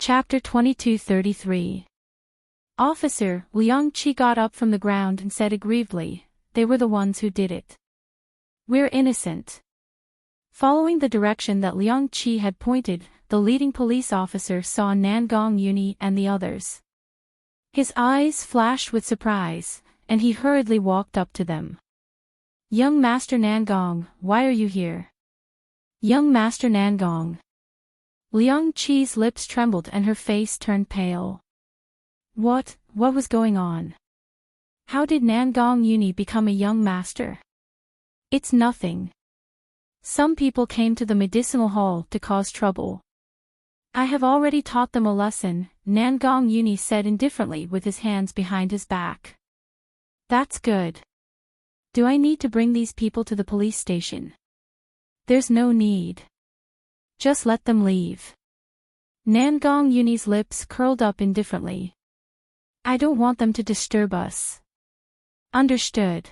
Chapter 2233. Officer, Liang Qi got up from the ground and said aggrievedly, "They were the ones who did it. We're innocent." Following the direction that Liang Qi had pointed, the leading police officer saw Nangong Yuni and the others. His eyes flashed with surprise, and he hurriedly walked up to them. "Young Master Nangong, why are you here?" "Young Master Nangong." Liang Qi's lips trembled and her face turned pale. What was going on? How did Nangong Yuni become a young master? "It's nothing. Some people came to the medicinal hall to cause trouble. I have already taught them a lesson," Nangong Yuni said indifferently with his hands behind his back. "That's good. Do I need to bring these people to the police station?" "There's no need. Just let them leave." Nangong Yuni's lips curled up indifferently. "I don't want them to disturb us." "Understood."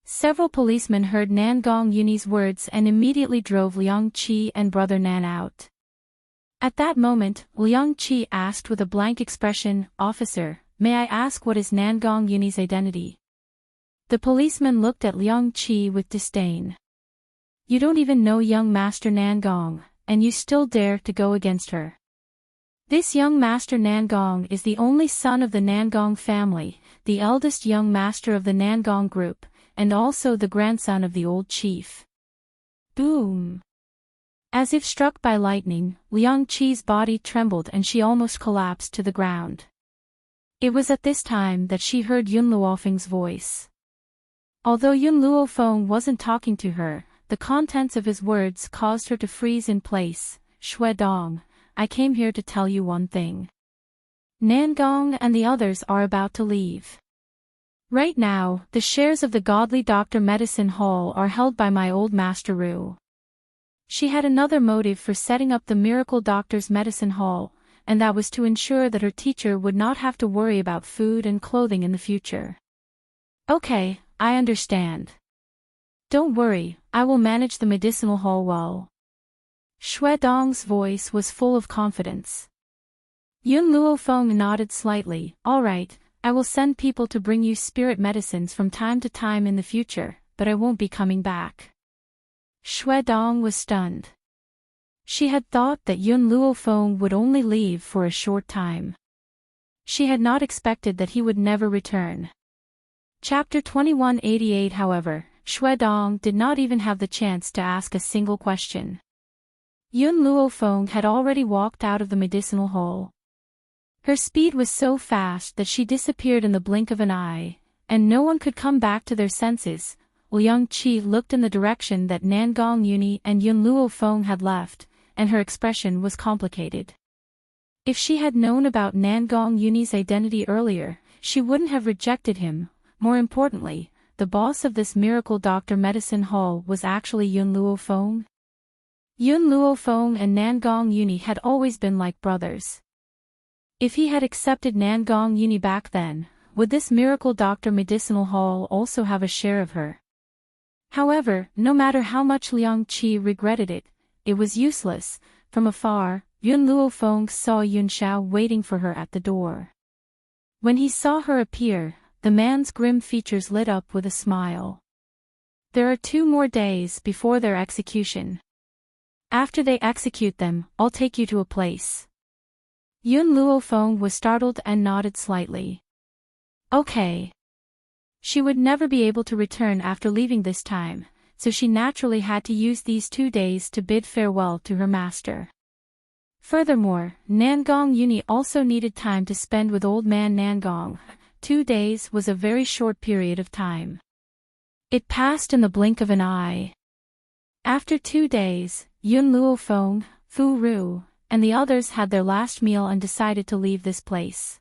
Several policemen heard Nangong Yuni's words and immediately drove Liang Qi and Brother Nan out. At that moment, Liang Qi asked with a blank expression, "Officer, may I ask what is Nangong Yuni's identity?" The policeman looked at Liang Qi with disdain. "You don't even know young Master Nangong, and you still dare to go against her. This young Master Nangong is the only son of the Nangong family, the eldest young master of the Nangong group, and also the grandson of the old chief." Boom! As if struck by lightning, Liang Qi's body trembled and she almost collapsed to the ground. It was at this time that she heard Yun Luofeng's voice. Although Yun Luofeng wasn't talking to her, the contents of his words caused her to freeze in place. "Shui Dong, I came here to tell you one thing. Nangong and the others are about to leave. Right now, the shares of the Godly Doctor Medicine Hall are held by my old master Ru. She had another motive for setting up the Miracle Doctor's Medicine Hall, and that was to ensure that her teacher would not have to worry about food and clothing in the future." "Okay, I understand. Don't worry, I will manage the medicinal hall well." Shui Dong's voice was full of confidence. Yun Luofeng nodded slightly. "All right, I will send people to bring you spirit medicines from time to time in the future, but I won't be coming back." Shui Dong was stunned. She had thought that Yun Luofeng would only leave for a short time. She had not expected that he would never return. Chapter 2188. However, Shui Dong did not even have the chance to ask a single question. Yun Luofeng had already walked out of the medicinal hall. Her speed was so fast that she disappeared in the blink of an eye, and no one could come back to their senses. Liang Qi looked in the direction that Nangong Yuni and Yun Luofeng had left, and her expression was complicated. If she had known about Nangong Yuni's identity earlier, she wouldn't have rejected him. More importantly, the boss of this Miracle Doctor Medicine Hall was actually Yun Luofeng. Yun Luofeng and Nangong Yuni had always been like brothers. If he had accepted Nangong Yuni back then, would this Miracle Doctor Medicinal Hall also have a share of her? However, no matter how much Liang Qi regretted it, it was useless. From afar, Yun Luofeng saw Yun Shao waiting for her at the door. When he saw her appear, the man's grim features lit up with a smile. "There are 2 more days before their execution. After they execute them, I'll take you to a place." Yun Luofeng was startled and nodded slightly. Okay. She would never be able to return after leaving this time, so she naturally had to use these 2 days to bid farewell to her master. Furthermore, Nangong Yuni also needed time to spend with old man Nangong. 2 days was a very short period of time. It passed in the blink of an eye. After 2 days, Yun Luofeng, Fu Ru, and the others had their last meal and decided to leave this place.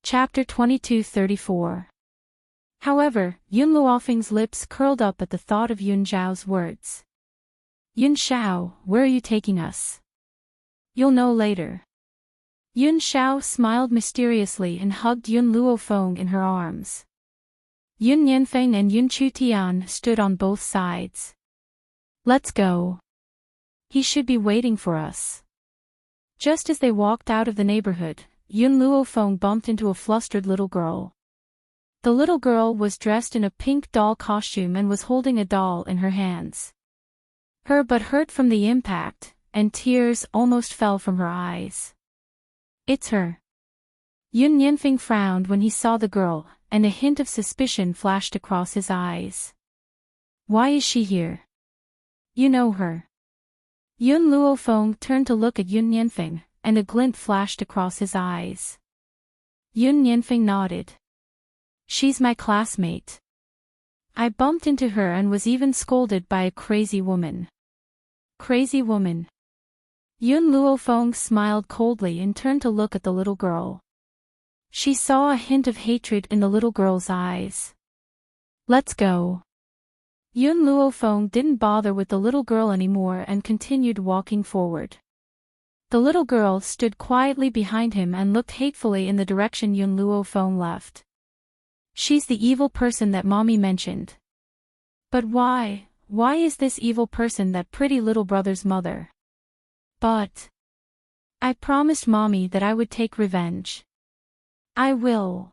Chapter 2234. However, Yun Luofeng's lips curled up at the thought of Yun Zhao's words. "Yun Shao, where are you taking us?" "You'll know later." Yun Shao smiled mysteriously and hugged Yun Luofeng in her arms. Yun Yanfeng and Yun Chutian stood on both sides. "Let's go." He should be waiting for us. Just as they walked out of the neighborhood, Yun Luofeng bumped into a flustered little girl. The little girl was dressed in a pink doll costume and was holding a doll in her hands. Her butt hurt from the impact, and tears almost fell from her eyes. It's her. Yun Yanfeng frowned when he saw the girl, and a hint of suspicion flashed across his eyes. Why is she here? You know her. Yun Luofeng turned to look at Yun Yanfeng, and a glint flashed across his eyes. Yun Yanfeng nodded. She's my classmate. I bumped into her and was even scolded by a crazy woman. Crazy woman. Yun Luofeng smiled coldly and turned to look at the little girl. She saw a hint of hatred in the little girl's eyes. Let's go. Yun Luofeng didn't bother with the little girl anymore and continued walking forward. The little girl stood quietly behind him and looked hatefully in the direction Yun Luofeng left. She's the evil person that Mommy mentioned. But why is this evil person that pretty little brother's mother? But I promised Mommy that I would take revenge. I will.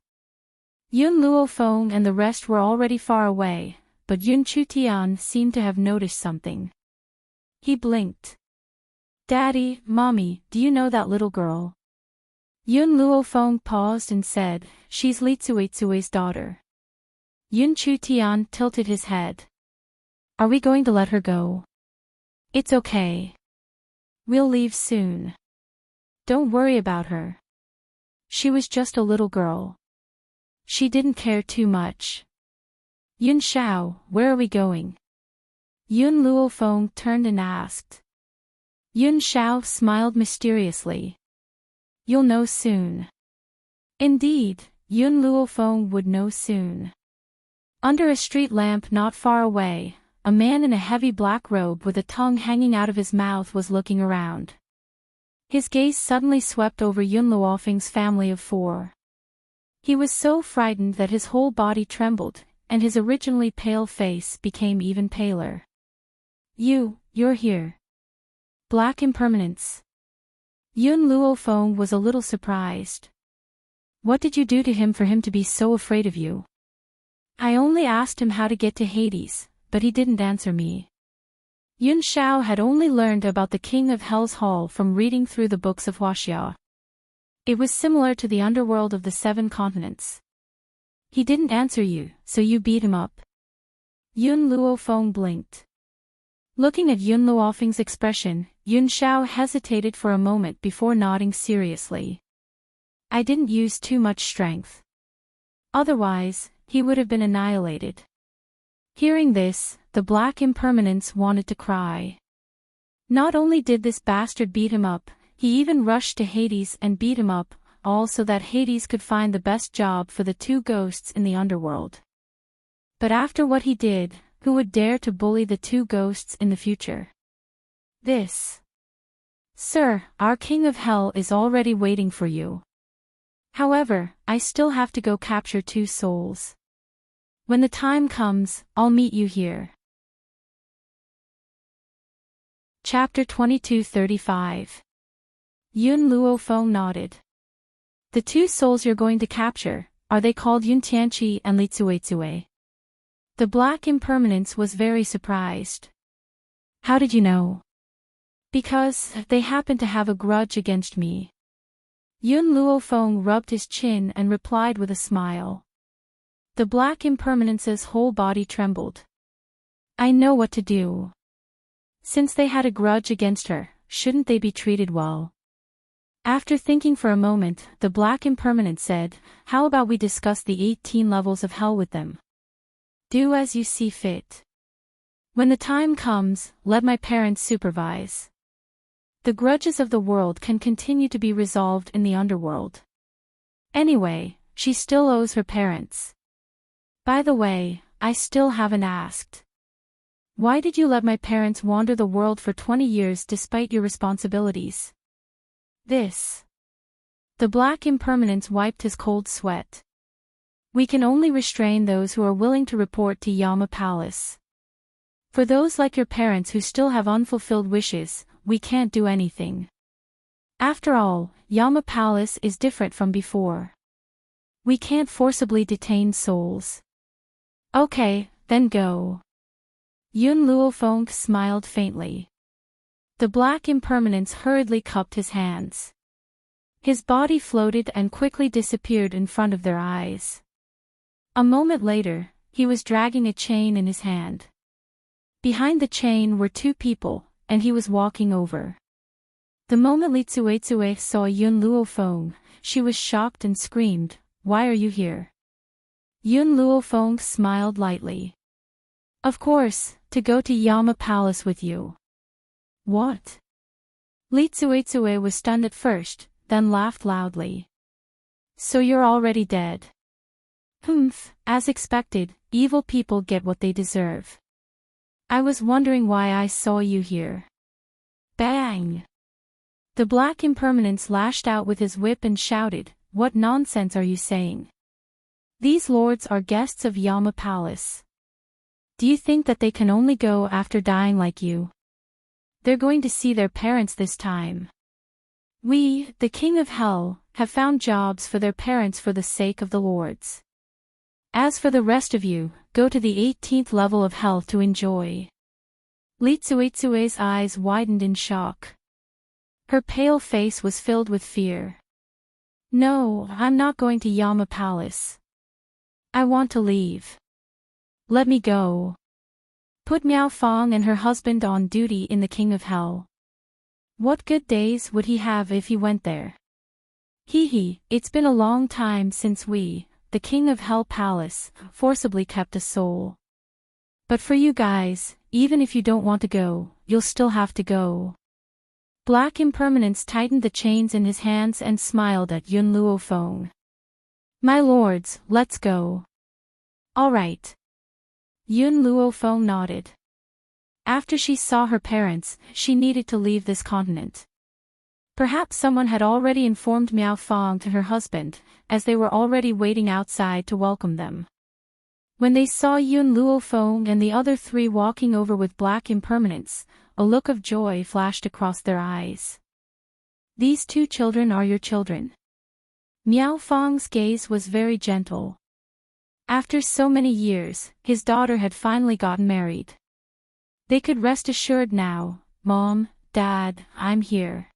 Yun Luofeng and the rest were already far away, but Yun Chutian seemed to have noticed something. He blinked. Daddy, Mommy, do you know that little girl? Yun Luofeng paused and said, she's Li Tsue's daughter. Yun Chutian tilted his head. Are we going to let her go? It's okay. We'll leave soon. Don't worry about her. She was just a little girl. She didn't care too much. Yun Xiao, where are we going? Yun Luofeng turned and asked. Yun Xiao smiled mysteriously. You'll know soon. Indeed, Yun Luofeng would know soon. Under a street lamp not far away, a man in a heavy black robe with a tongue hanging out of his mouth was looking around. His gaze suddenly swept over Yun Luofeng's family of 4. He was so frightened that his whole body trembled, and his originally pale face became even paler. You're here. Black Impermanence. Yun Luofeng was a little surprised. What did you do to him for him to be so afraid of you? I only asked him how to get to Hades, but he didn't answer me. Yun Xiao had only learned about the King of Hell's Hall from reading through the books of Huaxia. It was similar to the underworld of the 7 continents. He didn't answer you, so you beat him up. Yun Luofeng blinked. Looking at Yun Luofeng's expression, Yun Xiao hesitated for a moment before nodding seriously. I didn't use too much strength. Otherwise, he would have been annihilated. Hearing this, the Black Impermanence wanted to cry. Not only did this bastard beat him up, he even rushed to Hades and beat him up, all so that Hades could find the best job for the 2 ghosts in the underworld. But after what he did, who would dare to bully the 2 ghosts in the future? This. Sir, our King of Hell is already waiting for you. However, I still have to go capture 2 souls. When the time comes, I'll meet you here. Chapter 2235. Yun Luofeng nodded. The 2 souls you're going to capture, are they called Yun Tianqi and Li Tsue? The Black Impermanence was very surprised. How did you know? Because they happen to have a grudge against me. Yun Luofeng rubbed his chin and replied with a smile. The Black Impermanence's whole body trembled. I know what to do. Since they had a grudge against her, shouldn't they be treated well? After thinking for a moment, the Black Impermanence said, how about we discuss the 18 levels of hell with them? Do as you see fit. When the time comes, let my parents supervise. The grudges of the world can continue to be resolved in the underworld. Anyway, she still owes her parents. By the way, I still haven't asked. Why did you let my parents wander the world for 20 years despite your responsibilities? This. The Black Impermanence wiped his cold sweat. We can only restrain those who are willing to report to Yama Palace. For those like your parents who still have unfulfilled wishes, we can't do anything. After all, Yama Palace is different from before. We can't forcibly detain souls. Okay, then go. Yun Luofeng smiled faintly. The black impermanence hurriedly cupped his hands. His body floated and quickly disappeared in front of their eyes. A moment later, he was dragging a chain in his hand. Behind the chain were two people, and he was walking over. The moment Li Tsuetsue saw Yun Luofeng, she was shocked and screamed, "Why are you here?" Yun Luofeng smiled lightly. "Of course, to go to Yama Palace with you." "What?" Li Tsuetsue was stunned at first, then laughed loudly. "So you're already dead?" "Humph, as expected, evil people get what they deserve. I was wondering why I saw you here." Bang! The black impermanence lashed out with his whip and shouted, "What nonsense are you saying? These lords are guests of Yama Palace. Do you think that they can only go after dying like you? They're going to see their parents this time. We, the King of Hell, have found jobs for their parents for the sake of the lords. As for the rest of you, go to the 18th level of hell to enjoy." Li Tsuetsue's eyes widened in shock. Her pale face was filled with fear. "No, I'm not going to Yama Palace. I want to leave. Let me go. Put Miao Fong and her husband on duty in the King of Hell. What good days would he have if he went there? Hee, it's been a long time since we, the King of Hell Palace, forcibly kept a soul. But for you guys, even if you don't want to go, you'll still have to go." Black impermanence tightened the chains in his hands and smiled at Yun Luofeng. "My lords, let's go." "All right." Yun Luofeng nodded. After she saw her parents, she needed to leave this continent. Perhaps someone had already informed Miao Fong to her husband, as they were already waiting outside to welcome them. When they saw Yun Luofeng and the other three walking over with black impermanence, a look of joy flashed across their eyes. "These two children are your children?" Miao Fong's gaze was very gentle. After so many years, his daughter had finally gotten married. They could rest assured now, "Mom, Dad, I'm here.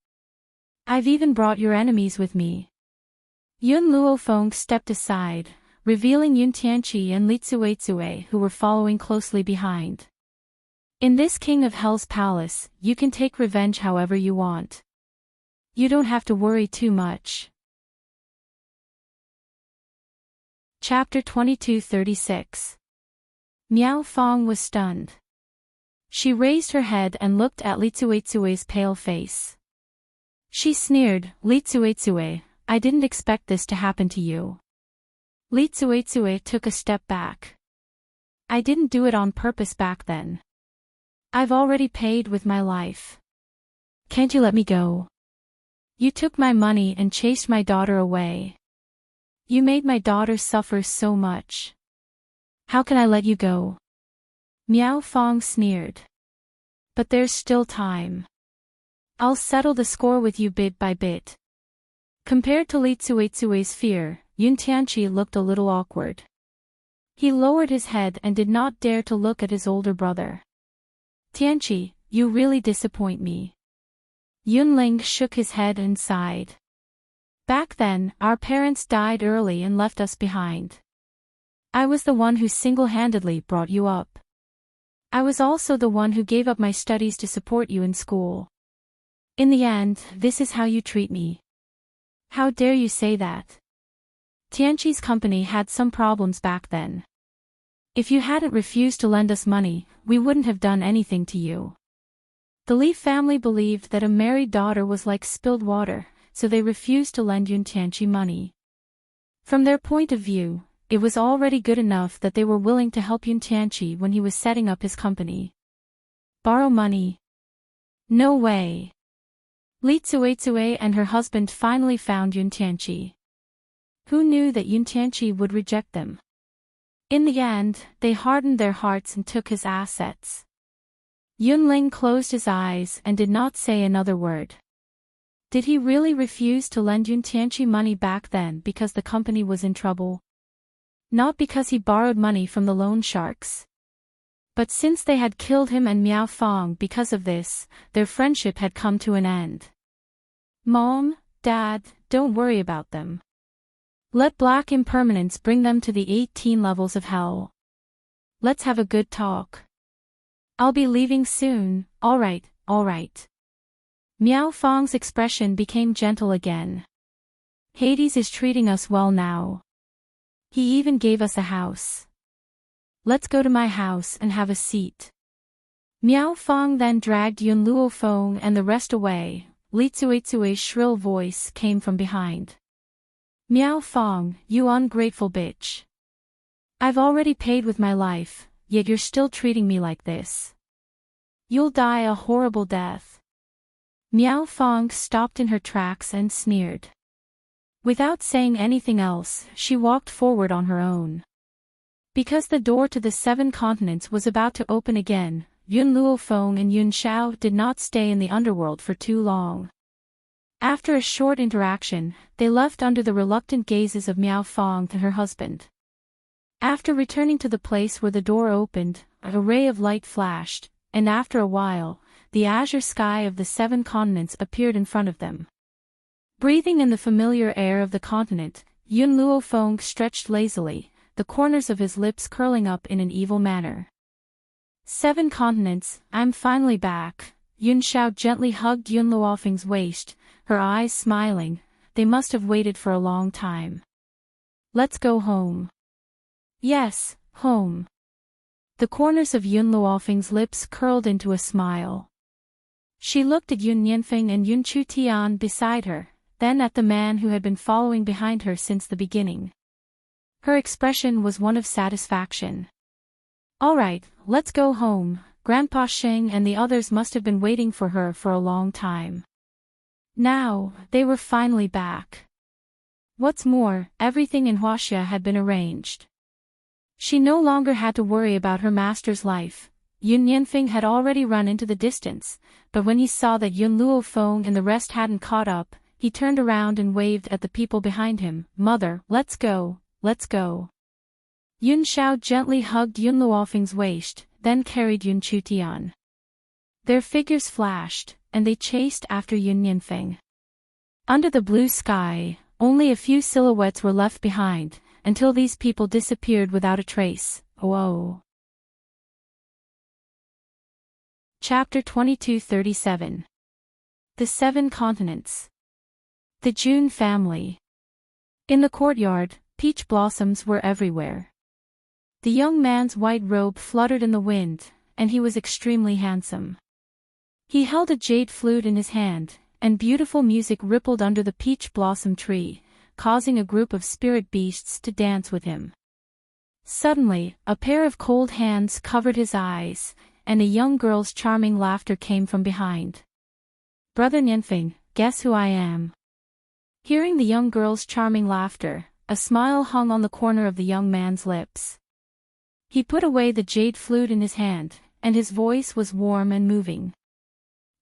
I've even brought your enemies with me." Yun Luofeng stepped aside, revealing Yun Tianqi and Li Tsuetsue who were following closely behind. "In this King of Hell's palace, you can take revenge however you want. You don't have to worry too much." Chapter 2236. Miao Fong was stunned. She raised her head and looked at Li Tsuetsue's pale face. She sneered, "Li Tsuetsue, I didn't expect this to happen to you." Li Tsuetsue took a step back. "I didn't do it on purpose back then. I've already paid with my life. Can't you let me go? You took my money and chased my daughter away. You made my daughter suffer so much. How can I let you go?" Miao Fong sneered. "But there's still time. I'll settle the score with you bit by bit." Compared to Li Tsuetsue's fear, Yun Tianqi looked a little awkward. He lowered his head and did not dare to look at his older brother. "Tianqi, you really disappoint me." Yun Ling shook his head and sighed. "Back then, our parents died early and left us behind. I was the one who single-handedly brought you up. I was also the one who gave up my studies to support you in school. In the end, this is how you treat me. How dare you say that?" Tianqi's company had some problems back then. If you hadn't refused to lend us money, we wouldn't have done anything to you. The Li family believed that a married daughter was like spilled water, so they refused to lend Yun Tianqi money. From their point of view, it was already good enough that they were willing to help Yun Tianqi when he was setting up his company. Borrow money? No way. Li Tsuetsue and her husband finally found Yun Tianqi. Who knew that Yun Tianqi would reject them? In the end, they hardened their hearts and took his assets. Yunling closed his eyes and did not say another word. Did he really refuse to lend Yun Tianqi money back then because the company was in trouble? Not because he borrowed money from the loan sharks. But since they had killed him and Miao Fong because of this, their friendship had come to an end. Mom, Dad, don't worry about them. Let black impermanence bring them to the 18 levels of hell. Let's have a good talk. I'll be leaving soon, alright. Miao Fong's expression became gentle again. Hades is treating us well now. He even gave us a house. Let's go to my house and have a seat. Miao Fong then dragged Yun Luo Fong and the rest away. Li Tsui's shrill voice came from behind. Miao Fong, you ungrateful bitch. I've already paid with my life, yet you're still treating me like this. You'll die a horrible death. Miao Fong stopped in her tracks and sneered. Without saying anything else, she walked forward on her own. Because the door to the 7 continents was about to open again, Yun Luo Fong and Yun Xiao did not stay in the underworld for too long. After a short interaction, they left under the reluctant gazes of Miao Fong and her husband. After returning to the place where the door opened, a ray of light flashed, and after a while, the azure sky of the 7 continents appeared in front of them. Breathing in the familiar air of the continent, Yun Luo Fong stretched lazily, the corners of his lips curling up in an evil manner. 7 continents, I'm finally back. Yun Xiao gently hugged Yun Luofeng's waist, her eyes smiling. They must have waited for a long time. Let's go home. Yes, home. The corners of Yun Luofeng's lips curled into a smile. She looked at Yun Nianfeng and Yun Chutian beside her, then at the man who had been following behind her since the beginning. Her expression was one of satisfaction. All right, let's go home. Grandpa Sheng and the others must have been waiting for her for a long time. Now, they were finally back. What's more, everything in Huaxia had been arranged. She no longer had to worry about her master's life. Yun Nianfeng had already run into the distance, but when he saw that Yun Luo Fong and the rest hadn't caught up, he turned around and waved at the people behind him. Mother, let's go, let's go. Yun Xiao gently hugged Yun Luofeng's waist, then carried Yun Chutian. Their figures flashed, and they chased after Yun Nianfeng. Under the blue sky, only a few silhouettes were left behind, until these people disappeared without a trace. Oh. Chapter 2237. The 7 Continents. The June family. In the courtyard, peach blossoms were everywhere. The young man's white robe fluttered in the wind, and he was extremely handsome. He held a jade flute in his hand, and beautiful music rippled under the peach blossom tree, causing a group of spirit beasts to dance with him. Suddenly, a pair of cold hands covered his eyes, and a young girl's charming laughter came from behind. Brother Nianfeng, guess who I am? Hearing the young girl's charming laughter, a smile hung on the corner of the young man's lips. He put away the jade flute in his hand, and his voice was warm and moving.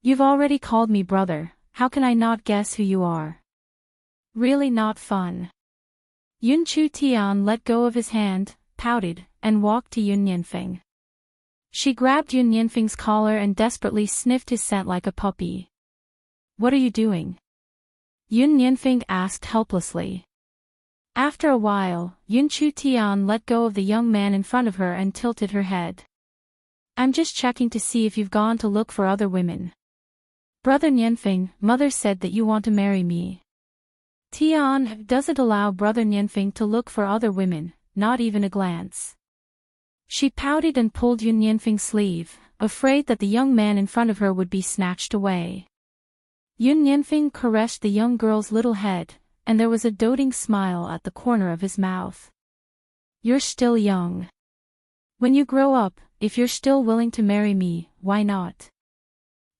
You've already called me brother, how can I not guess who you are? Really not fun. Yun Chutian let go of his hand, pouted, and walked to Yun Nianfeng. She grabbed Yun Nianfeng's collar and desperately sniffed his scent like a puppy. What are you doing? Yun Nianfeng asked helplessly. After a while, Yun Chutian let go of the young man in front of her and tilted her head. I'm just checking to see if you've gone to look for other women. Brother Nianfeng, mother said that you want to marry me. Tian doesn't allow Brother Nianfeng to look for other women, not even a glance. She pouted and pulled Yun Nianfeng's sleeve, afraid that the young man in front of her would be snatched away. Yun Nianfeng caressed the young girl's little head, and there was a doting smile at the corner of his mouth. You're still young. When you grow up, if you're still willing to marry me, why not?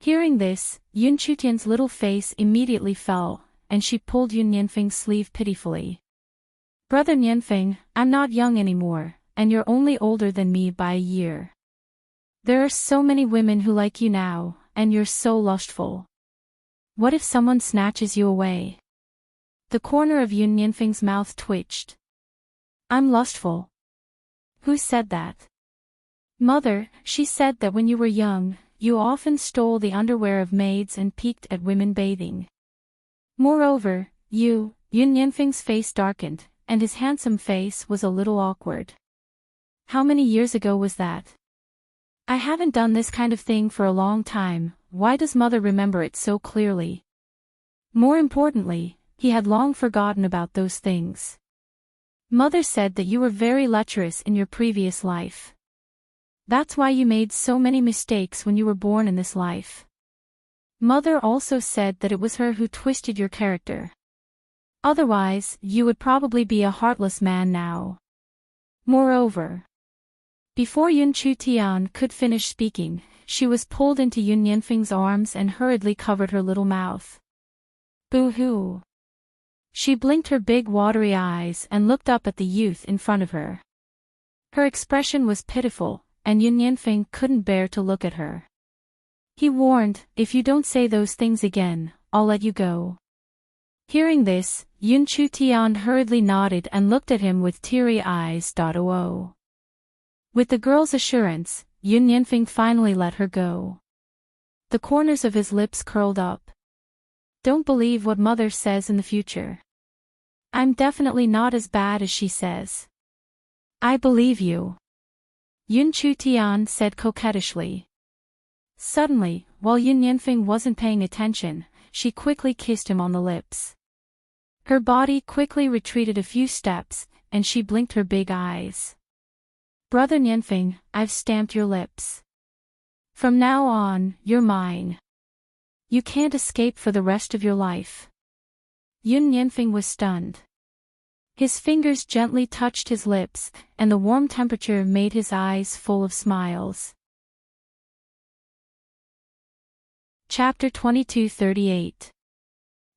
Hearing this, Yun Chutian's little face immediately fell, and she pulled Yun Nianfeng's sleeve pitifully. Brother Nianfeng, I'm not young anymore, and you're only older than me by a year. There are so many women who like you now, and you're so lustful. What if someone snatches you away? The corner of Yun Yanfeng's mouth twitched. I'm lustful. Who said that? Mother, she said that when you were young, you often stole the underwear of maids and peeked at women bathing. Moreover, Yun Yanfeng's face darkened, and his handsome face was a little awkward. How many years ago was that? I haven't done this kind of thing for a long time. Why does mother remember it so clearly? More importantly, he had long forgotten about those things. Mother said that you were very lecherous in your previous life. That's why you made so many mistakes when you were born in this life. Mother also said that it was her who twisted your character. Otherwise, you would probably be a heartless man now. Moreover, before Yun Chutian could finish speaking, she was pulled into Yun Yanfeng's arms and hurriedly covered her little mouth. Boo-hoo. She blinked her big watery eyes and looked up at the youth in front of her. Her expression was pitiful, and Yun Yanfeng couldn't bear to look at her. He warned, if you don't say those things again, I'll let you go. Hearing this, Yun Chutian hurriedly nodded and looked at him with teary eyes. With the girl's assurance, Yun Yanfeng finally let her go. The corners of his lips curled up. Don't believe what mother says in the future. I'm definitely not as bad as she says. I believe you. Yun Chutian said coquettishly. Suddenly, while Yun Yanfeng wasn't paying attention, she quickly kissed him on the lips. Her body quickly retreated a few steps, and she blinked her big eyes. Brother Yanfeng, I've stamped your lips. From now on, you're mine. You can't escape for the rest of your life. Yun Yanfeng was stunned. His fingers gently touched his lips, and the warm temperature made his eyes full of smiles. Chapter 2238.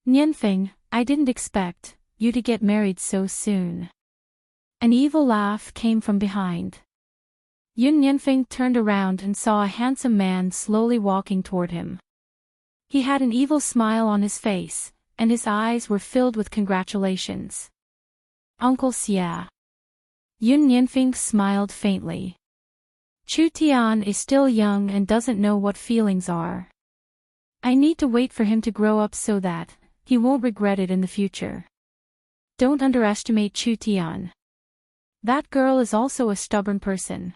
Yanfeng, I didn't expect you to get married so soon. An evil laugh came from behind. Yun Yanfeng turned around and saw a handsome man slowly walking toward him. He had an evil smile on his face, and his eyes were filled with congratulations. Uncle Xia. Yun Yanfeng smiled faintly. Chu Tian is still young and doesn't know what feelings are. I need to wait for him to grow up so that he won't regret it in the future. Don't underestimate Chu Tian. That girl is also a stubborn person.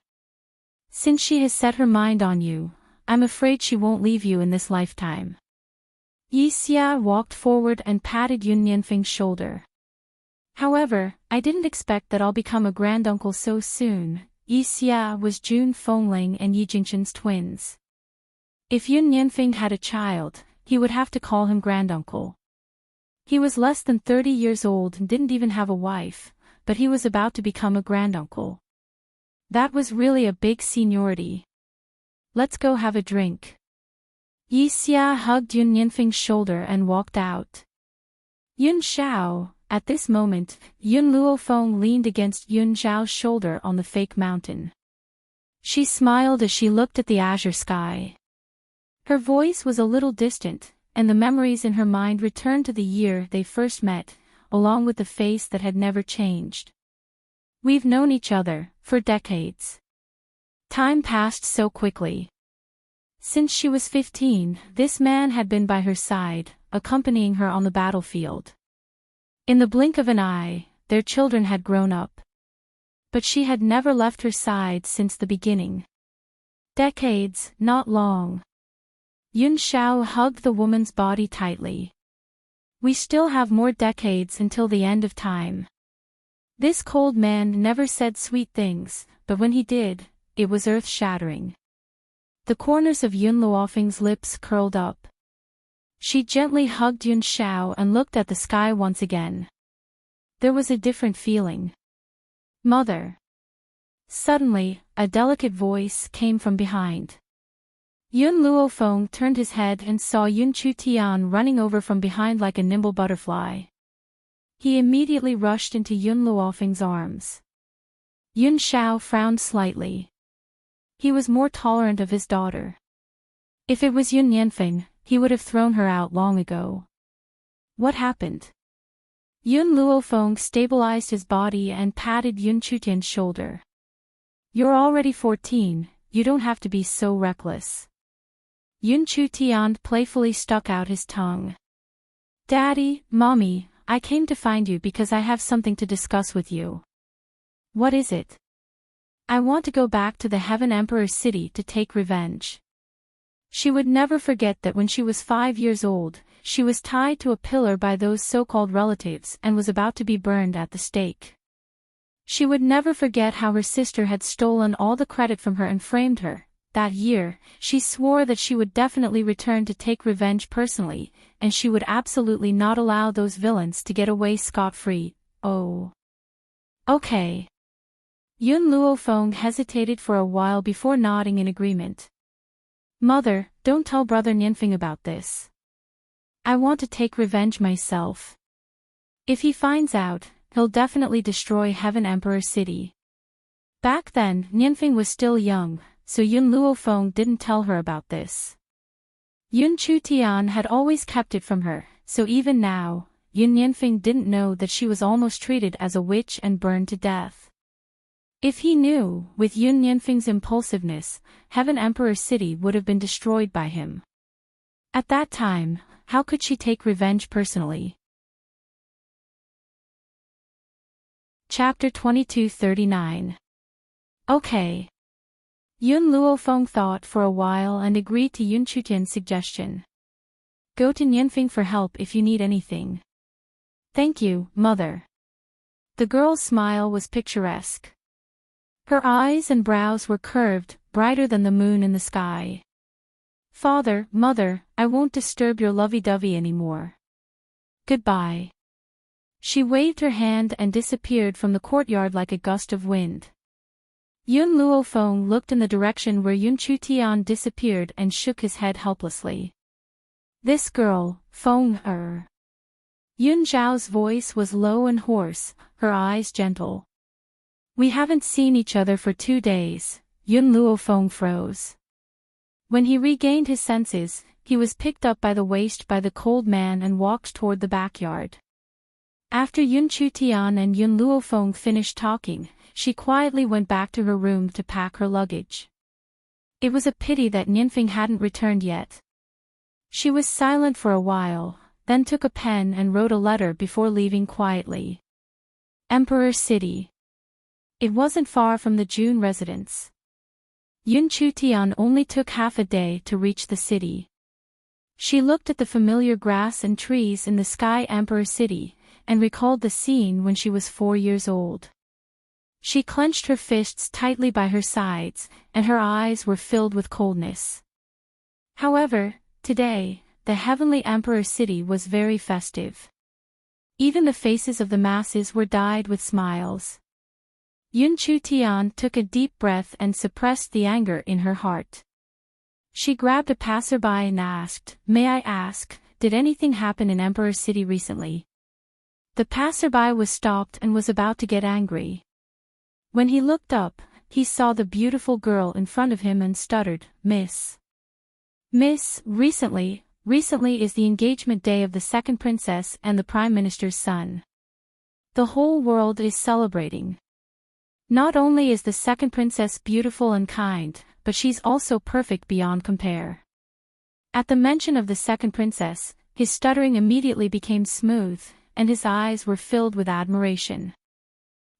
Since she has set her mind on you, I'm afraid she won't leave you in this lifetime. Yi Xia walked forward and patted Yun Yanfeng's shoulder. However, I didn't expect that I'll become a granduncle so soon. Yi Xia was Jun Fengling and Yi Jingshan's twins. If Yun Yanfeng had a child, he would have to call him granduncle. He was less than 30 years old and didn't even have a wife, but he was about to become a granduncle. That was really a big seniority. Let's go have a drink. Yi Xia hugged Yun Yanfeng's shoulder and walked out. Yun Xiao, at this moment, Yun Luofeng leaned against Yun Zhao's shoulder on the fake mountain. She smiled as she looked at the azure sky. Her voice was a little distant, and the memories in her mind returned to the year they first met, along with the face that had never changed. We've known each other for decades. Time passed so quickly. Since she was 15, this man had been by her side, accompanying her on the battlefield. In the blink of an eye, their children had grown up. But she had never left her side since the beginning. Decades, not long. Yun Xiao hugged the woman's body tightly. We still have more decades until the end of time. This cold man never said sweet things, but when he did, it was earth-shattering. The corners of Yun Luofeng's lips curled up. She gently hugged Yun Xiao and looked at the sky once again. There was a different feeling. Mother. Suddenly, a delicate voice came from behind. Yun Luofeng turned his head and saw Yun Chutian running over from behind like a nimble butterfly. He immediately rushed into Yun Luofeng's arms. Yun Xiao frowned slightly. he was more tolerant of his daughter. If it was Yun Yanfeng, he would have thrown her out long ago. What happened? Yun Luofeng stabilized his body and patted Yun Chutian's shoulder. You're already 14, you don't have to be so reckless. Yun Chutian playfully stuck out his tongue. Daddy, Mommy, I came to find you because I have something to discuss with you. What is it? I want to go back to the Heaven Emperor's city to take revenge. She would never forget that when she was 5 years old, she was tied to a pillar by those so-called relatives and was about to be burned at the stake. She would never forget how her sister had stolen all the credit from her and framed her. That year, she swore that she would definitely return to take revenge personally, and she would absolutely not allow those villains to get away scot-free. Oh. Okay. Yun Luofeng hesitated for a while before nodding in agreement. Mother, don't tell Brother Nianfeng about this. I want to take revenge myself. If he finds out, he'll definitely destroy Heaven Emperor City. Back then, Nianfeng was still young, so Yun Luofeng didn't tell her about this. Yun Chutian had always kept it from her, so even now, Yun Nianfeng didn't know that she was almost treated as a witch and burned to death. If he knew, with Yun Nianfeng's impulsiveness, Heaven Emperor City would have been destroyed by him. At that time, how could she take revenge personally? Chapter 2239. Okay. Yun Luofeng thought for a while and agreed to Yun Chutian's suggestion. Go to Nianfeng for help if you need anything. Thank you, Mother. The girl's smile was picturesque. Her eyes and brows were curved, brighter than the moon in the sky. Father, Mother, I won't disturb your lovey-dovey anymore. Goodbye. She waved her hand and disappeared from the courtyard like a gust of wind. Yun Luofeng looked in the direction where Yun Chutian disappeared and shook his head helplessly. This girl, Feng. Yun Zhao's voice was low and hoarse, her eyes gentle. We haven't seen each other for 2 days, Yun Luofeng froze. When he regained his senses, he was picked up by the waist by the cold man and walked toward the backyard. After Yun Chutian and Yun Luofeng finished talking, she quietly went back to her room to pack her luggage. It was a pity that Nianfeng hadn't returned yet. She was silent for a while, then took a pen and wrote a letter before leaving quietly. Emperor City. It wasn't far from the June residence. Yun Chutian only took half a day to reach the city. She looked at the familiar grass and trees in the Sky Emperor City, and recalled the scene when she was 4 years old. She clenched her fists tightly by her sides, and her eyes were filled with coldness. However, today, the Heavenly Emperor City was very festive. Even the faces of the masses were dyed with smiles. Yun Chutian took a deep breath and suppressed the anger in her heart. She grabbed a passerby and asked, "May I ask, did anything happen in Emperor City recently?" The passerby was stopped and was about to get angry. When he looked up, he saw the beautiful girl in front of him and stuttered, Miss, recently is the engagement day of the second princess and the Prime Minister's son. The whole world is celebrating. Not only is the second princess beautiful and kind, but she's also perfect beyond compare. At the mention of the second princess, his stuttering immediately became smooth, and his eyes were filled with admiration.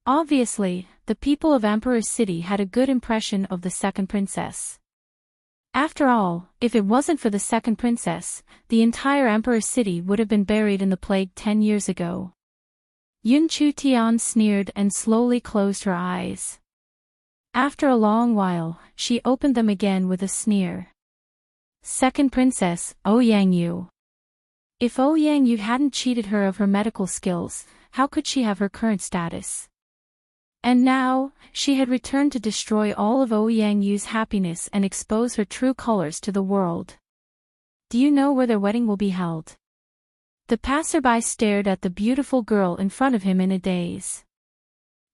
Obviously, the people of Emperor City had a good impression of the second princess. After all, if it wasn't for the second princess, the entire Emperor City would have been buried in the plague 10 years ago. Yun Chutian sneered and slowly closed her eyes. After a long while, she opened them again with a sneer. Second princess, Ouyang Yu. If Ouyang Yu hadn't cheated her of her medical skills, how could she have her current status? And now, she had returned to destroy all of Ouyang Yu's happiness and expose her true colors to the world. Do you know where their wedding will be held? The passerby stared at the beautiful girl in front of him in a daze.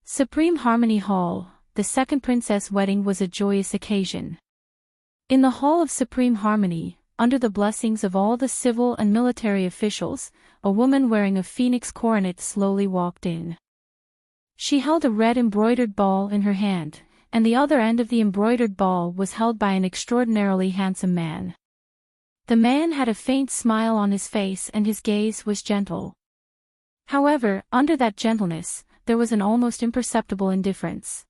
Supreme Harmony Hall, the second princess wedding was a joyous occasion. In the Hall of Supreme Harmony, under the blessings of all the civil and military officials, a woman wearing a phoenix coronet slowly walked in. She held a red embroidered ball in her hand, and the other end of the embroidered ball was held by an extraordinarily handsome man. The man had a faint smile on his face and his gaze was gentle. However, under that gentleness, there was an almost imperceptible indifference.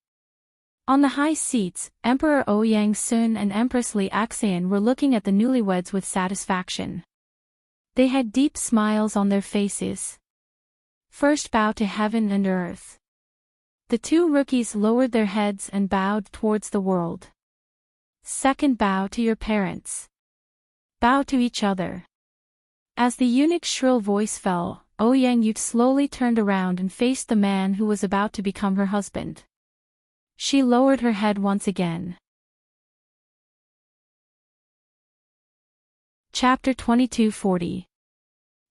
On the high seats, Emperor Ouyang Sun and Empress Li Axian were looking at the newlyweds with satisfaction. They had deep smiles on their faces. First bow to heaven and earth. The two rookies lowered their heads and bowed towards the world. Second bow to your parents. Bow to each other. As the eunuch's shrill voice fell, Ouyang Yu slowly turned around and faced the man who was about to become her husband. She lowered her head once again. Chapter 2240.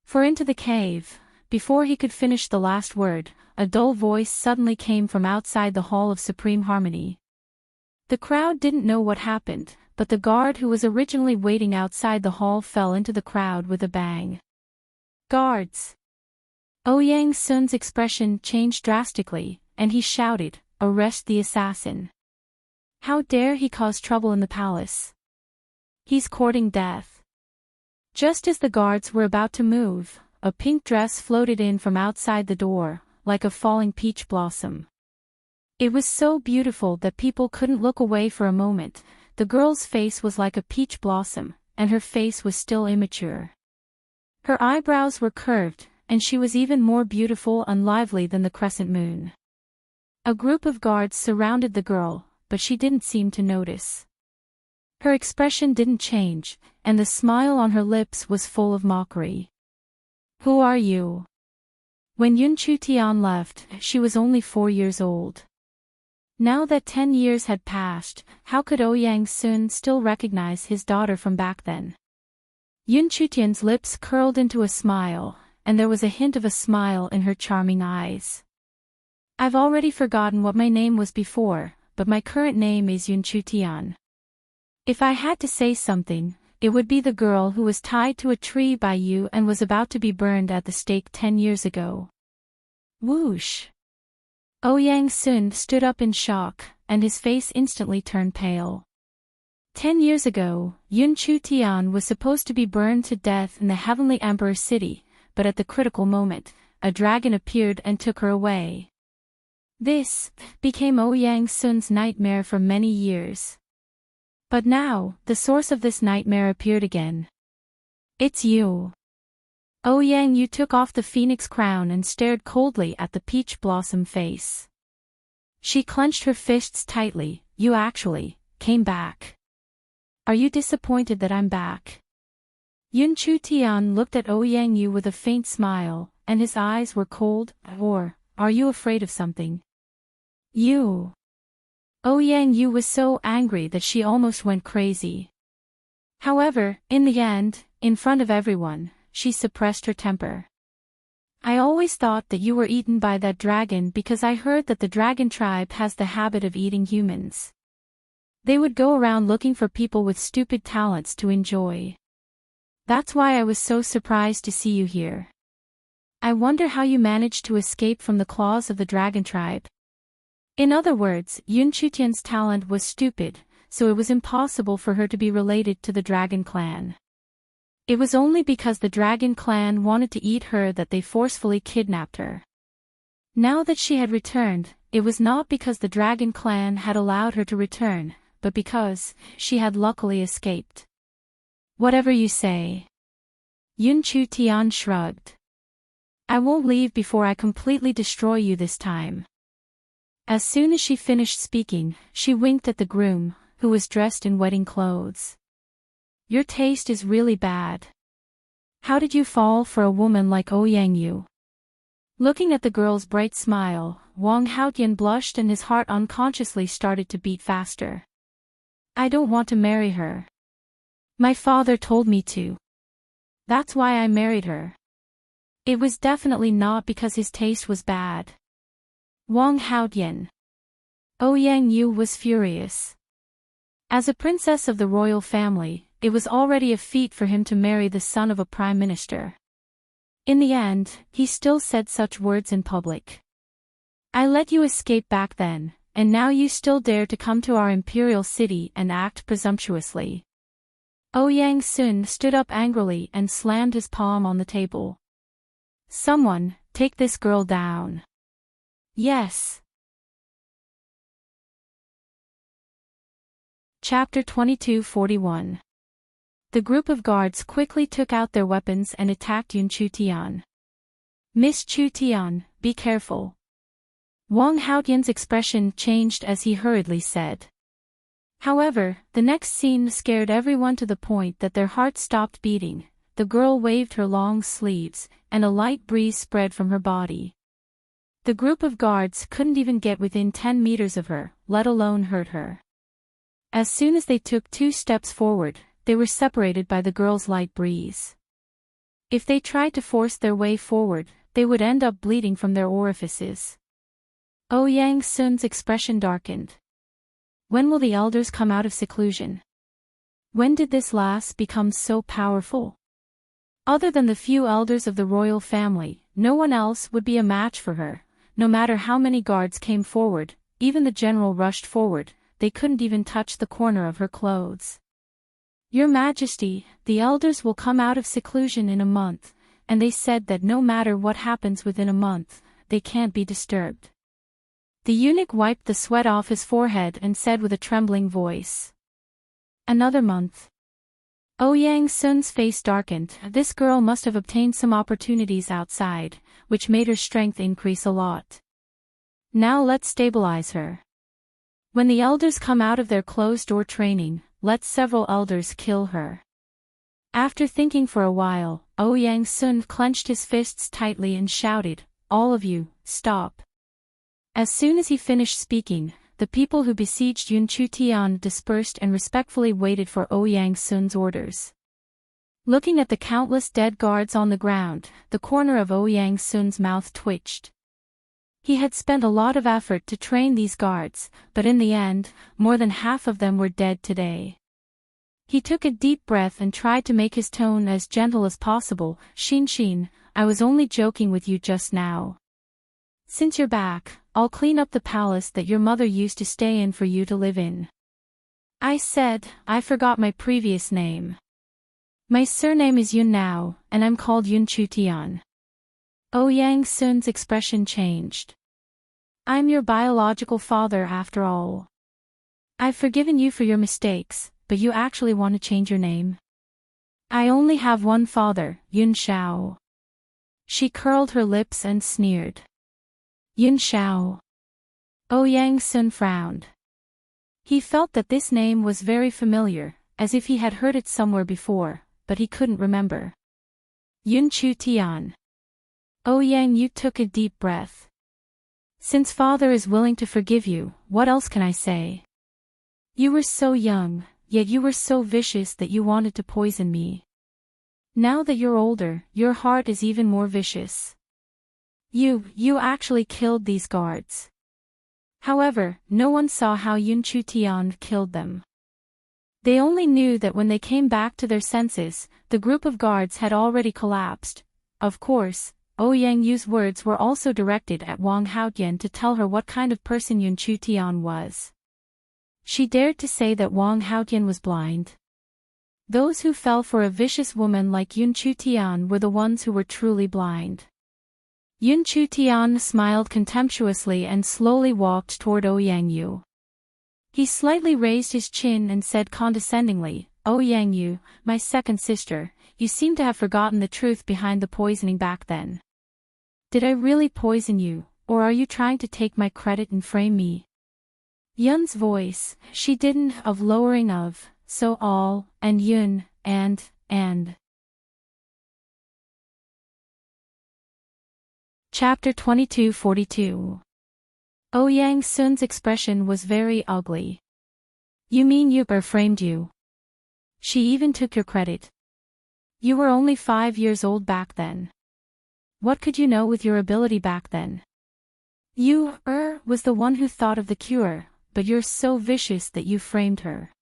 For into the cave, before he could finish the last word, a dull voice suddenly came from outside the Hall of Supreme Harmony. The crowd didn't know what happened, but the guard who was originally waiting outside the hall fell into the crowd with a bang. Guards! Ouyang Sun's expression changed drastically, and he shouted, "Arrest the assassin! How dare he cause trouble in the palace? He's courting death." Just as the guards were about to move, a pink dress floated in from outside the door, like a falling peach blossom. It was so beautiful that people couldn't look away for a moment. The girl's face was like a peach blossom, and her face was still immature. Her eyebrows were curved, and she was even more beautiful and lively than the crescent moon. A group of guards surrounded the girl, but she didn't seem to notice. Her expression didn't change, and the smile on her lips was full of mockery. "Who are you?" When Yun Chutian left, she was only 4 years old. Now that 10 years had passed, how could Ouyang Sun still recognize his daughter from back then? Yun Chutian's lips curled into a smile, and there was a hint of a smile in her charming eyes. "I've already forgotten what my name was before, but my current name is Yun Chutian. If I had to say something, it would be the girl who was tied to a tree by you and was about to be burned at the stake 10 years ago." Whoosh! Ouyang Sun stood up in shock, and his face instantly turned pale. 10 years ago, Yun Chutian was supposed to be burned to death in the Heavenly Emperor City, but at the critical moment, a dragon appeared and took her away. This became Ouyang Sun's nightmare for many years. But now, the source of this nightmare appeared again. "It's you." Ouyang Yu took off the phoenix crown and stared coldly at the peach blossom face. She clenched her fists tightly. "You actually came back. Are you disappointed that I'm back?" Yun Chutian looked at Ouyang Yu with a faint smile, and his eyes were cold. "Or, are you afraid of something?" "You." Ouyang Yu was so angry that she almost went crazy. However, in the end, in front of everyone, she suppressed her temper. "I always thought that you were eaten by that dragon because I heard that the dragon tribe has the habit of eating humans. They would go around looking for people with stupid talents to enjoy. That's why I was so surprised to see you here. I wonder how you managed to escape from the claws of the dragon tribe." In other words, Yun Chutian's talent was stupid, so it was impossible for her to be related to the dragon clan. It was only because the dragon clan wanted to eat her that they forcefully kidnapped her. Now that she had returned, it was not because the dragon clan had allowed her to return, but because she had luckily escaped. "Whatever you say." Yun Chutian shrugged. "I won't leave before I completely destroy you this time." As soon as she finished speaking, she winked at the groom, who was dressed in wedding clothes. "Your taste is really bad. How did you fall for a woman like Ouyang Yu?" Looking at the girl's bright smile, Wang Haotian blushed and his heart unconsciously started to beat faster. "I don't want to marry her. My father told me to. That's why I married her. It was definitely not because his taste was bad." Wang Haotian. Yang Yu was furious. As a princess of the royal family, it was already a feat for him to marry the son of a prime minister. In the end, he still said such words in public. I let you escape back then, and now you still dare to come to our imperial city and act presumptuously. Yang Sun stood up angrily and slammed his palm on the table. Someone, take this girl down. Yes. Chapter 2241. The group of guards quickly took out their weapons and attacked Yun Chutian. Miss Chutian, be careful. Wang Haotian's expression changed as he hurriedly said. However, the next scene scared everyone to the point that their hearts stopped beating. The girl waved her long sleeves, and a light breeze spread from her body. The group of guards couldn't even get within 10 meters of her, let alone hurt her. As soon as they took 2 steps forward, they were separated by the girl's light breeze. If they tried to force their way forward, they would end up bleeding from their orifices. Yang Sun's expression darkened. When will the elders come out of seclusion? When did this lass become so powerful? Other than the few elders of the royal family, no one else would be a match for her. No matter how many guards came forward, even the general rushed forward, they couldn't even touch the corner of her clothes. Your Majesty, the elders will come out of seclusion in a month, and they said that no matter what happens within a month, they can't be disturbed. The eunuch wiped the sweat off his forehead and said with a trembling voice. Another month. Yang Sun's face darkened. This girl must have obtained some opportunities outside, which made her strength increase a lot. Now let's stabilize her. When the elders come out of their closed-door training, let several elders kill her. After thinking for a while, Yang Sun clenched his fists tightly and shouted, all of you, stop. As soon as he finished speaking, the people who besieged Yun Chutian dispersed and respectfully waited for Yang Sun's orders. Looking at the countless dead guards on the ground, the corner of Yang Sun's mouth twitched. He had spent a lot of effort to train these guards, but in the end, more than half of them were dead today. He took a deep breath and tried to make his tone as gentle as possible. Xin, I was only joking with you just now. Since you're back, I'll clean up the palace that your mother used to stay in for you to live in. I said, I forgot my previous name. My surname is Yun now, and I'm called Yun Chutian. Yang Sun's expression changed. I'm your biological father after all. I've forgiven you for your mistakes, but you actually want to change your name? I only have one father, Yun Shao. She curled her lips and sneered. Yun Shao. Yang Sun frowned. He felt that this name was very familiar, as if he had heard it somewhere before, but he couldn't remember. Yun Chutian. Yang Yu took a deep breath. Since father is willing to forgive you, what else can I say? You were so young, yet you were so vicious that you wanted to poison me. Now that you're older, your heart is even more vicious. You actually killed these guards. However, no one saw how Yun Chutian killed them. They only knew that when they came back to their senses, the group of guards had already collapsed. Of course, Yang Yu's words were also directed at Wang Haotian to tell her what kind of person Yun Chutian was. She dared to say that Wang Haotian was blind. Those who fell for a vicious woman like Yun Chutian were the ones who were truly blind. Yun Chutian smiled contemptuously and slowly walked toward Yang Yu. He slightly raised his chin and said condescendingly, Yang Yu, my second sister, you seem to have forgotten the truth behind the poisoning back then. Did I really poison you, or are you trying to take my credit and frame me? Yun's voice, she didn't, of lowering of, so all, and Yun, and. Chapter 2242. Yang Sun's expression was very ugly. You mean you framed you? She even took your credit. You were only 5 years old back then. What could you know with your ability back then? Was the one who thought of the cure, but you're so vicious that you framed her.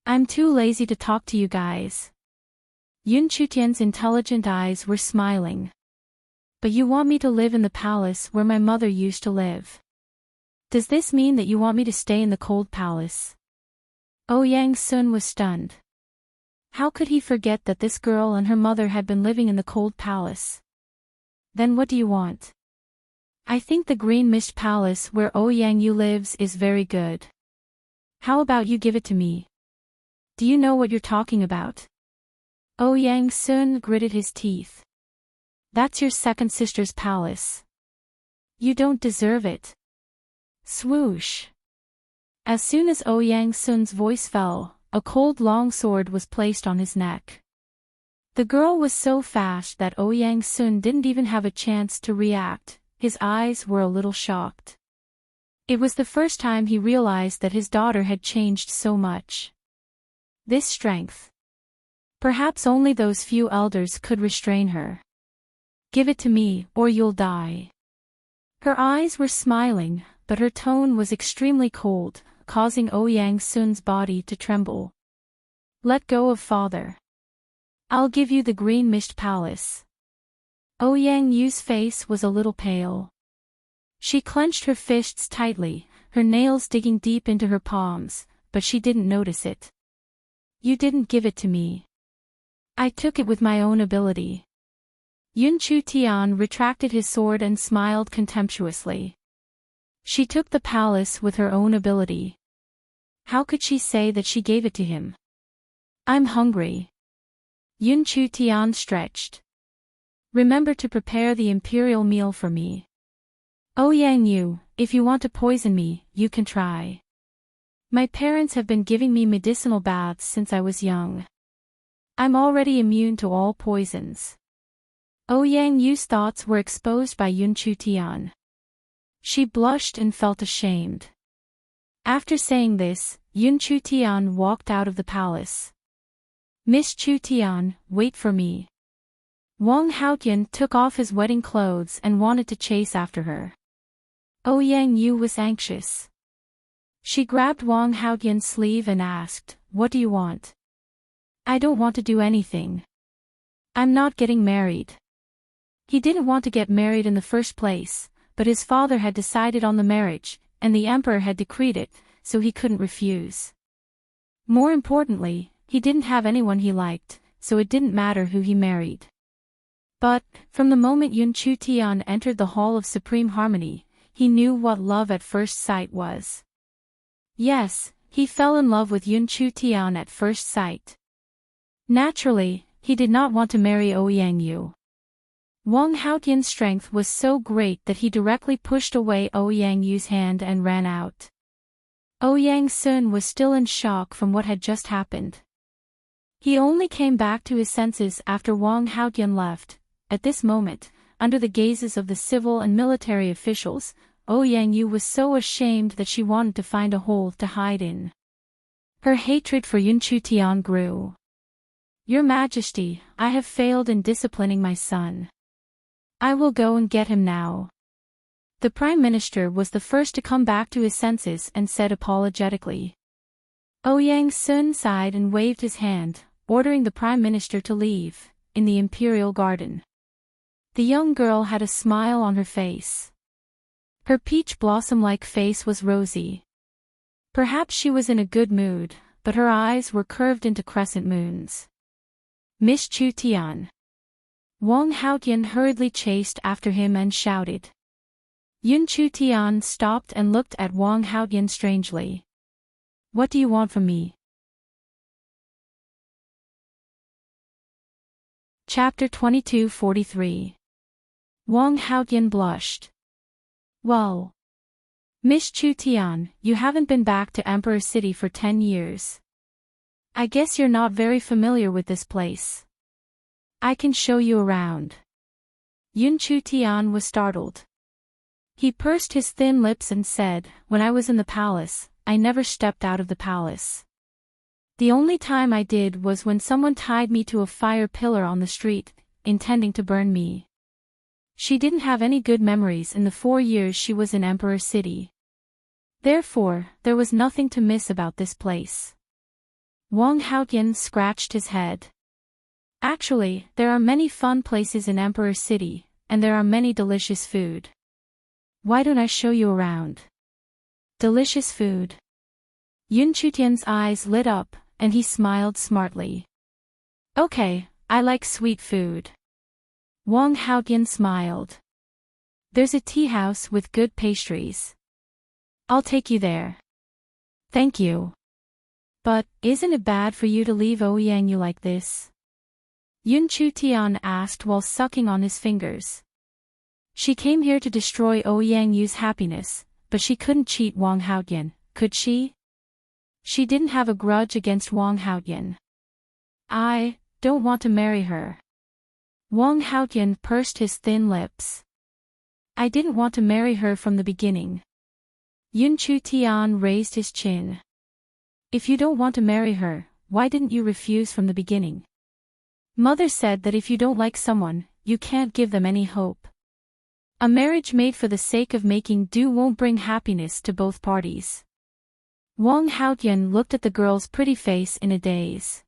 I'm too lazy to talk to you guys. Yun Chutian's intelligent eyes were smiling. But you want me to live in the palace where my mother used to live. Does this mean that you want me to stay in the cold palace? Yang Sun was stunned. How could he forget that this girl and her mother had been living in the cold palace? Then what do you want? I think the Green Mist Palace where Yang Yu lives is very good. How about you give it to me? Do you know what you're talking about? Yang Sun gritted his teeth. That's your second sister's palace. You don't deserve it. Swoosh. As soon as Yang Sun's voice fell, a cold long sword was placed on his neck. The girl was so fast that Yang Sun didn't even have a chance to react. His eyes were a little shocked. It was the first time he realized that his daughter had changed so much. This strength. Perhaps only those few elders could restrain her. Give it to me, or you'll die. Her eyes were smiling, but her tone was extremely cold, causing Yang Sun's body to tremble. Let go of father. I'll give you the Green Mist Palace. Yang Yu's face was a little pale. She clenched her fists tightly, her nails digging deep into her palms, but she didn't notice it. You didn't give it to me. I took it with my own ability. Yun Chu Tian retracted his sword and smiled contemptuously. She took the palace with her own ability. How could she say that she gave it to him? I'm hungry. Yun Chu Tian stretched. Remember to prepare the imperial meal for me. Yang Yu, if you want to poison me, you can try. My parents have been giving me medicinal baths since I was young. I'm already immune to all poisons. Yang Yu's thoughts were exposed by Yun Chu Tian. She blushed and felt ashamed. After saying this, Yun Chu Tian walked out of the palace. Miss Chu Tian, wait for me. Wang Haotian took off his wedding clothes and wanted to chase after her. Yang Yu was anxious. She grabbed Wang Haotian's sleeve and asked, "What do you want?" I don't want to do anything. I'm not getting married. He didn't want to get married in the first place, but his father had decided on the marriage, and the emperor had decreed it, so he couldn't refuse. More importantly, he didn't have anyone he liked, so it didn't matter who he married. But, from the moment Yun Chu Tian entered the Hall of Supreme Harmony, he knew what love at first sight was. Yes, he fell in love with Yun Chu Tian at first sight. Naturally, he did not want to marry Yang Yu. Wang Haotian's strength was so great that he directly pushed away Yang Yu's hand and ran out. Yang Sun was still in shock from what had just happened. He only came back to his senses after Wang Haotian left. At this moment, under the gazes of the civil and military officials, Yang Yu was so ashamed that she wanted to find a hole to hide in. Her hatred for Yun Chu Tian grew. Your Majesty, I have failed in disciplining my son. I will go and get him now. The Prime Minister was the first to come back to his senses and said apologetically. Yang Sun sighed and waved his hand, ordering the Prime Minister to leave, in the Imperial Garden. The young girl had a smile on her face. Her peach blossom-like face was rosy. Perhaps she was in a good mood, but her eyes were curved into crescent moons. Miss Chu Tian. Wang Haotian hurriedly chased after him and shouted. Yun Chu Tian stopped and looked at Wang Haotian strangely. What do you want from me? Chapter 2243. Wang Haotian blushed. Well, Miss Chu Tian, you haven't been back to Emperor City for 10 years. I guess you're not very familiar with this place. I can show you around. Yun Chu Tian was startled. He pursed his thin lips and said, when I was in the palace, I never stepped out of the palace. The only time I did was when someone tied me to a fire pillar on the street, intending to burn me. She didn't have any good memories in the 4 years she was in Emperor City. Therefore, there was nothing to miss about this place. Wang Haotian scratched his head. Actually, there are many fun places in Emperor City, and there are many delicious food. Why don't I show you around? Delicious food. Yun Chutian's eyes lit up, and he smiled smartly. Okay, I like sweet food. Wang Haotian smiled. There's a tea house with good pastries. I'll take you there. Thank you. But, isn't it bad for you to leave Ouyang Yu like this? Yun Chutian asked while sucking on his fingers. She came here to destroy Ouyang Yu's happiness, but she couldn't cheat Wang Haotian, could she? She didn't have a grudge against Wang Haotian. I don't want to marry her. Wang Haotian pursed his thin lips. I didn't want to marry her from the beginning. Yun Chutian raised his chin. If you don't want to marry her, why didn't you refuse from the beginning? Mother said that if you don't like someone, you can't give them any hope. A marriage made for the sake of making do won't bring happiness to both parties. Wang Haotian looked at the girl's pretty face in a daze.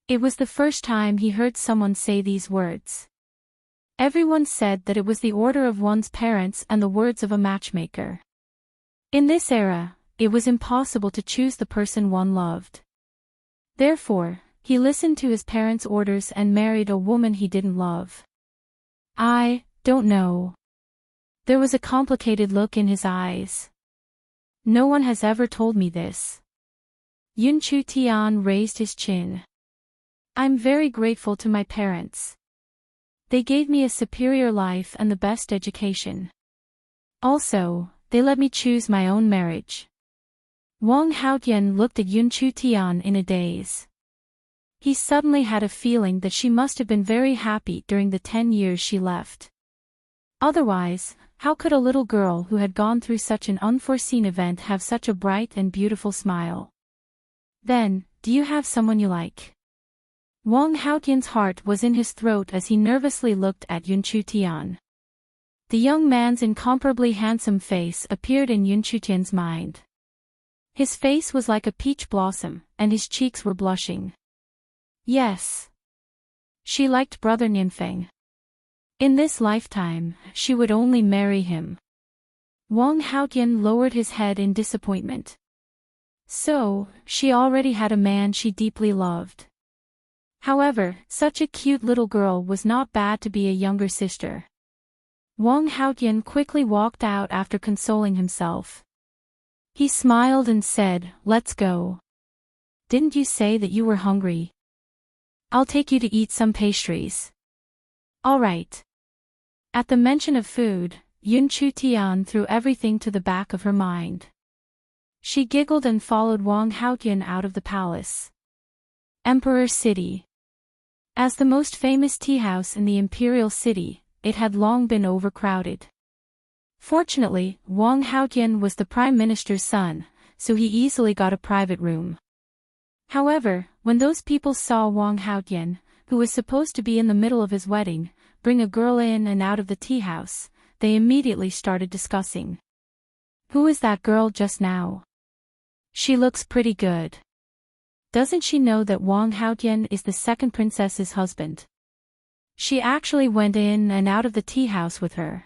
It was the first time he heard someone say these words. Everyone said that it was the order of one's parents and the words of a matchmaker. In this era, it was impossible to choose the person one loved. Therefore, he listened to his parents' orders and married a woman he didn't love. I don't know. There was a complicated look in his eyes. No one has ever told me this. Yun Chutian raised his chin. I'm very grateful to my parents. They gave me a superior life and the best education. Also, they let me choose my own marriage. Wang Haotian looked at Yun Chutian in a daze. He suddenly had a feeling that she must have been very happy during the 10 years she left. Otherwise, how could a little girl who had gone through such an unforeseen event have such a bright and beautiful smile? Then, do you have someone you like? Wang Haotian's heart was in his throat as he nervously looked at Yun Chutian. The young man's incomparably handsome face appeared in Yun Chutian's mind. His face was like a peach blossom, and his cheeks were blushing. Yes. She liked Brother Ninfeng. In this lifetime, she would only marry him. Wang Haotian lowered his head in disappointment. So, she already had a man she deeply loved. However, such a cute little girl was not bad to be a younger sister. Wang Haotian quickly walked out after consoling himself. He smiled and said, "Let's go. Didn't you say that you were hungry? I'll take you to eat some pastries." All right. At the mention of food, Yun Chutian threw everything to the back of her mind. She giggled and followed Wang Haotian out of the palace. Emperor City. As the most famous tea house in the imperial city, it had long been overcrowded. Fortunately, Wang Haotian was the prime minister's son, so he easily got a private room. However, when those people saw Wang Haotian, who was supposed to be in the middle of his wedding, bring a girl in and out of the tea house, they immediately started discussing. Who is that girl just now? She looks pretty good. Doesn't she know that Wang Haotian is the second princess's husband? She actually went in and out of the tea house with her.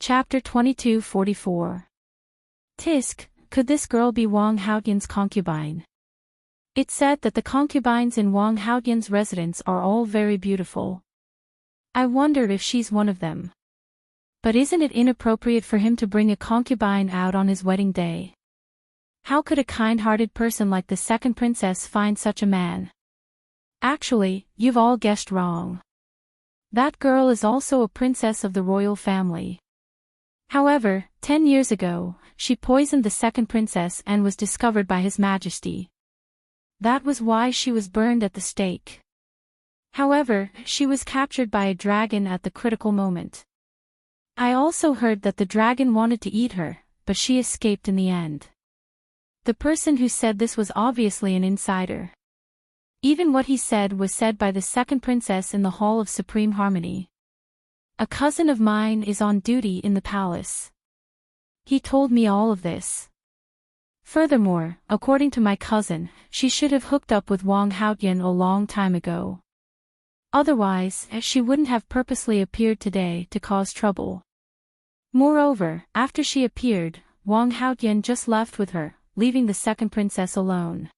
Chapter 2244. Tisk, could this girl be Wang Haotian's concubine? It said that the concubines in Wang Haotian's residence are all very beautiful. I wondered if she's one of them. But isn't it inappropriate for him to bring a concubine out on his wedding day? How could a kind-hearted person like the second princess find such a man? Actually, you've all guessed wrong. That girl is also a princess of the royal family. However, 10 years ago, she poisoned the second princess and was discovered by His Majesty. That was why she was burned at the stake. However, she was captured by a dragon at the critical moment. I also heard that the dragon wanted to eat her, but she escaped in the end. The person who said this was obviously an insider. Even what he said was said by the second princess in the Hall of Supreme Harmony. A cousin of mine is on duty in the palace. He told me all of this. Furthermore, according to my cousin, she should have hooked up with Wang Haotian a long time ago. Otherwise, she wouldn't have purposely appeared today to cause trouble. Moreover, after she appeared, Wang Haotian just left with her, leaving the second princess alone.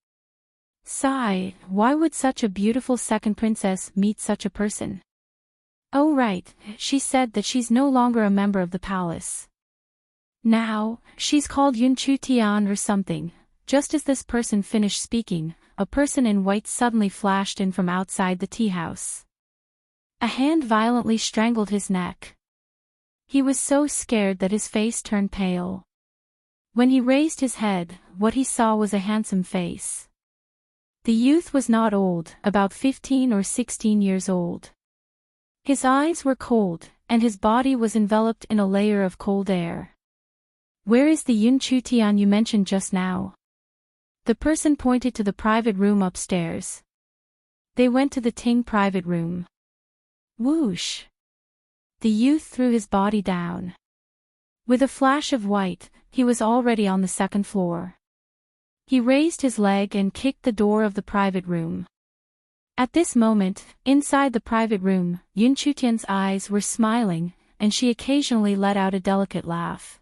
Sigh, why would such a beautiful second princess meet such a person? Oh right, she said that she's no longer a member of the palace. Now, she's called Yun Chu Tian or something. Just as this person finished speaking, a person in white suddenly flashed in from outside the tea house. A hand violently strangled his neck. He was so scared that his face turned pale. When he raised his head, what he saw was a handsome face. The youth was not old, about 15 or 16 years old. His eyes were cold, and his body was enveloped in a layer of cold air. Where is the Yun Chu Tian you mentioned just now? The person pointed to the private room upstairs. They went to the Ting private room. Whoosh! The youth threw his body down. With a flash of white, he was already on the second floor. He raised his leg and kicked the door of the private room. At this moment, inside the private room, Yun Chu Tian's eyes were smiling, and she occasionally let out a delicate laugh.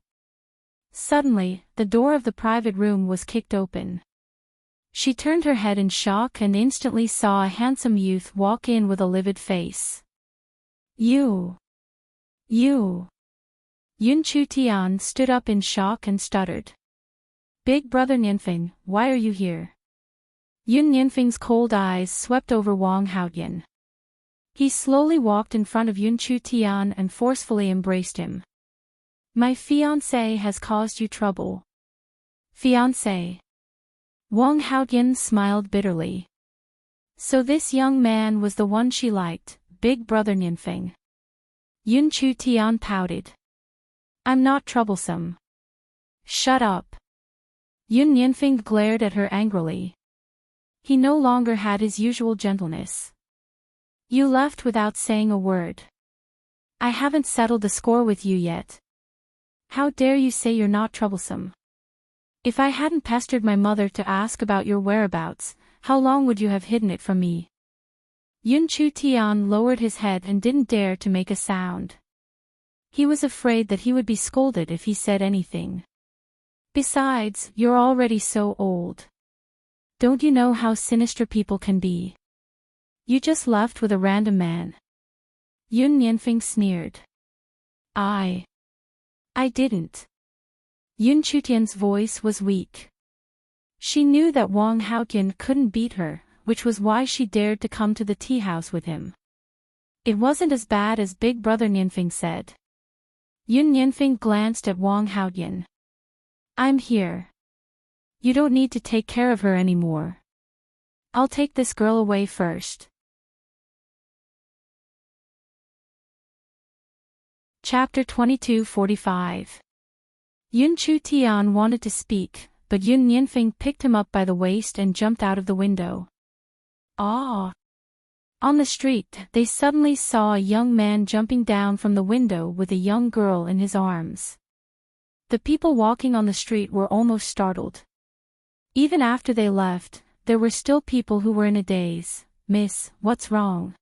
Suddenly, the door of the private room was kicked open. She turned her head in shock and instantly saw a handsome youth walk in with a livid face. You! Yun Chu Tian stood up in shock and stuttered. Big brother Nianfeng, why are you here? Yun Nianfeng's cold eyes swept over Wang Haotian. He slowly walked in front of Yun Chu Tian and forcefully embraced him. My fiancé has caused you trouble. Fiancé? Wang Haotian smiled bitterly. So this young man was the one she liked, big brother Nianfeng. Yun Chu Tian pouted. I'm not troublesome. Shut up. Yun Nianfeng glared at her angrily. He no longer had his usual gentleness. You left without saying a word. I haven't settled the score with you yet. How dare you say you're not troublesome? If I hadn't pestered my mother to ask about your whereabouts, how long would you have hidden it from me? Yun Chu Tian lowered his head and didn't dare to make a sound. He was afraid that he would be scolded if he said anything. Besides, you're already so old. Don't you know how sinister people can be? You just left with a random man. Yun Nianfeng sneered. I didn't. Yun Chu Tian's voice was weak. She knew that Wang Haotian couldn't beat her, which was why she dared to come to the tea house with him. It wasn't as bad as big brother Nianfeng said. Yun Nianfeng glanced at Wang Haotian. I'm here. You don't need to take care of her anymore. I'll take this girl away first. Chapter 22:45. Yun Chu Tian wanted to speak, but Yun Nianfeng picked him up by the waist and jumped out of the window. Ah! On the street, they suddenly saw a young man jumping down from the window with a young girl in his arms. The people walking on the street were almost startled. Even after they left, there were still people who were in a daze. Miss, what's wrong?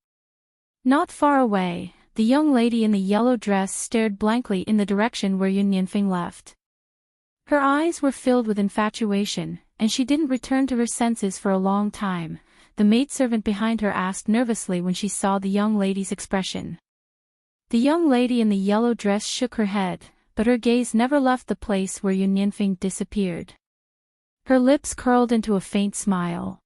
Not far away, the young lady in the yellow dress stared blankly in the direction where Yun Nianfeng left. Her eyes were filled with infatuation, and she didn't return to her senses for a long time. The maidservant behind her asked nervously when she saw the young lady's expression. The young lady in the yellow dress shook her head, but her gaze never left the place where Yun Nianfeng disappeared. Her lips curled into a faint smile.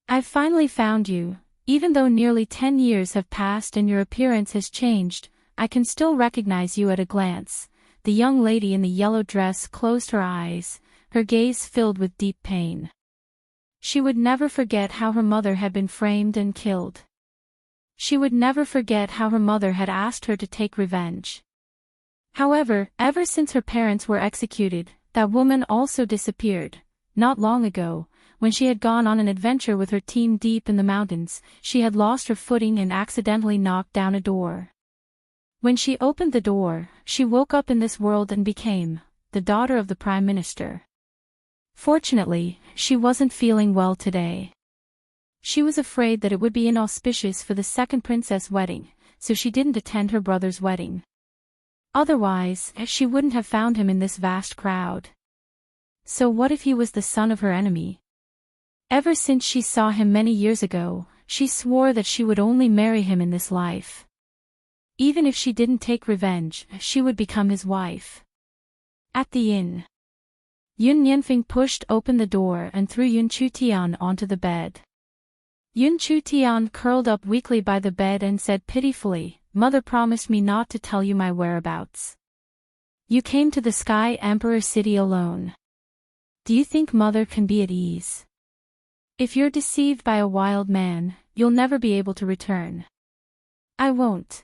I've finally found you. Even though nearly 10 years have passed and your appearance has changed, I can still recognize you at a glance. The young lady in the yellow dress closed her eyes, her gaze filled with deep pain. She would never forget how her mother had been framed and killed. She would never forget how her mother had asked her to take revenge. However, ever since her parents were executed, that woman also disappeared. Not long ago, when she had gone on an adventure with her team deep in the mountains, she had lost her footing and accidentally knocked down a door. When she opened the door, she woke up in this world and became the daughter of the Prime Minister. Fortunately, she wasn't feeling well today. She was afraid that it would be inauspicious for the second princess wedding, so she didn't attend her brother's wedding. Otherwise, she wouldn't have found him in this vast crowd. So what if he was the son of her enemy? Ever since she saw him many years ago, she swore that she would only marry him in this life. Even if she didn't take revenge, she would become his wife. At the inn, Yun Nianfeng pushed open the door and threw Yun Chutian onto the bed. Yun Chutian curled up weakly by the bed and said pitifully, "Mother promised me not to tell you my whereabouts. You came to the Sky Emperor city alone. Do you think Mother can be at ease? If you're deceived by a wild man, you'll never be able to return." "I won't."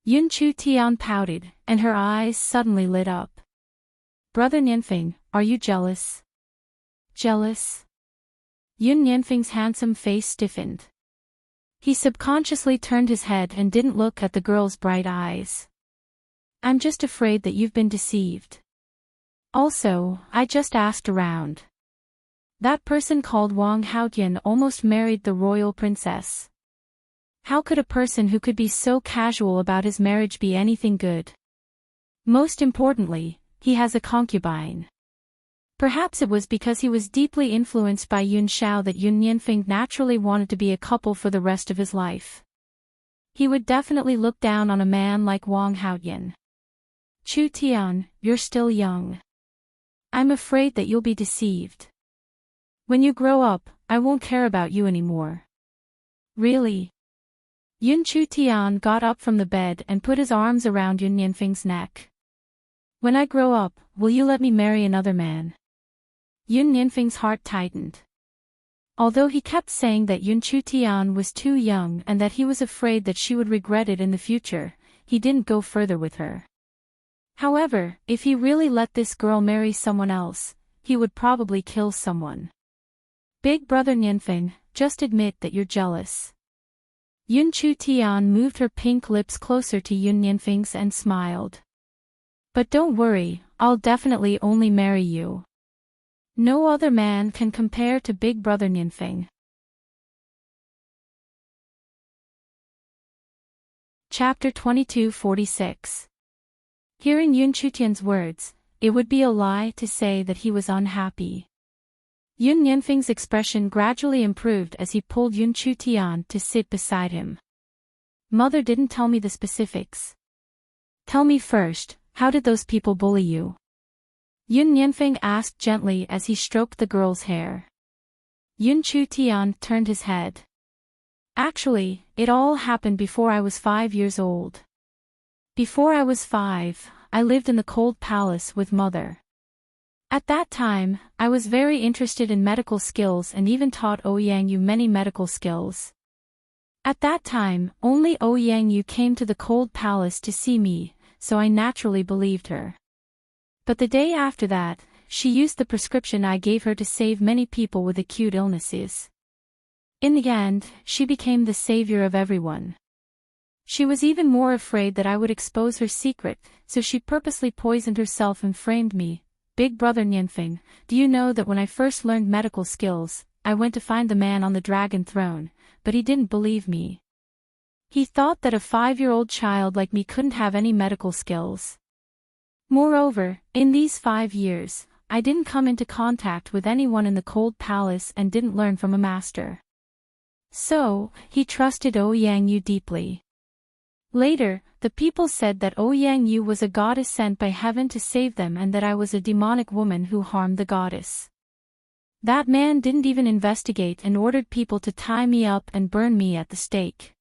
Yun Chutian pouted, and her eyes suddenly lit up. "Brother Nianfeng, are you jealous?" "Jealous?" Yun Nianfeng's handsome face stiffened. He subconsciously turned his head and didn't look at the girl's bright eyes. "I'm just afraid that you've been deceived. Also, I just asked around. That person called Wang Haotian almost married the royal princess. How could a person who could be so casual about his marriage be anything good? Most importantly, he has a concubine." Perhaps it was because he was deeply influenced by Yun Xiao that Yun Nianfeng naturally wanted to be a couple for the rest of his life. He would definitely look down on a man like Wang Haotian. "Chu Tian, you're still young. I'm afraid that you'll be deceived. When you grow up, I won't care about you anymore." "Really?" Yun Chutian got up from the bed and put his arms around Yun Nianfeng's neck. "When I grow up, will you let me marry another man?" Yun Nianfeng's heart tightened. Although he kept saying that Yun Chutian was too young and that he was afraid that she would regret it in the future, he didn't go further with her. However, if he really let this girl marry someone else, he would probably kill someone. "Big brother Nianfeng, just admit that you're jealous." Yun Chutian moved her pink lips closer to Yun Nianfeng's and smiled. "But don't worry, I'll definitely only marry you. No other man can compare to Big Brother Nianfeng." Chapter 2246. Hearing Yun Chutian's words, it would be a lie to say that he was unhappy. Yun Nianfeng's expression gradually improved as he pulled Yun Chutian to sit beside him. "Mother didn't tell me the specifics. Tell me first, how did those people bully you?" Yun Nianfeng asked gently as he stroked the girl's hair. Yun Chutian turned his head. "Actually, it all happened before I was 5 years old. Before I was 5, I lived in the cold palace with Mother. At that time, I was very interested in medical skills and even taught Ouyang many medical skills. At that time, only Ouyang came to the cold palace to see me, so I naturally believed her. But the day after that, she used the prescription I gave her to save many people with acute illnesses. In the end, she became the savior of everyone. She was even more afraid that I would expose her secret, so she purposely poisoned herself and framed me. Big brother Nianfeng, do you know that when I first learned medical skills, I went to find the man on the dragon throne, but he didn't believe me. He thought that a 5-year-old child like me couldn't have any medical skills. Moreover, in these 5 years, I didn't come into contact with anyone in the cold palace and didn't learn from a master. So, he trusted Ouyang deeply. Later, the people said that Ouyang was a goddess sent by heaven to save them and that I was a demonic woman who harmed the goddess. That man didn't even investigate and ordered people to tie me up and burn me at the stake."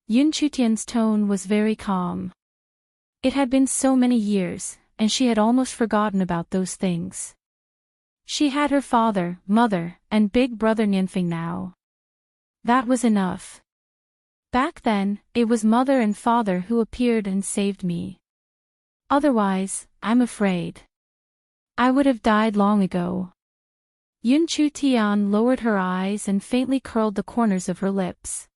Yun Chutian's tone was very calm. It had been so many years, and she had almost forgotten about those things. She had her father, mother, and big brother Nianfeng now. That was enough. Back then, it was mother and father who appeared and saved me. Otherwise, I'm afraid I would have died long ago. Yun Chu Tian lowered her eyes and faintly curled the corners of her lips.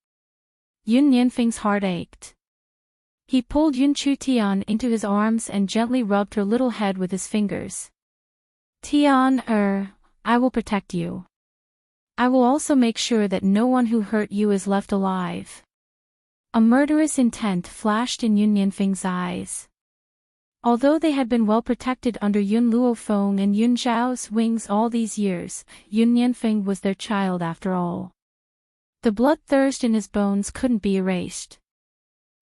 Yun Yanfeng's heart ached. He pulled Yun Chu Tian into his arms and gently rubbed her little head with his fingers. Tian, I will protect you. I will also make sure that no one who hurt you is left alive. A murderous intent flashed in Yun Yanfeng's eyes. Although they had been well protected under Yun Luofeng and Yun Zhao's wings all these years, Yun Yanfeng was their child after all. The bloodthirst in his bones couldn't be erased.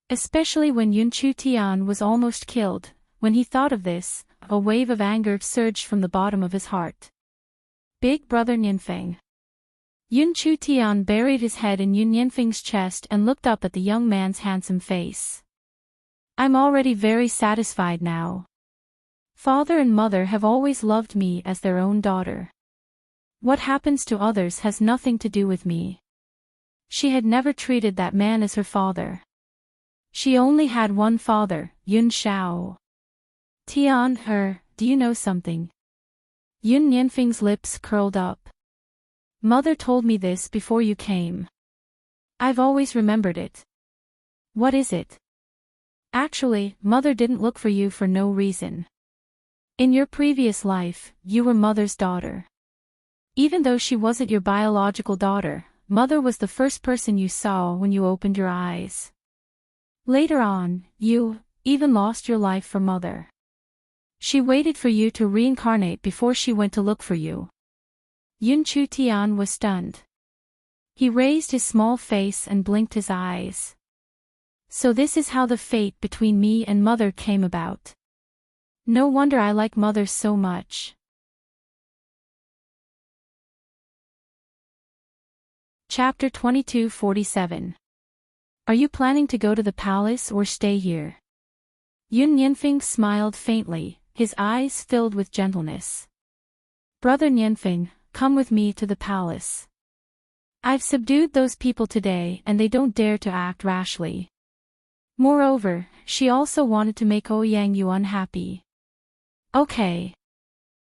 Especially when Yun Chu Tian was almost killed. When he thought of this, a wave of anger surged from the bottom of his heart. Big brother Yanfeng. Yun Chu Tian buried his head in Yun Yanfeng's chest and looked up at the young man's handsome face. I'm already very satisfied now. Father and mother have always loved me as their own daughter. What happens to others has nothing to do with me. She had never treated that man as her father. She only had one father, Yun Shao. Tian, do you know something? Yun Yanfeng's lips curled up. Mother told me this before you came. I've always remembered it. What is it? Actually, Mother didn't look for you for no reason. In your previous life, you were Mother's daughter. Even though she wasn't your biological daughter, Mother was the first person you saw when you opened your eyes. Later on, you even lost your life for Mother. She waited for you to reincarnate before she went to look for you. Yun Chu Tian was stunned. He raised his small face and blinked his eyes. So this is how the fate between me and Mother came about. No wonder I like Mother so much. Chapter 2247. Are you planning to go to the palace or stay here? Yun Yanfeng smiled faintly, his eyes filled with gentleness. Brother Yanfeng, come with me to the palace. I've subdued those people today and they don't dare to act rashly. Moreover, she also wanted to make Ouyang Yu unhappy. Okay.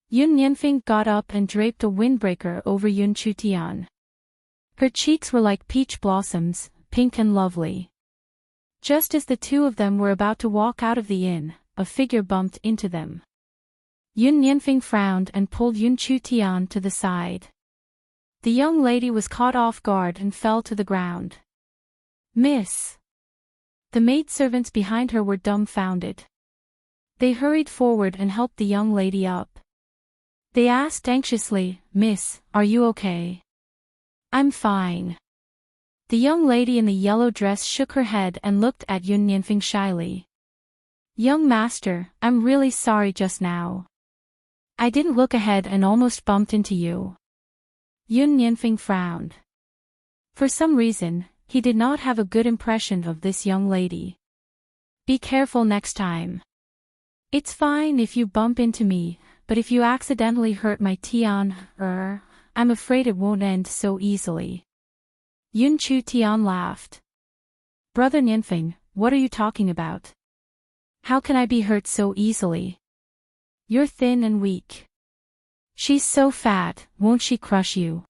Yun Yanfeng got up and draped a windbreaker over Yun Chu Tian. Her cheeks were like peach blossoms, pink and lovely. Just as the two of them were about to walk out of the inn, a figure bumped into them. Yun Yanfeng frowned and pulled Yun Chu Tian to the side. The young lady was caught off guard and fell to the ground. Miss! The maidservants behind her were dumbfounded. They hurried forward and helped the young lady up. They asked anxiously, Miss, are you okay? I'm fine. The young lady in the yellow dress shook her head and looked at Yun Yanfeng shyly. Young master, I'm really sorry just now. I didn't look ahead and almost bumped into you. Yun Yanfeng frowned. For some reason, he did not have a good impression of this young lady. Be careful next time. It's fine if you bump into me, but if you accidentally hurt my Tian, I'm afraid it won't end so easily. Yun Chu Tian laughed. Brother Yanfeng, what are you talking about? How can I be hurt so easily? You're thin and weak. She's so fat, won't she crush you?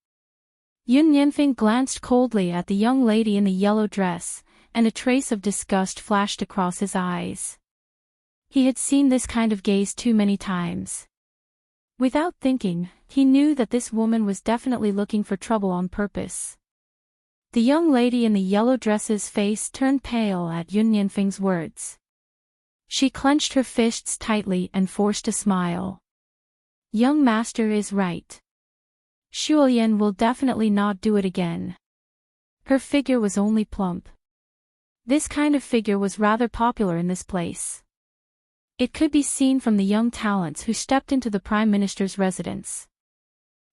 Yun Yanfeng glanced coldly at the young lady in the yellow dress, and a trace of disgust flashed across his eyes. He had seen this kind of gaze too many times. Without thinking, he knew that this woman was definitely looking for trouble on purpose. The young lady in the yellow dress's face turned pale at Yun Yanfeng's words. She clenched her fists tightly and forced a smile. Young master is right. Shuoyan will definitely not do it again. Her figure was only plump. This kind of figure was rather popular in this place. It could be seen from the young talents who stepped into the Prime Minister's residence.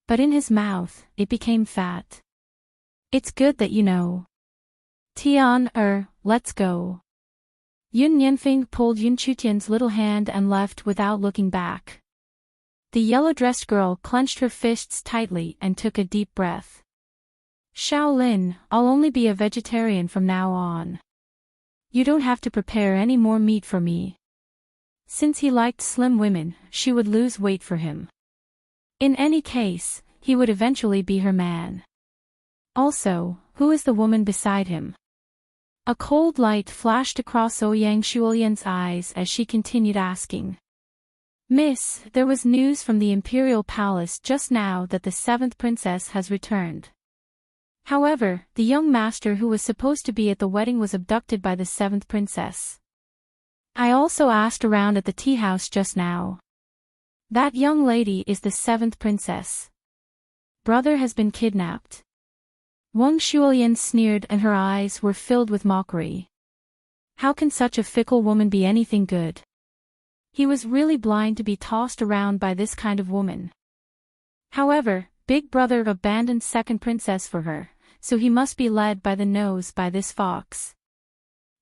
But in his mouth, it became fat. It's good that you know. Tian, let's go. Yun Yanfeng pulled Yun Chu Tian's little hand and left without looking back. The yellow-dressed girl clenched her fists tightly and took a deep breath. Shaolin, I'll only be a vegetarian from now on. You don't have to prepare any more meat for me. Since he liked slim women, she would lose weight for him. In any case, he would eventually be her man. Also, who is the woman beside him? A cold light flashed across Ouyang Shulian's eyes as she continued asking. Miss, there was news from the Imperial Palace just now that the seventh princess has returned. However, the young master who was supposed to be at the wedding was abducted by the seventh princess. I also asked around at the tea house just now. That young lady is the seventh princess. Brother has been kidnapped. Wang Shulian sneered and her eyes were filled with mockery. How can such a fickle woman be anything good? He was really blind to be tossed around by this kind of woman. However, Big Brother abandoned second princess for her, so he must be led by the nose by this fox.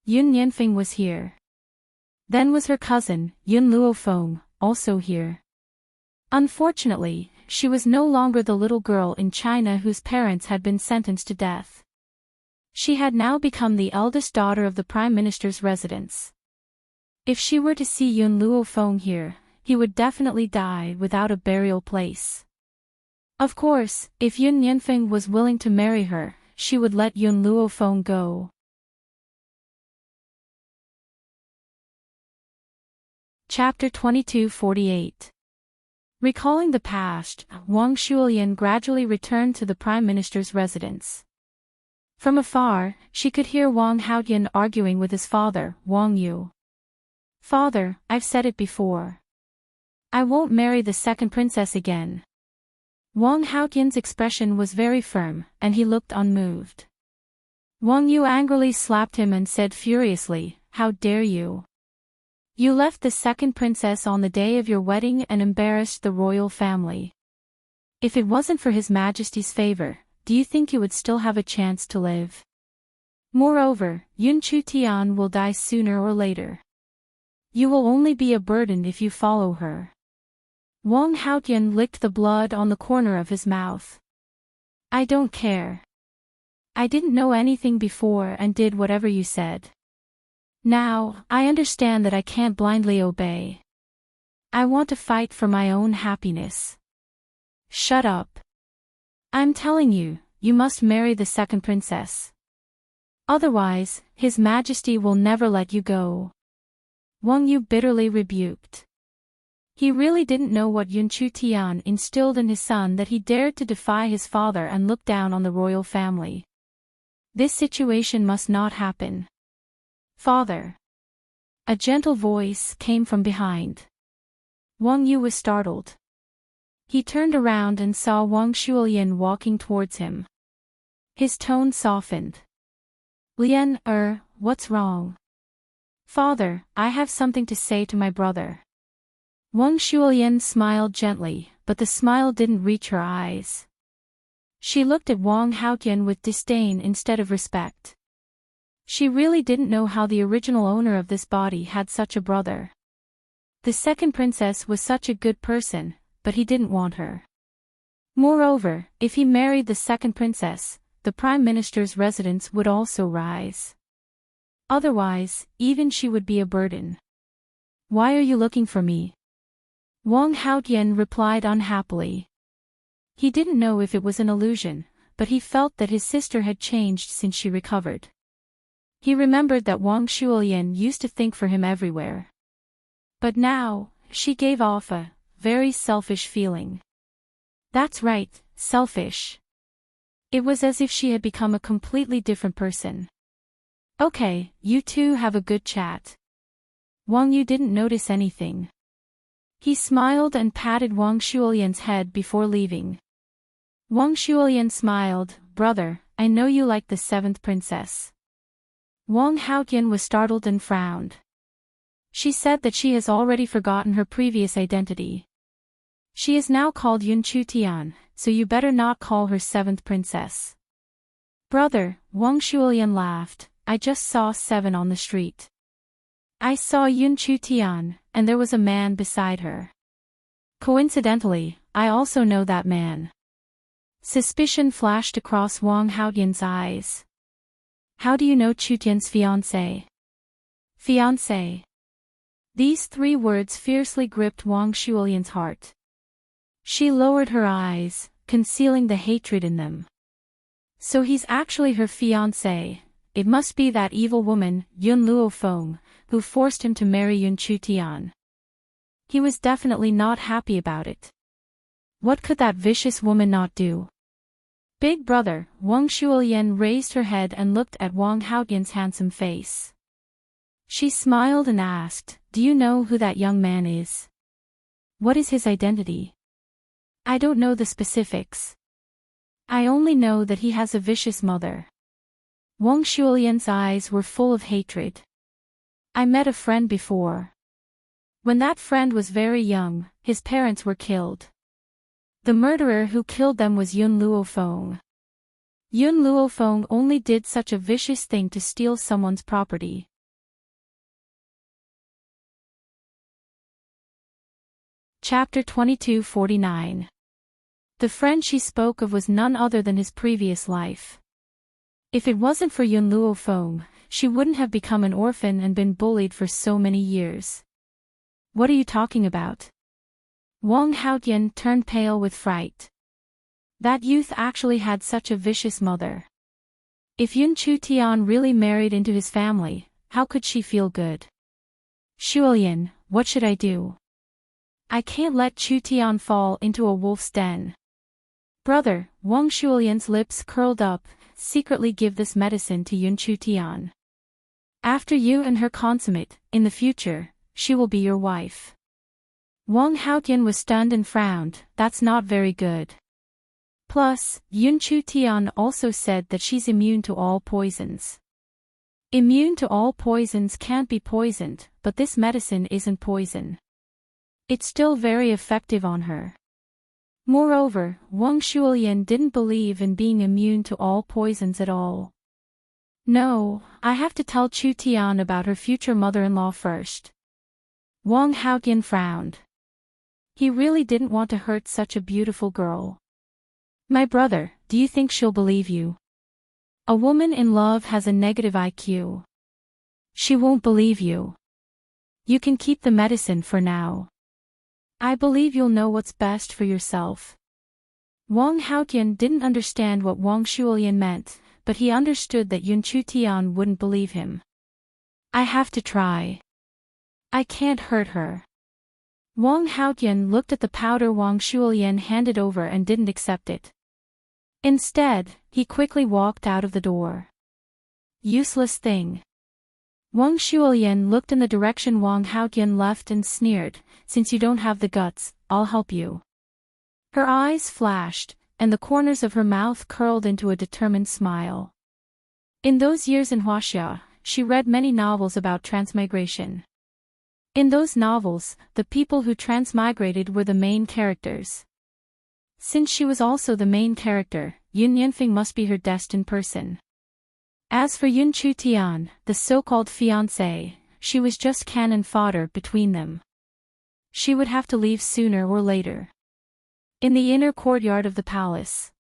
Yun Yanfeng was here. Then was her cousin, Yun Luofeng, also here. Unfortunately, she was no longer the little girl in China whose parents had been sentenced to death. She had now become the eldest daughter of the Prime Minister's residence. If she were to see Yun Luofeng here, he would definitely die without a burial place. Of course, if Yun Yanfeng was willing to marry her, she would let Yun Luofeng go. Chapter 2248. Recalling the past, Wang Shulian gradually returned to the Prime Minister's residence. From afar, she could hear Wang Haotian arguing with his father, Wang Yu. Father, I've said it before. I won't marry the second princess again. Wang Haotian's expression was very firm, and he looked unmoved. Wang Yu angrily slapped him and said furiously, How dare you? You left the second princess on the day of your wedding and embarrassed the royal family. If it wasn't for His Majesty's favor, do you think you would still have a chance to live? Moreover, Yun Chutian will die sooner or later. You will only be a burden if you follow her. Wang Haotian licked the blood on the corner of his mouth. I don't care. I didn't know anything before and did whatever you said. Now, I understand that I can't blindly obey. I want to fight for my own happiness. Shut up. I'm telling you, you must marry the second princess. Otherwise, His Majesty will never let you go. Wang Yu bitterly rebuked. He really didn't know what Yun Chutian instilled in his son that he dared to defy his father and look down on the royal family. This situation must not happen. Father. A gentle voice came from behind. Wang Yu was startled. He turned around and saw Wang Shulian walking towards him. His tone softened. Lian, what's wrong? Father, I have something to say to my brother. Wang Shulian smiled gently, but the smile didn't reach her eyes. She looked at Wang Haotian with disdain instead of respect. She really didn't know how the original owner of this body had such a brother. The second princess was such a good person, but he didn't want her. Moreover, if he married the second princess, the Prime Minister's residence would also rise. Otherwise, even she would be a burden. Why are you looking for me? Wang Haotian replied unhappily. He didn't know if it was an illusion, but he felt that his sister had changed since she recovered. He remembered that Wang Shulian used to think for him everywhere. But now, she gave off a very selfish feeling. That's right, selfish. It was as if she had become a completely different person. Okay, you two have a good chat. Wang Yu didn't notice anything. He smiled and patted Wang Shulian's head before leaving. Wang Shulian smiled, Brother, I know you like the seventh princess. Wang Haotian was startled and frowned. She said that she has already forgotten her previous identity. She is now called Yun Chutian, so you better not call her seventh princess. Brother, Wang Shulian laughed, I just saw 7 on the street. I saw Yun Chutian, and there was a man beside her. Coincidentally, I also know that man. Suspicion flashed across Wang Haotian's eyes. How do you know Chutian's fiancé? Fiancé. These 3 words fiercely gripped Wang Shulian's heart. She lowered her eyes, concealing the hatred in them. So he's actually her fiancé. It must be that evil woman, Yun Luo Feng, who forced him to marry Yun Chutian. He was definitely not happy about it. What could that vicious woman not do? Big brother, Wang Shuolian raised her head and looked at Wang Haotian's handsome face. She smiled and asked, "Do you know who that young man is? What is his identity?" "I don't know the specifics. I only know that he has a vicious mother." Wang Shuolian's eyes were full of hatred. "I met a friend before. When that friend was very young, his parents were killed. The murderer who killed them was Yun Luo Feng. Yun Luo Feng only did such a vicious thing to steal someone's property." Chapter 2249. The friend she spoke of was none other than his previous life. If it wasn't for Yun Luo Feng, she wouldn't have become an orphan and been bullied for so many years. "What are you talking about?" Wang Haotian turned pale with fright. That youth actually had such a vicious mother. If Yun Chutian really married into his family, how could she feel good? "Shuolian, what should I do? I can't let Chutian fall into a wolf's den." "Brother," Wang Shuolian's lips curled up, "secretly give this medicine to Yun Chutian. After you and her consummate, in the future, she will be your wife." Wang Haotian was stunned and frowned. "That's not very good. Plus, Yun Chutian also said that she's immune to all poisons." "Immune to all poisons can't be poisoned, but this medicine isn't poison. It's still very effective on her." Moreover, Wang Shuolian didn't believe in being immune to all poisons at all. "No, I have to tell Chutian about her future mother-in-law first." Wang Haotian frowned. He really didn't want to hurt such a beautiful girl. "My brother, do you think she'll believe you? A woman in love has a negative IQ. She won't believe you. You can keep the medicine for now. I believe you'll know what's best for yourself." Wang Haotian didn't understand what Wang Shuolian meant, but he understood that Yun Chutian wouldn't believe him. "I have to try. I can't hurt her." Wang Haotian looked at the powder Wang Shuolian handed over and didn't accept it. Instead, he quickly walked out of the door. "Useless thing." Wang Shuolian looked in the direction Wang Haotian left and sneered, "Since you don't have the guts, I'll help you." Her eyes flashed, and the corners of her mouth curled into a determined smile. In those years in Huaxia, she read many novels about transmigration. In those novels, the people who transmigrated were the main characters. Since she was also the main character, Yun Yanfeng must be her destined person. As for Yun Chutian, the so-called fiancé, she was just cannon fodder between them. She would have to leave sooner or later. In the inner courtyard of the palace,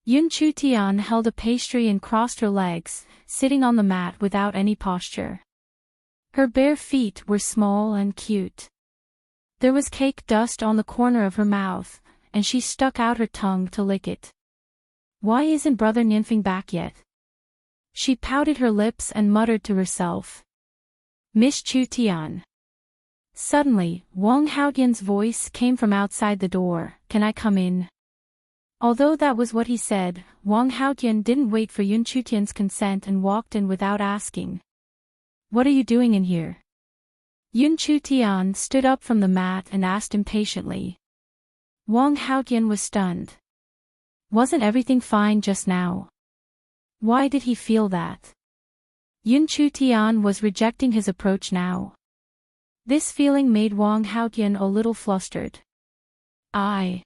Yun Chutian held a pastry and crossed her legs, sitting on the mat without any posture. Her bare feet were small and cute. There was cake dust on the corner of her mouth, and she stuck out her tongue to lick it. "Why isn't Brother Nianfeng back yet?" She pouted her lips and muttered to herself. "Miss Chutian." Suddenly, Wang Haotian's voice came from outside the door, "Can I come in?" Although that was what he said, Wang Haotian didn't wait for Yun Chutian's consent and walked in without asking. "What are you doing in here?" Yun Chutian stood up from the mat and asked impatiently. Wang Haotian was stunned. Wasn't everything fine just now? Why did he feel that? Yun Chutian was rejecting his approach now. This feeling made Wang Haotian a little flustered. I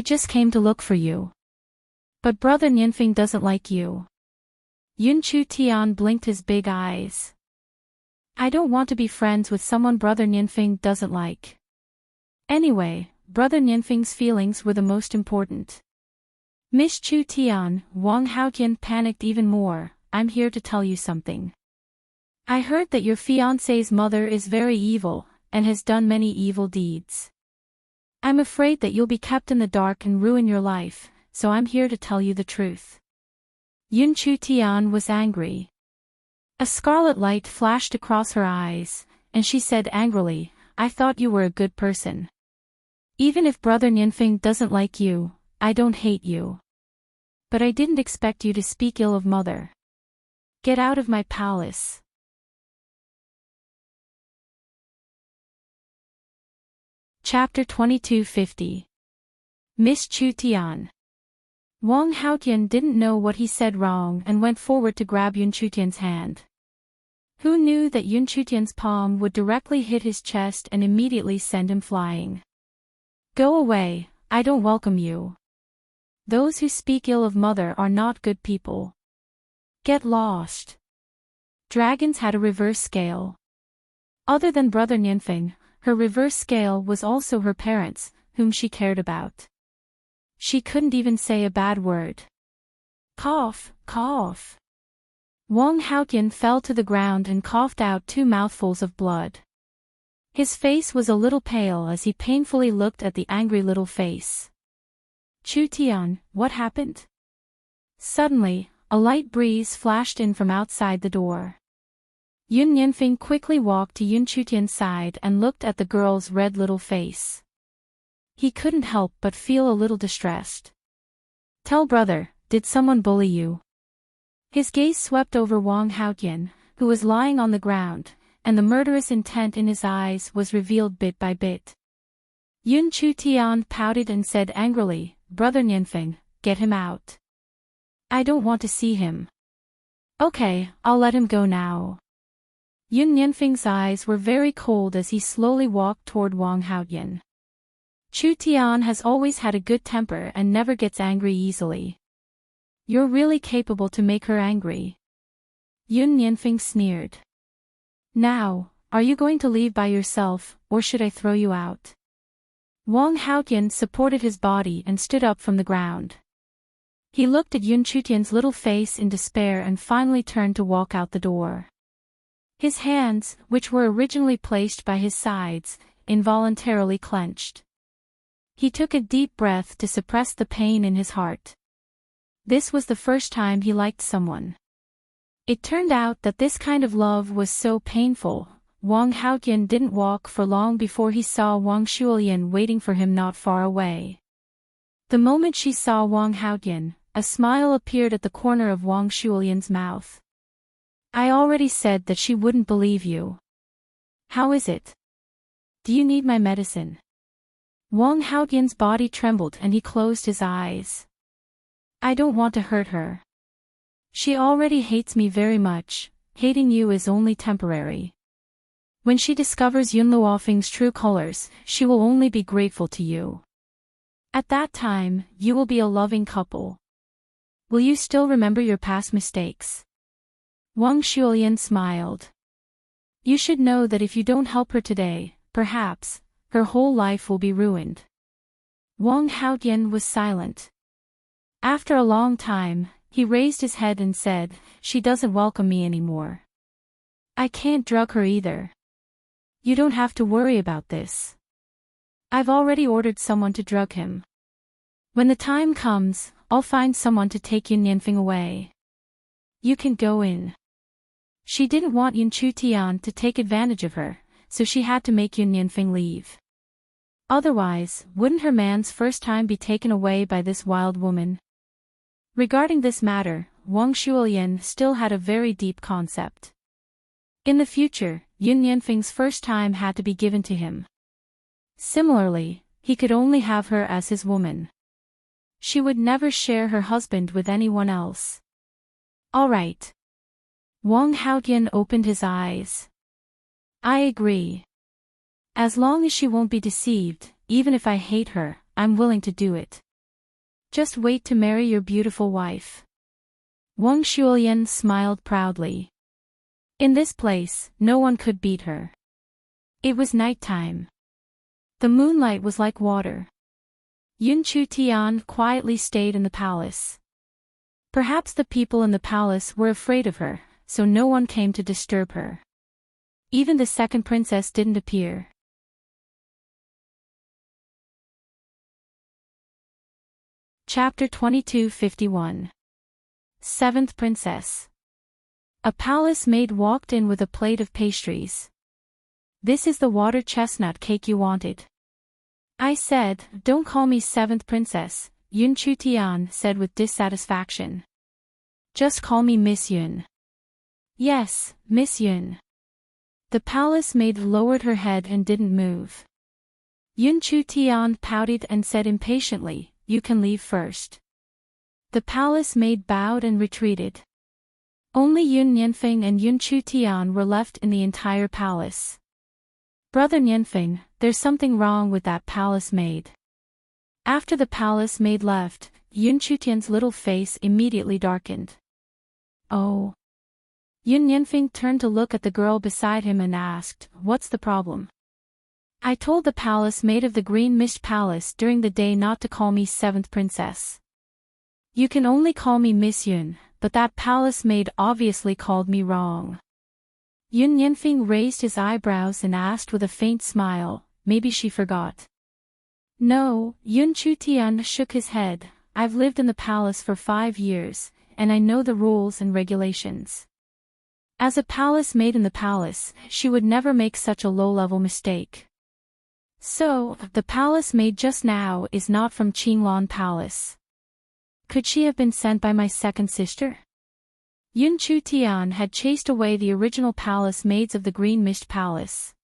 just came to look for you. But Brother Nianfeng doesn't like you." Yun Chutian blinked his big eyes. "I don't want to be friends with someone Brother Nianfeng doesn't like. Anyway, Brother Nianfeng's feelings were the most important." "Miss Chutian," Wang Haotian panicked even more, "I'm here to tell you something. I heard that your fiancé's mother is very evil, and has done many evil deeds. I'm afraid that you'll be kept in the dark and ruin your life, so I'm here to tell you the truth. Yun Chu Tian was angry. A scarlet light flashed across her eyes, and she said angrily, I thought you were a good person. Even if Brother Nianfeng doesn't like you, I don't hate you. But I didn't expect you to speak ill of Mother. Get out of my palace. Chapter 2250. Miss Chu Tian. Wang Haotian didn't know what he said wrong and went forward to grab Yun Chutian's hand. Who knew that Yun Chutian's palm would directly hit his chest and immediately send him flying? Go away, I don't welcome you. Those who speak ill of Mother are not good people. Get lost. Dragons had a reverse scale. Other than Brother Nianfeng, her reverse scale was also her parents, whom she cared about. She couldn't even say a bad word. Cough, cough. Wang Haotian fell to the ground and coughed out 2 mouthfuls of blood. His face was a little pale as he painfully looked at the angry little face. Chu Tian, what happened? Suddenly, a light breeze flashed in from outside the door. Yun Nianfeng quickly walked to Yun Chutian's side and looked at the girl's red little face. He couldn't help but feel a little distressed. Tell brother, did someone bully you? His gaze swept over Wang Haotian, who was lying on the ground, and the murderous intent in his eyes was revealed bit by bit. Yun Chu Tian pouted and said angrily, Brother Nianfeng, get him out. I don't want to see him. Okay, I'll let him go now. Yun Nianfeng's eyes were very cold as he slowly walked toward Wang Haotian. Chu Tian has always had a good temper and never gets angry easily. You're really capable to make her angry. Yun Nianfeng sneered. Now, are you going to leave by yourself, or should I throw you out? Wang Haotian supported his body and stood up from the ground. He looked at Yun Chutian's little face in despair and finally turned to walk out the door. His hands, which were originally placed by his sides, involuntarily clenched. He took a deep breath to suppress the pain in his heart. This was the first time he liked someone. It turned out that this kind of love was so painful. Wang Haotian didn't walk for long before he saw Wang Shuolian waiting for him not far away. The moment she saw Wang Haotian, a smile appeared at the corner of Wang Shuolian's mouth. I already said that she wouldn't believe you. How is it? Do you need my medicine? Wang Haotian's body trembled and he closed his eyes. I don't want to hurt her. She already hates me very much, hating you is only temporary. When she discovers Yun Luofeng's true colors, she will only be grateful to you. At that time, you will be a loving couple. Will you still remember your past mistakes? Wang Shuolian smiled. You should know that if you don't help her today, perhaps, her whole life will be ruined. Wang Haotian was silent. After a long time, he raised his head and said, she doesn't welcome me anymore. I can't drug her either. You don't have to worry about this. I've already ordered someone to drug him. When the time comes, I'll find someone to take Yun Nianfeng away. You can go in. She didn't want Yun Chu Tian to take advantage of her, so she had to make Yun Nianfeng leave. Otherwise, wouldn't her man's first time be taken away by this wild woman? Regarding this matter, Wang Shuolian still had a very deep concept. In the future, Yun Nianfeng's first time had to be given to him. Similarly, he could only have her as his woman. She would never share her husband with anyone else. All right. Wang Haotian opened his eyes. I agree. As long as she won't be deceived, even if I hate her, I'm willing to do it. Just wait to marry your beautiful wife. Wang Shuolian smiled proudly. In this place, no one could beat her. It was nighttime. The moonlight was like water. Yun Chu Tian quietly stayed in the palace. Perhaps the people in the palace were afraid of her, so no one came to disturb her. Even the second princess didn't appear. Chapter 2251. Seventh Princess. A palace maid walked in with a plate of pastries. "This is the water chestnut cake you wanted." I said. "Don't call me seventh princess," Yun Chutian said with dissatisfaction. "Just call me Miss Yun." "Yes, Miss Yun." The palace maid lowered her head and didn't move. Yun Chutian pouted and said impatiently, "You can leave first." The palace maid bowed and retreated. Only Yun Nianfeng and Yun Chutian were left in the entire palace. "Brother Nianfeng, there's something wrong with that palace maid." After the palace maid left, Yun Chutian's little face immediately darkened. "Oh." Yun Nianfeng turned to look at the girl beside him and asked, "What's the problem?" "I told the palace maid of the Green Mist Palace during the day not to call me seventh princess. You can only call me Miss Yun, but that palace maid obviously called me wrong." Yun Nianfeng raised his eyebrows and asked with a faint smile, "Maybe she forgot." "No," Yun Chutian shook his head, "I've lived in the palace for 5 years, and I know the rules and regulations. As a palace maid in the palace, she would never make such a low-level mistake." "So, the palace maid just now is not from Qinglan Palace. Could she have been sent by my second sister?" Yun Chutian had chased away the original palace maids of the Green Mist Palace.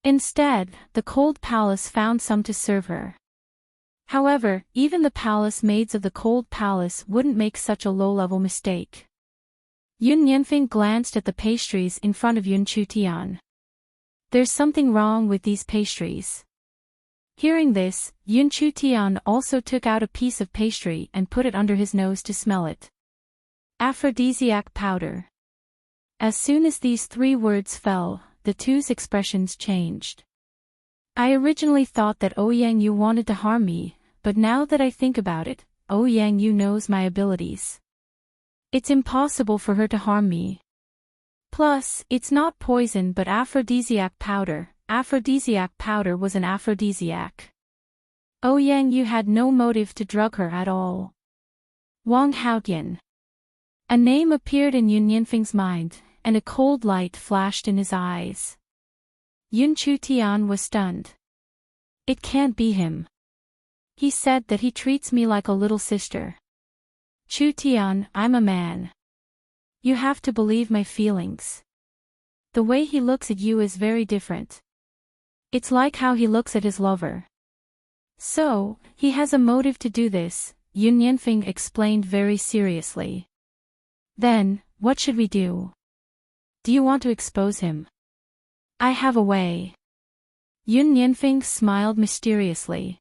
Instead, the Cold Palace found some to serve her. However, even the palace maids of the Cold Palace wouldn't make such a low-level mistake. Yun Nianfeng glanced at the pastries in front of Yun Chutian. "There's something wrong with these pastries." Hearing this, Yun Chutian also took out a piece of pastry and put it under his nose to smell it. Aphrodisiac powder. As soon as these 3 words fell, the two's expressions changed. "I originally thought that Ouyang Yu wanted to harm me, but now that I think about it, Ouyang Yu knows my abilities. It's impossible for her to harm me. Plus, it's not poison but aphrodisiac powder. Aphrodisiac powder was an aphrodisiac. Ouyang Yu had no motive to drug her at all." Wang Haotian. A name appeared in Yun Nianfeng's mind, and a cold light flashed in his eyes. Yun Chutian was stunned. "It can't be him. He said that he treats me like a little sister." "Chutian, I'm a man. You have to believe my feelings. The way he looks at you is very different. It's like how he looks at his lover." "So, he has a motive to do this," Yun Nianfeng explained very seriously. "Then, what should we do? Do you want to expose him?" "I have a way." Yun Nianfeng smiled mysteriously.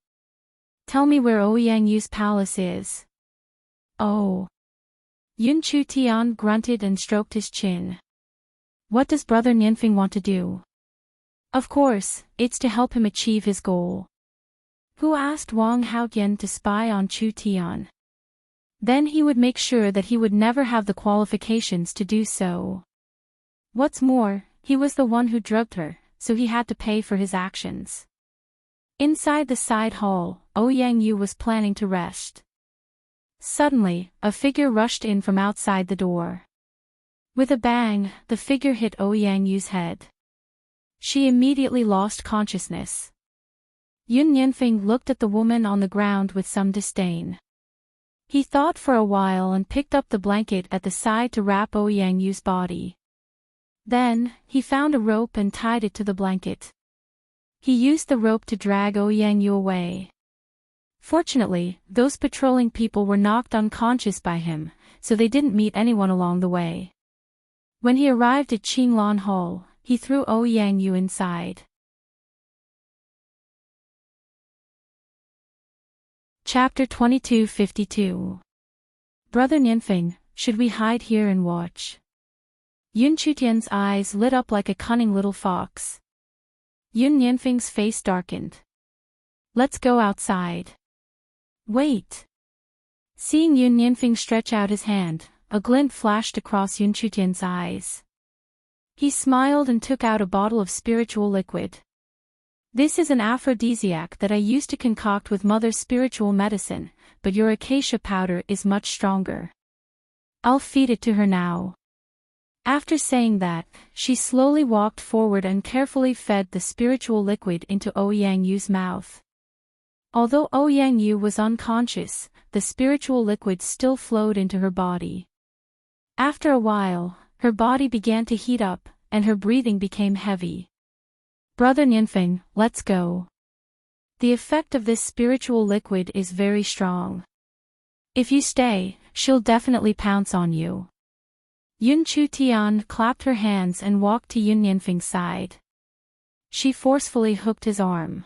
"Tell me where Ouyang Yu's palace is." "Oh." Yun Chutian grunted and stroked his chin. "What does Brother Nianfeng want to do?" "Of course, it's to help him achieve his goal." "Who asked Wang Haotian to spy on Chutian? Then he would make sure that he would never have the qualifications to do so. What's more, he was the one who drugged her, so he had to pay for his actions." Inside the side hall, Ouyang Yu was planning to rest. Suddenly, a figure rushed in from outside the door. With a bang, the figure hit Ouyang Yu's head. She immediately lost consciousness. Yun Nianfeng looked at the woman on the ground with some disdain. He thought for a while and picked up the blanket at the side to wrap Ouyang Yu's body. Then, he found a rope and tied it to the blanket. He used the rope to drag Ouyang Yu away. Fortunately, those patrolling people were knocked unconscious by him, so they didn't meet anyone along the way. When he arrived at Qinglan Hall, he threw Ouyang Yu inside. Chapter 2252. Brother Nianfeng, should we hide here and watch? Yun Chutian's eyes lit up like a cunning little fox. Yun Nianfeng's face darkened. "Let's go outside." "Wait." Seeing Yun Nianfeng stretch out his hand, a glint flashed across Yun Chutian's eyes. He smiled and took out a bottle of spiritual liquid. This is an aphrodisiac that I used to concoct with Mother's spiritual medicine, but your acacia powder is much stronger. I'll feed it to her now. After saying that, she slowly walked forward and carefully fed the spiritual liquid into Ouyang Yu's mouth. Although Ouyang Yu was unconscious, the spiritual liquid still flowed into her body. After a while, her body began to heat up, and her breathing became heavy. Brother Nianfeng, let's go. The effect of this spiritual liquid is very strong. If you stay, she'll definitely pounce on you. Yun Chu Tian clapped her hands and walked to Yun Nianfeng's side. She forcefully hooked his arm.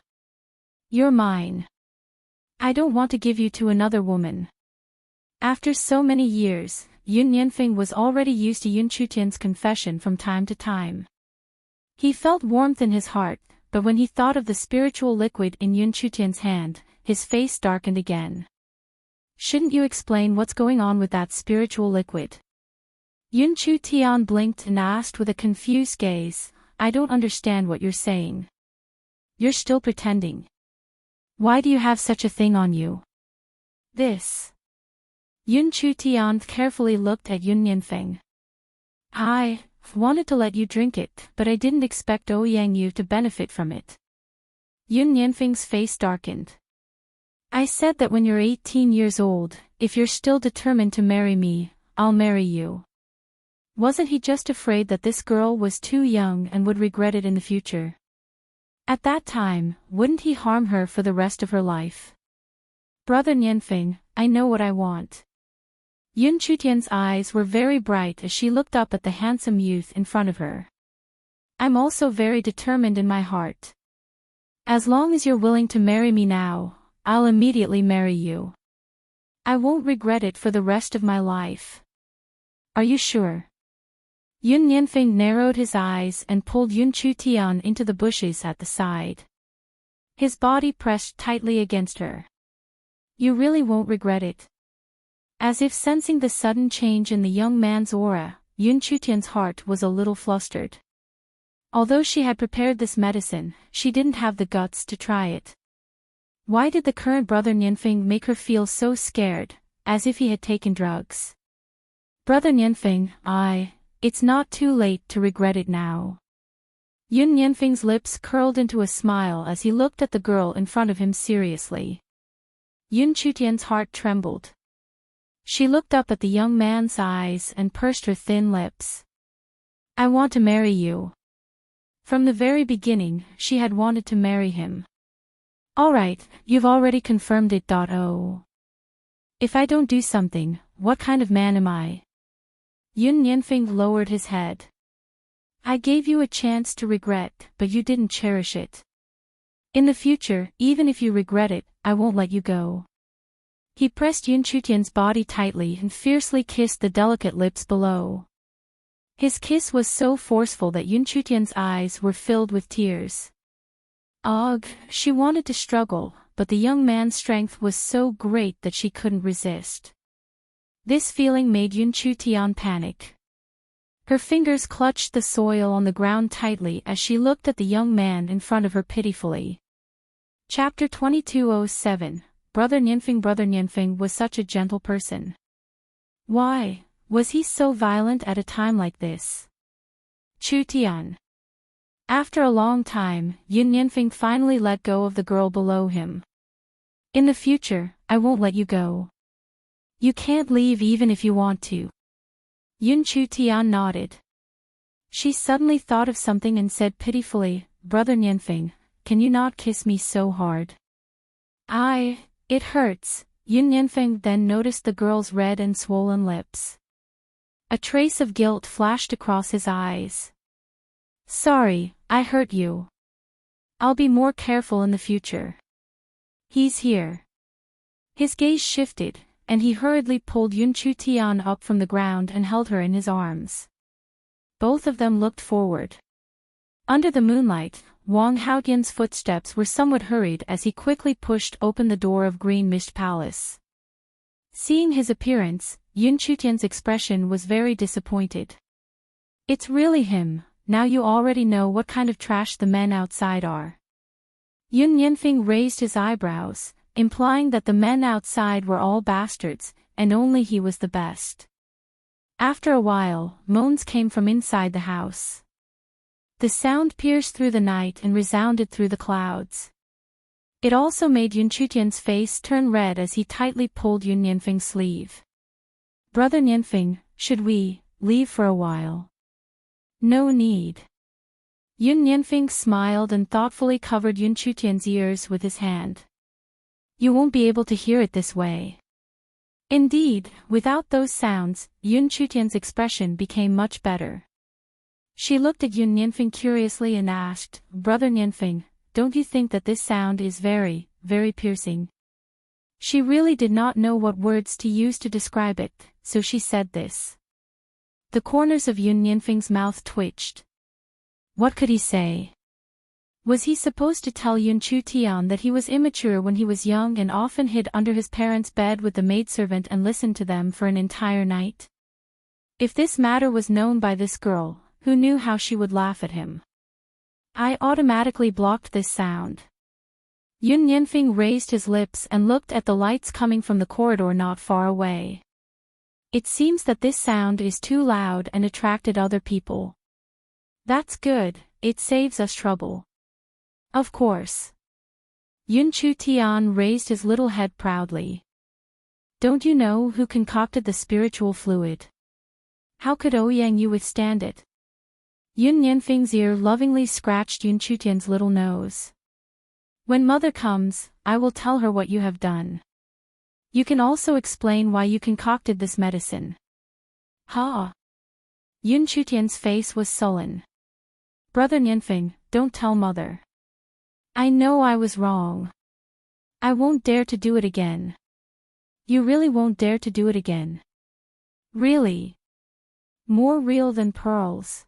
You're mine. I don't want to give you to another woman. After so many years, Yun Nianfeng was already used to Yun Chu Tian's confession from time to time. He felt warmth in his heart, but when he thought of the spiritual liquid in Yun Chu Tian's hand, his face darkened again. Shouldn't you explain what's going on with that spiritual liquid? Yun Chu Tian blinked and asked with a confused gaze, I don't understand what you're saying. You're still pretending. Why do you have such a thing on you? This. Yun Chu Tian carefully looked at Yun Nianfeng. I wanted to let you drink it, but I didn't expect Ouyang Yu to benefit from it. Yun Nianfeng's face darkened. I said that when you're 18 years old, if you're still determined to marry me, I'll marry you. Wasn't he just afraid that this girl was too young and would regret it in the future? At that time, wouldn't he harm her for the rest of her life? Brother Nianfeng, I know what I want. Yun Chutian's eyes were very bright as she looked up at the handsome youth in front of her. I'm also very determined in my heart. As long as you're willing to marry me now, I'll immediately marry you. I won't regret it for the rest of my life. Are you sure? Yun Nianfeng narrowed his eyes and pulled Yun Chu Tian into the bushes at the side. His body pressed tightly against her. You really won't regret it? As if sensing the sudden change in the young man's aura, Yun Chu Tian's heart was a little flustered. Although she had prepared this medicine, she didn't have the guts to try it. Why did the current brother Nianfeng make her feel so scared, as if he had taken drugs? Brother Nianfeng, it's not too late to regret it now. Yun Nianfeng's lips curled into a smile as he looked at the girl in front of him seriously. Yun Chutian's heart trembled. She looked up at the young man's eyes and pursed her thin lips. I want to marry you. From the very beginning, she had wanted to marry him. Alright, you've already confirmed it. Oh. If I don't do something, what kind of man am I? Yun Nianfeng lowered his head. I gave you a chance to regret, but you didn't cherish it. In the future, even if you regret it, I won't let you go. He pressed Yun Chutian's body tightly and fiercely kissed the delicate lips below. His kiss was so forceful that Yun Chutian's eyes were filled with tears. Ugh, she wanted to struggle, but the young man's strength was so great that she couldn't resist. This feeling made Yun Chutian panic. Her fingers clutched the soil on the ground tightly as she looked at the young man in front of her pitifully. Chapter 2207. Brother Nianfeng was such a gentle person. Why was he so violent at a time like this? Chu Tian. After a long time, Yun Nianfeng finally let go of the girl below him. In the future, I won't let you go. You can't leave even if you want to. Yun Chu Tian nodded. She suddenly thought of something and said pitifully, Brother Nianfeng, can you not kiss me so hard? It hurts. Yun Nianfeng then noticed the girl's red and swollen lips. A trace of guilt flashed across his eyes. Sorry, I hurt you. I'll be more careful in the future. He's here. His gaze shifted, and he hurriedly pulled Yun Chu Tian up from the ground and held her in his arms. Both of them looked forward. Under the moonlight, Wang Haotian's footsteps were somewhat hurried as he quickly pushed open the door of Green Mist Palace. Seeing his appearance, Yun Chutian's expression was very disappointed. It's really him. Now you already know what kind of trash the men outside are. Yun Yanfeng raised his eyebrows, implying that the men outside were all bastards, and only he was the best. After a while, moans came from inside the house. The sound pierced through the night and resounded through the clouds. It also made Yun Chutian's face turn red as he tightly pulled Yun Yanfeng's sleeve. "Brother Yanfeng, should we leave for a while?" "No need." Yun Yanfeng smiled and thoughtfully covered Yun Chutian's ears with his hand. "You won't be able to hear it this way." Indeed, without those sounds, Yun Chutian's expression became much better. She looked at Yun Yanfeng curiously and asked, "Brother Yanfeng, don't you think that this sound is very, very piercing?" She really did not know what words to use to describe it, so she said this. The corners of Yun Yanfeng's mouth twitched. What could he say? Was he supposed to tell Yun Chutian that he was immature when he was young and often hid under his parents' bed with the maidservant and listened to them for an entire night? If this matter was known by this girl, who knew how she would laugh at him? I automatically blocked this sound. Yun Yanfeng raised his lips and looked at the lights coming from the corridor not far away. It seems that this sound is too loud and attracted other people. That's good, it saves us trouble. Of course. Yun Chutian raised his little head proudly. Don't you know who concocted the spiritual fluid? How could Ouyang Yu withstand it? Yun Yanfeng's ear lovingly scratched Yun Chutian's little nose. When mother comes, I will tell her what you have done. You can also explain why you concocted this medicine. Ha! Yun Chutian's face was sullen. Brother Yanfeng, don't tell mother. I know I was wrong. I won't dare to do it again. You really won't dare to do it again. Really? More real than pearls.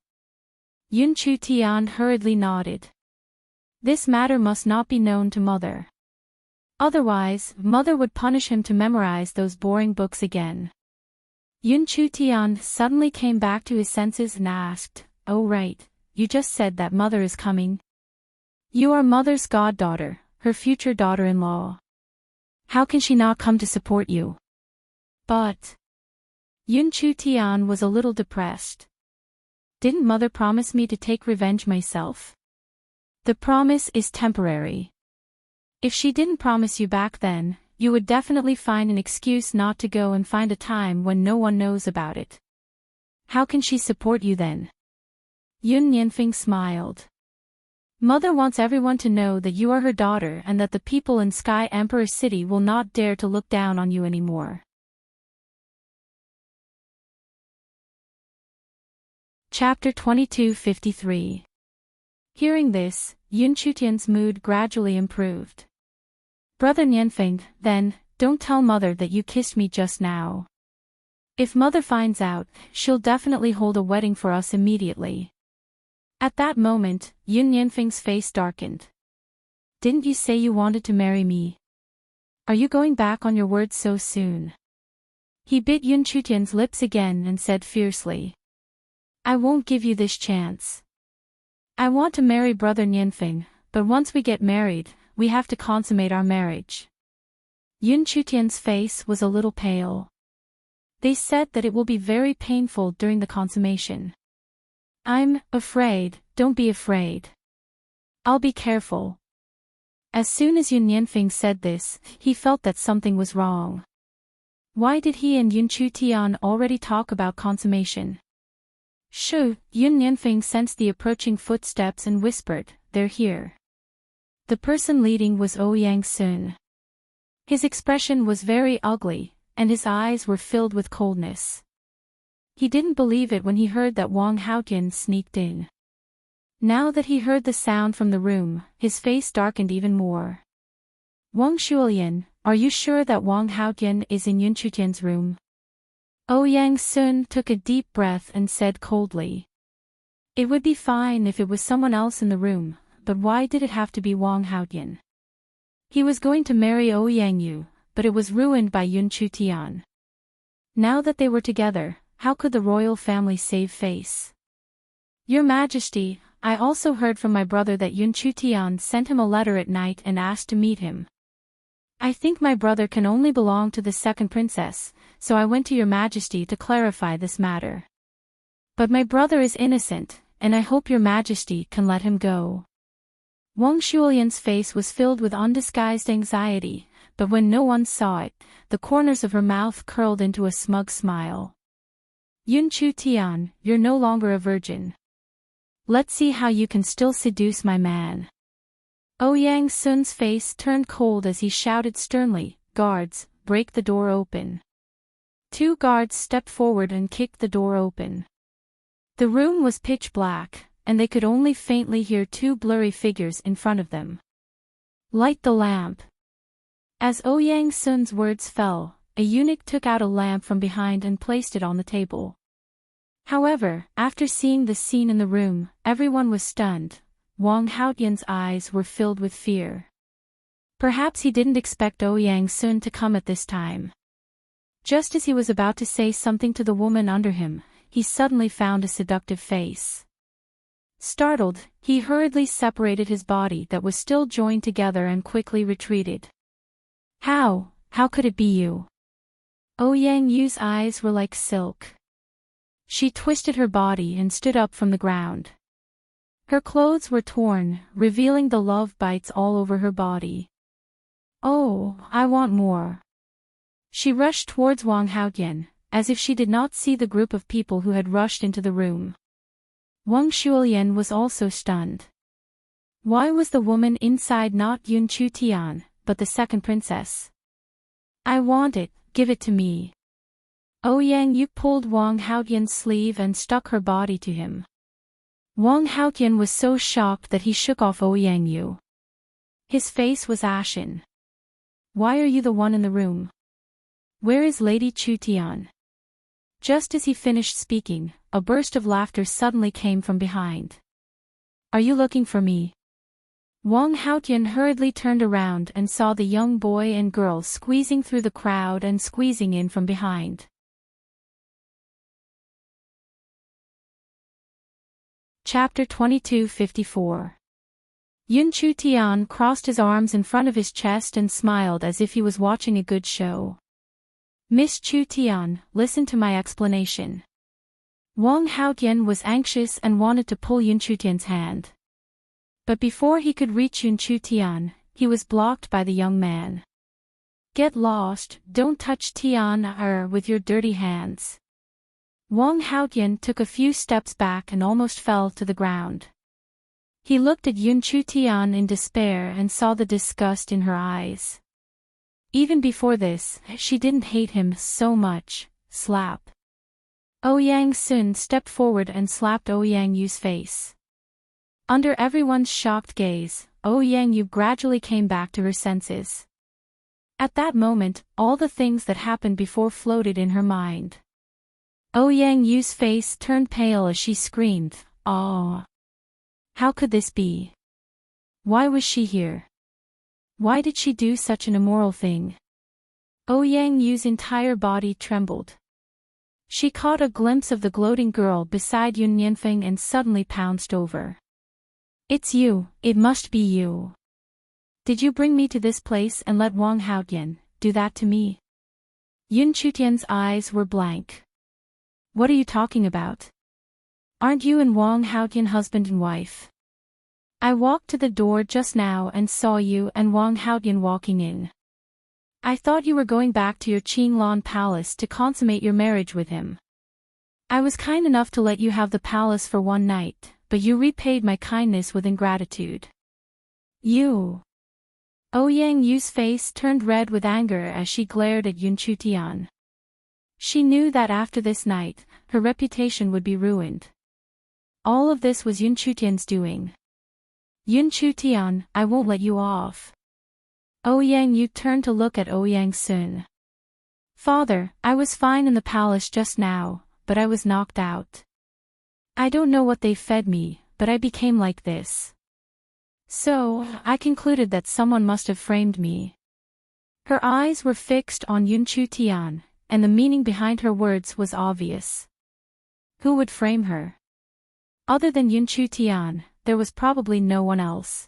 Yun Chutian hurriedly nodded. This matter must not be known to mother. Otherwise, mother would punish him to memorize those boring books again. Yun Chutian suddenly came back to his senses and asked, "Oh right, you just said that mother is coming. You are mother's goddaughter, her future daughter-in-law. How can she not come to support you?" But Yun Chutian was a little depressed. Didn't mother promise me to take revenge myself? The promise is temporary. If she didn't promise you back then, you would definitely find an excuse not to go and find a time when no one knows about it. How can she support you then? Yun Yanfeng smiled. Mother wants everyone to know that you are her daughter and that the people in Sky Emperor City will not dare to look down on you anymore. Chapter 2253. Hearing this, Yun Chutian's mood gradually improved. Brother Yanfeng, then, don't tell mother that you kissed me just now. If mother finds out, she'll definitely hold a wedding for us immediately. At that moment, Yun Yanfeng's face darkened. Didn't you say you wanted to marry me? Are you going back on your word so soon? He bit Yun Chutian's lips again and said fiercely. I won't give you this chance. I want to marry Brother Yanfeng, but once we get married, we have to consummate our marriage. Yun Chutian's face was a little pale. They said that it will be very painful during the consummation. I'm afraid, don't be afraid. I'll be careful. As soon as Yun Yanfeng said this, he felt that something was wrong. Why did he and Yun Chutian already talk about consummation? Shoo, Yun Yanfeng sensed the approaching footsteps and whispered, they're here. The person leading was Ouyang Sun. His expression was very ugly, and his eyes were filled with coldness. He didn't believe it when he heard that Wang Haotian sneaked in. Now that he heard the sound from the room, his face darkened even more. Wang Shulian, are you sure that Wang Haotian is in Yun Chutian's room? Ouyang Sun took a deep breath and said coldly. It would be fine if it was someone else in the room, but why did it have to be Wang Haotian? He was going to marry Ouyang Yu, but it was ruined by Yun Chutian. Now that they were together, how could the royal family save face? Your Majesty, I also heard from my brother that Yun Chutian sent him a letter at night and asked to meet him. I think my brother can only belong to the second princess, so I went to your majesty to clarify this matter. But my brother is innocent, and I hope your majesty can let him go. Wang Shulian's face was filled with undisguised anxiety, but when no one saw it, the corners of her mouth curled into a smug smile. Yun Chutian, you're no longer a virgin. Let's see how you can still seduce my man. Ouyang Sun's face turned cold as he shouted sternly, "Guards, break the door open." 2 guards stepped forward and kicked the door open. The room was pitch black, and they could only faintly hear 2 blurry figures in front of them. Light the lamp. As Ouyang Sun's words fell, a eunuch took out a lamp from behind and placed it on the table. However, after seeing the scene in the room, everyone was stunned. Wang Haotian's eyes were filled with fear. Perhaps he didn't expect Ouyang Sun to come at this time. Just as he was about to say something to the woman under him, he suddenly found a seductive face. Startled, he hurriedly separated his body that was still joined together and quickly retreated. How could it be you? Ouyang Yu's eyes were like silk. She twisted her body and stood up from the ground. Her clothes were torn, revealing the love bites all over her body. Oh, I want more. She rushed towards Wang Haotian, as if she did not see the group of people who had rushed into the room. Wang Shulian was also stunned. Why was the woman inside not Yun Chutian, but the second princess? I want it, give it to me. Ouyang Yu pulled Wang Haotian's sleeve and stuck her body to him. Wang Haotian was so shocked that he shook off Ouyang Yu. His face was ashen. Why are you the one in the room? Where is Lady Chutian? Just as he finished speaking, a burst of laughter suddenly came from behind. Are you looking for me? Wang Haotian hurriedly turned around and saw the young boy and girl squeezing through the crowd and squeezing in from behind. Chapter 2254. Yun Chutian crossed his arms in front of his chest and smiled as if he was watching a good show. Miss Chutian, listen to my explanation. Wang Haotian was anxious and wanted to pull Yun Chutian's hand. But before he could reach Yun Chutian, he was blocked by the young man. Get lost, don't touch Tian with your dirty hands. Wang Haotian took a few steps back and almost fell to the ground. He looked at Yun Chutian in despair and saw the disgust in her eyes. Even before this, she didn't hate him so much. Slap. Ouyang Sun stepped forward and slapped Ouyang Yu's face. Under everyone's shocked gaze, Ouyang Yu gradually came back to her senses. At that moment, all the things that happened before floated in her mind. Ouyang Yu's face turned pale as she screamed, "Oh! How could this be? Why was she here? Why did she do such an immoral thing?" Ouyang Yu's entire body trembled. She caught a glimpse of the gloating girl beside Yun Yanfeng and suddenly pounced over. It's you, it must be you. Did you bring me to this place and let Wang Haotian do that to me? Yun Chutian's eyes were blank. What are you talking about? Aren't you and Wang Haotian husband and wife? I walked to the door just now and saw you and Wang Haotian walking in. I thought you were going back to your Qinglan palace to consummate your marriage with him. I was kind enough to let you have the palace for one night, but you repaid my kindness with ingratitude. You. Ouyang Yu's face turned red with anger as she glared at Yun Chutian. She knew that after this night, her reputation would be ruined. All of this was Yun Chutian's doing. Yun Chutian, I won't let you off. Ouyang Yu turned to look at Ouyang Sun. Father, I was fine in the palace just now, but I was knocked out. I don't know what they fed me, but I became like this. So, I concluded that someone must have framed me. Her eyes were fixed on Yun Chutian, and the meaning behind her words was obvious. Who would frame her? Other than Yun Chutian, there was probably no one else.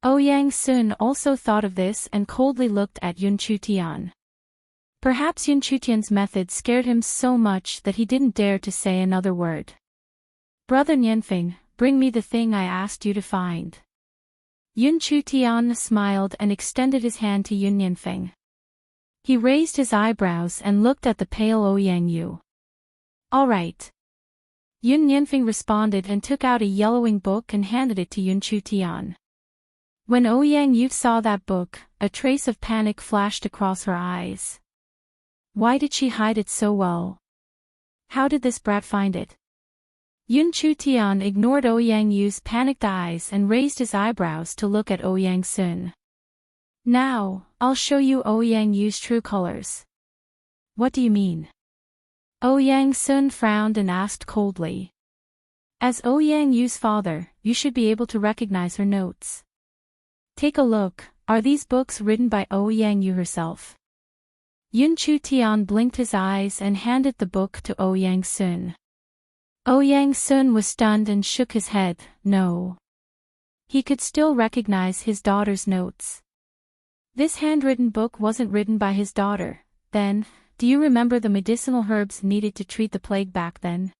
Ouyang Sun also thought of this and coldly looked at Yun Chutian. Perhaps Yun Chutian's method scared him so much that he didn't dare to say another word. Brother Nianfeng, bring me the thing I asked you to find. Yun Chutian smiled and extended his hand to Yun Nianfeng. He raised his eyebrows and looked at the pale Ouyang Yu. All right. Yun Nianfeng responded and took out a yellowing book and handed it to Yun Chutian. When Ouyang Yu saw that book, a trace of panic flashed across her eyes. Why did she hide it so well? How did this brat find it? Yun Chutian ignored Ouyang Yu's panicked eyes and raised his eyebrows to look at Ouyang Sun. Now, I'll show you Ouyang Yu's true colors. What do you mean? Ouyang Sun frowned and asked coldly. As Ouyang Yu's father, you should be able to recognize her notes. Take a look, are these books written by Ouyang Yu herself? Yun Chutian blinked his eyes and handed the book to Ouyang Sun. Ouyang Sun was stunned and shook his head, no. He could still recognize his daughter's notes. This handwritten book wasn't written by his daughter, then. Do you remember the medicinal herbs needed to treat the plague back then?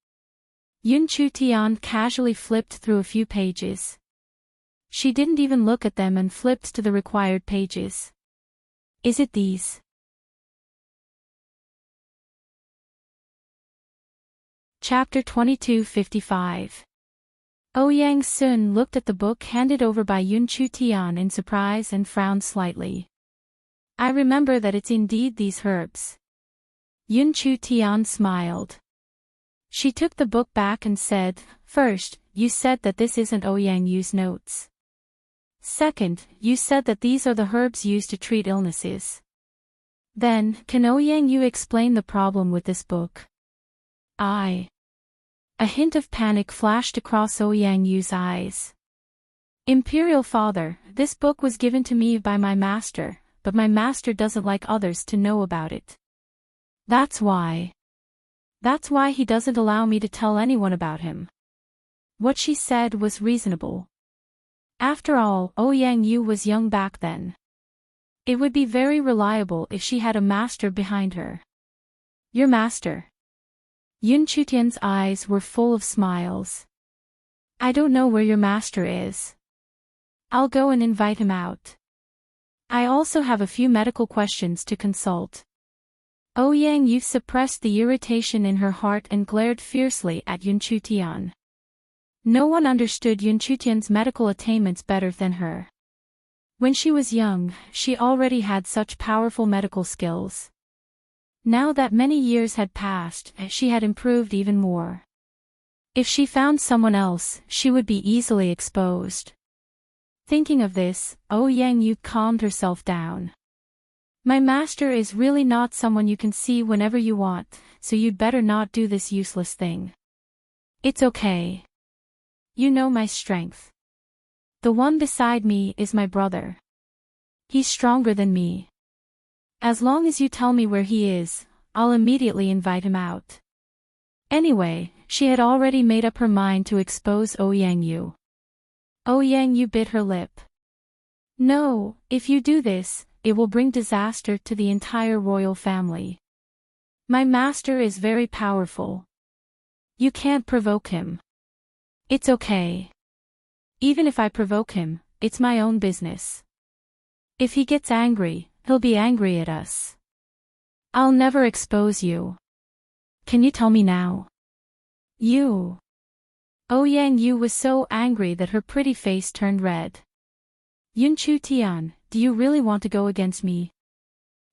Yun Chutian casually flipped through a few pages. She didn't even look at them and flipped to the required pages. Is it these? Chapter 2255. Ouyang Sun looked at the book handed over by Yun Chutian in surprise and frowned slightly. I remember that it's indeed these herbs. Yun Chutian smiled. She took the book back and said, First, you said that this isn't Ouyang Yu's notes. Second, you said that these are the herbs used to treat illnesses. Then, can Ouyang Yu explain the problem with this book? A hint of panic flashed across Ouyang Yu's eyes. Imperial Father, this book was given to me by my master, but my master doesn't like others to know about it. That's why he doesn't allow me to tell anyone about him. What she said was reasonable. After all, Ouyang Yu was young back then. It would be very reliable if she had a master behind her. Your master? Yun Chutian's eyes were full of smiles. I don't know where your master is. I'll go and invite him out. I also have a few medical questions to consult. Ouyang Yu suppressed the irritation in her heart and glared fiercely at Yun Chutian. No one understood Yun Chutian's medical attainments better than her. When she was young, she already had such powerful medical skills. Now that many years had passed, she had improved even more. If she found someone else, she would be easily exposed. Thinking of this, Ouyang Yu calmed herself down. My master is really not someone you can see whenever you want, so you'd better not do this useless thing. It's okay. You know my strength. The one beside me is my brother. He's stronger than me. As long as you tell me where he is, I'll immediately invite him out. Anyway, she had already made up her mind to expose Ouyang Yu. Ouyang Yu bit her lip. No, if you do this, it will bring disaster to the entire royal family. My master is very powerful. You can't provoke him. It's okay. Even if I provoke him, it's my own business. If he gets angry, he'll be angry at us. I'll never expose you. Can you tell me now? You. Ouyang Yu was so angry that her pretty face turned red. Yun Chutian, do you really want to go against me?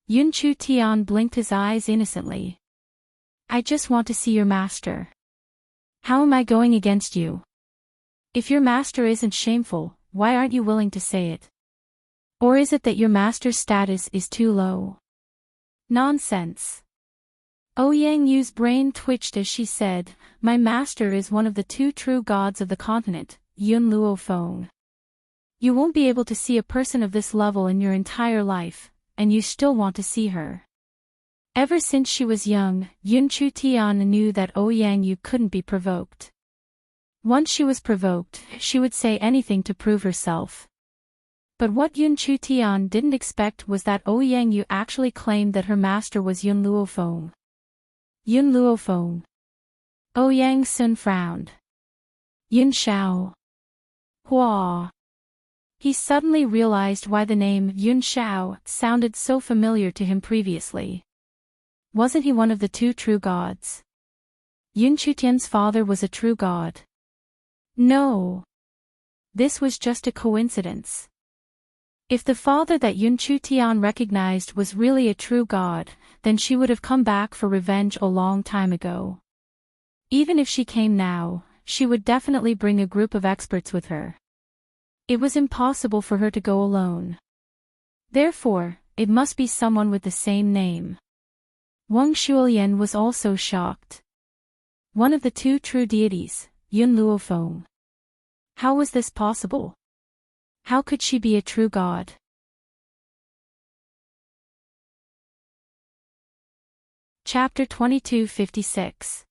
Yun Chutian blinked his eyes innocently. I just want to see your master. How am I going against you? If your master isn't shameful, why aren't you willing to say it? Or is it that your master's status is too low? Nonsense. Ouyang Yu's brain twitched as she said, my master is one of the two true gods of the continent, Yun Luo Feng. You won't be able to see a person of this level in your entire life, and you still want to see her. Ever since she was young, Yun Chutian knew that Ouyang Yu couldn't be provoked. Once she was provoked, she would say anything to prove herself. But what Yun Chu-tian didn't expect was that Ouyang Yu actually claimed that her master was Yun Luofeng. Yun Luofeng. Ouyang Sun frowned. Yun Shao. Hua. He suddenly realized why the name Yun Shao sounded so familiar to him previously. Wasn't he one of the two true gods? Yun Chu-tian's father was a true god. No. This was just a coincidence. If the father that Yun Chu-tian recognized was really a true god, then she would have come back for revenge a long time ago. Even if she came now, she would definitely bring a group of experts with her. It was impossible for her to go alone. Therefore, it must be someone with the same name. Wang Shuolian was also shocked. One of the two true deities, Yun Luofeng. How was this possible? How could she be a true god? Chapter 2256.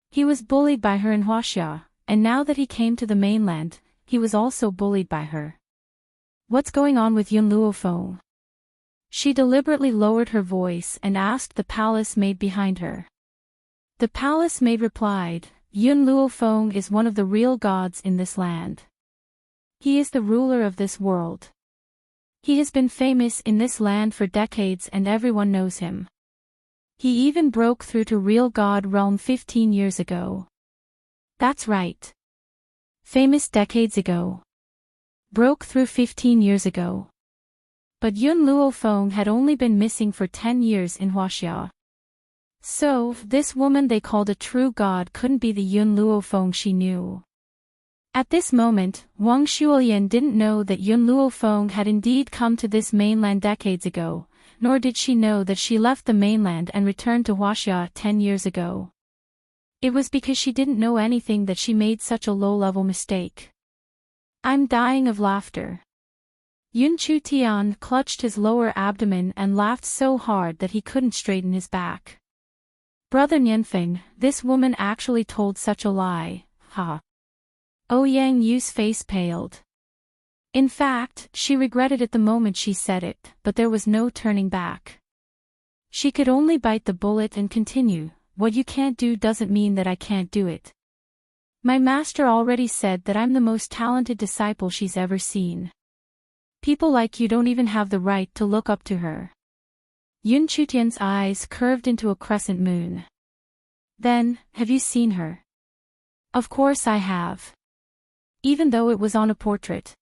He was bullied by her in Huaxia, and now that he came to the mainland, he was also bullied by her. What's going on with Yun Luofeng? She deliberately lowered her voice and asked the palace maid behind her. The palace maid replied, Yun Luofeng is one of the real gods in this land. He is the ruler of this world. He has been famous in this land for decades and everyone knows him. He even broke through to real god realm 15 years ago. That's right. Famous decades ago. Broke through 15 years ago. But Yun Luofeng had only been missing for 10 years in Huaxia. So, this woman they called a true god couldn't be the Yun Luofeng she knew. At this moment, Wang Shuolian didn't know that Yun Luofeng had indeed come to this mainland decades ago, nor did she know that she left the mainland and returned to Huaxia 10 years ago. It was because she didn't know anything that she made such a low-level mistake. I'm dying of laughter. Yun Chu-tian clutched his lower abdomen and laughed so hard that he couldn't straighten his back. Brother Nianfeng, this woman actually told such a lie, ha. Ouyang Yu's face paled. In fact, she regretted it the moment she said it, but there was no turning back. She could only bite the bullet and continue, what you can't do doesn't mean that I can't do it. My master already said that I'm the most talented disciple she's ever seen. People like you don't even have the right to look up to her. Yun Chu-tian's eyes curved into a crescent moon. Then, have you seen her? Of course I have. Even though it was on a portrait.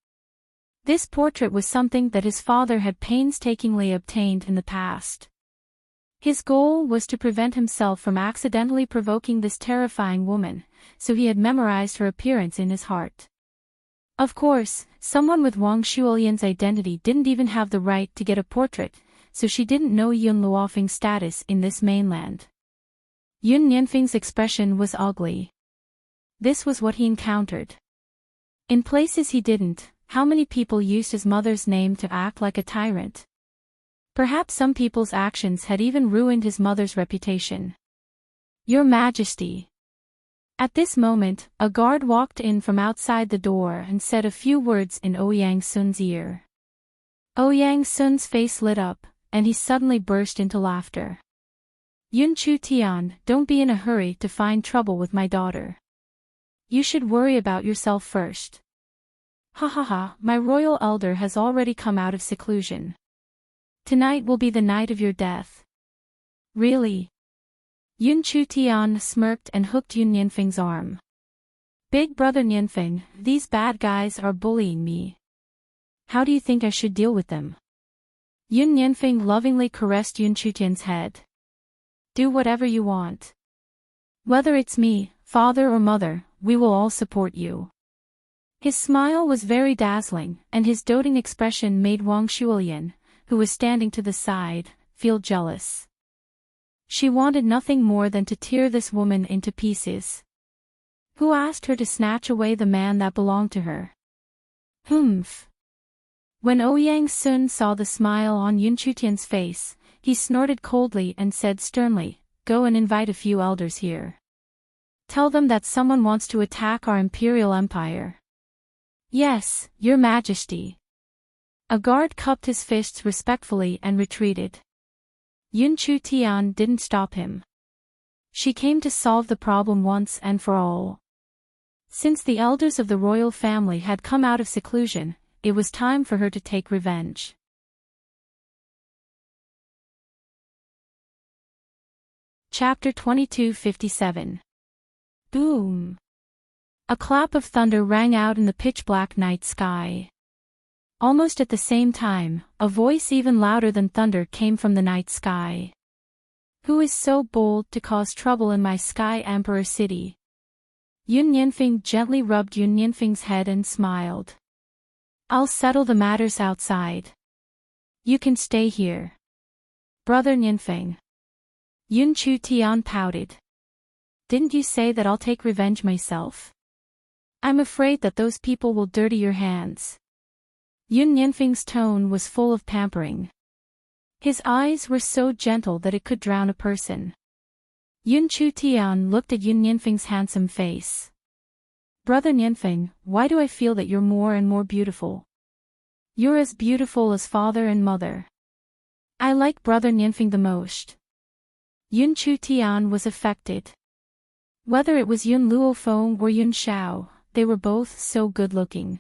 This portrait was something that his father had painstakingly obtained in the past. His goal was to prevent himself from accidentally provoking this terrifying woman, so he had memorized her appearance in his heart. Of course, someone with Wang Shuolian's identity didn't even have the right to get a portrait, so she didn't know Yun Luofeng's status in this mainland. Yun Nianfeng's expression was ugly. This was what he encountered. In places he didn't, how many people used his mother's name to act like a tyrant? Perhaps some people's actions had even ruined his mother's reputation. Your Majesty. At this moment, a guard walked in from outside the door and said a few words in Ouyang Sun's ear. Ouyang Sun's face lit up, and he suddenly burst into laughter. Yun Chu-tian, don't be in a hurry to find trouble with my daughter. You should worry about yourself first. Ha ha ha, my royal elder has already come out of seclusion. Tonight will be the night of your death. Really? Yun Chu-tian smirked and hooked Yun Nianfeng's arm. Big brother Nianfeng, these bad guys are bullying me. How do you think I should deal with them? Yun Nianfeng lovingly caressed Yun Chu-tian's head. Do whatever you want. Whether it's me, father or mother, we will all support you. His smile was very dazzling, and his doting expression made Wang Shuolian, who was standing to the side, feel jealous. She wanted nothing more than to tear this woman into pieces. Who asked her to snatch away the man that belonged to her? Humph. When Ouyang Sun saw the smile on Yun Chu-tian's face, he snorted coldly and said sternly, Go and invite a few elders here. Tell them that someone wants to attack our imperial empire. Yes, your majesty. A guard cupped his fists respectfully and retreated. Yun Chu Tian didn't stop him. She came to solve the problem once and for all. Since the elders of the royal family had come out of seclusion, it was time for her to take revenge. Chapter 2257. Boom! A clap of thunder rang out in the pitch-black night sky. Almost at the same time, a voice even louder than thunder came from the night sky. Who is so bold to cause trouble in my Sky Emperor city? Yun Yanfeng gently rubbed Yun Yanfeng's head and smiled. I'll settle the matters outside. You can stay here. Brother Yanfeng. Yun Chu Tian pouted. Didn't you say that I'll take revenge myself? I'm afraid that those people will dirty your hands. Yun Yanfeng's tone was full of pampering. His eyes were so gentle that it could drown a person. Yun Chu Tian looked at Yun Yanfeng's handsome face. Brother Yanfeng, why do I feel that you're more and more beautiful? You're as beautiful as father and mother. I like Brother Yanfeng the most. Yun Chu Tian was affected. Whether it was Yun Luofeng or Yun Xiao, they were both so good-looking.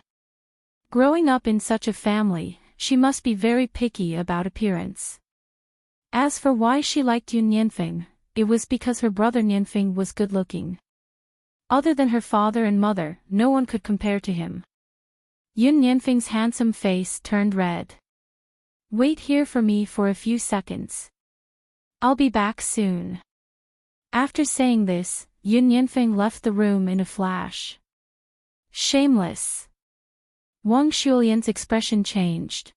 Growing up in such a family, she must be very picky about appearance. As for why she liked Yun Yanfeng, it was because her brother Yanfeng was good-looking. Other than her father and mother, no one could compare to him. Yun Yanfeng's handsome face turned red. Wait here for me for a few seconds. I'll be back soon. After saying this, Yun Yanfeng left the room in a flash. Shameless. Wang Shulian's expression changed.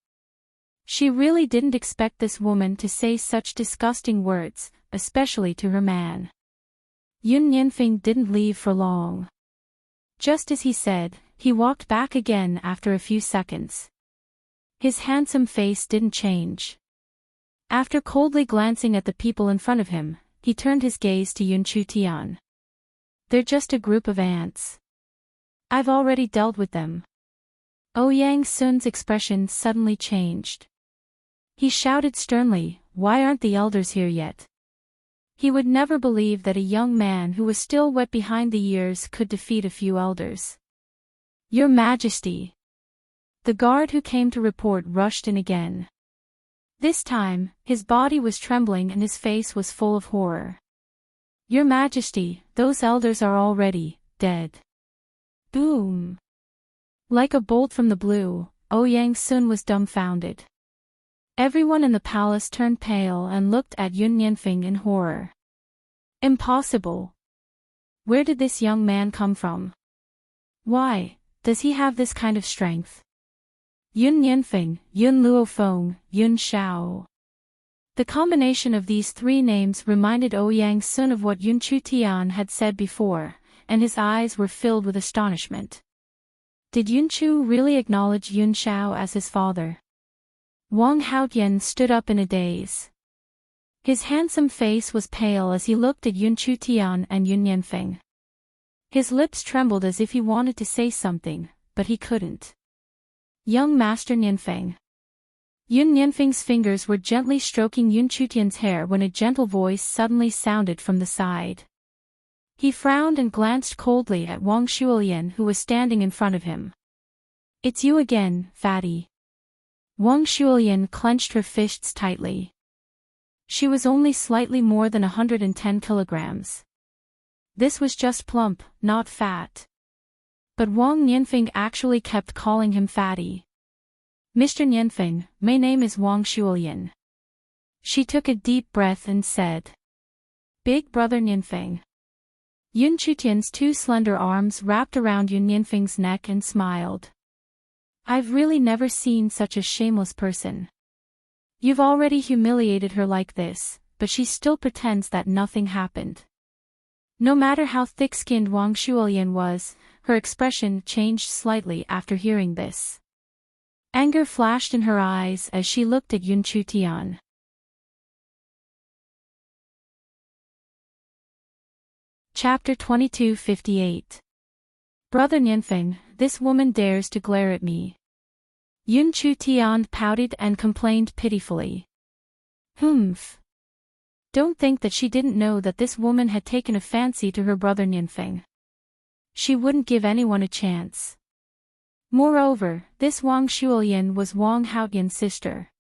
She really didn't expect this woman to say such disgusting words, especially to her man. Yun Yanfeng didn't leave for long. Just as he said, he walked back again after a few seconds. His handsome face didn't change. After coldly glancing at the people in front of him, he turned his gaze to Yun Chu Tian. They're just a group of ants. I've already dealt with them. Ouyang Sun's expression suddenly changed. He shouted sternly, why aren't the elders here yet? He would never believe that a young man who was still wet behind the ears could defeat a few elders. Your Majesty! The guard who came to report rushed in again. This time, his body was trembling and his face was full of horror. Your Majesty, those elders are already dead. Boom! Like a bolt from the blue, Ouyang Sun was dumbfounded. Everyone in the palace turned pale and looked at Yun Yanfeng in horror. Impossible! Where did this young man come from? Why does he have this kind of strength? Yun Yanfeng, Yun Luofeng, Yun Xiao. The combination of these three names reminded Ouyang Sun of what Yun Chu Tian had said before, and his eyes were filled with astonishment. Did Yun Chu really acknowledge Yun Xiao as his father? Wang Haotian stood up in a daze. His handsome face was pale as he looked at Yun Chu Tian and Yun Yanfeng. His lips trembled as if he wanted to say something, but he couldn't. Young Master Yanfeng. Yun Yanfeng's fingers were gently stroking Yun Chu Tian's hair when a gentle voice suddenly sounded from the side. He frowned and glanced coldly at Wang Shulian who was standing in front of him. It's you again, fatty. Wang Shulian clenched her fists tightly. She was only slightly more than 110 kilograms. This was just plump, not fat. But Wang Yanfeng actually kept calling him fatty. Mr. Yanfeng, my name is Wang Shulian. She took a deep breath and said. Big brother Yanfeng. Yun Chu Tian's two slender arms wrapped around Yun Yanfeng's neck and smiled. I've really never seen such a shameless person. You've already humiliated her like this, but she still pretends that nothing happened. No matter how thick-skinned Wang Shulian was, her expression changed slightly after hearing this. Anger flashed in her eyes as she looked at Yun Chu Tian. Chapter 2258. Brother Nyenfeng, this woman dares to glare at me. Yun Chu Tian pouted and complained pitifully. Humph. Don't think that she didn't know that this woman had taken a fancy to her brother Nyenfeng. She wouldn't give anyone a chance. Moreover, this Wang Shuoyan was Wang Haotian's sister.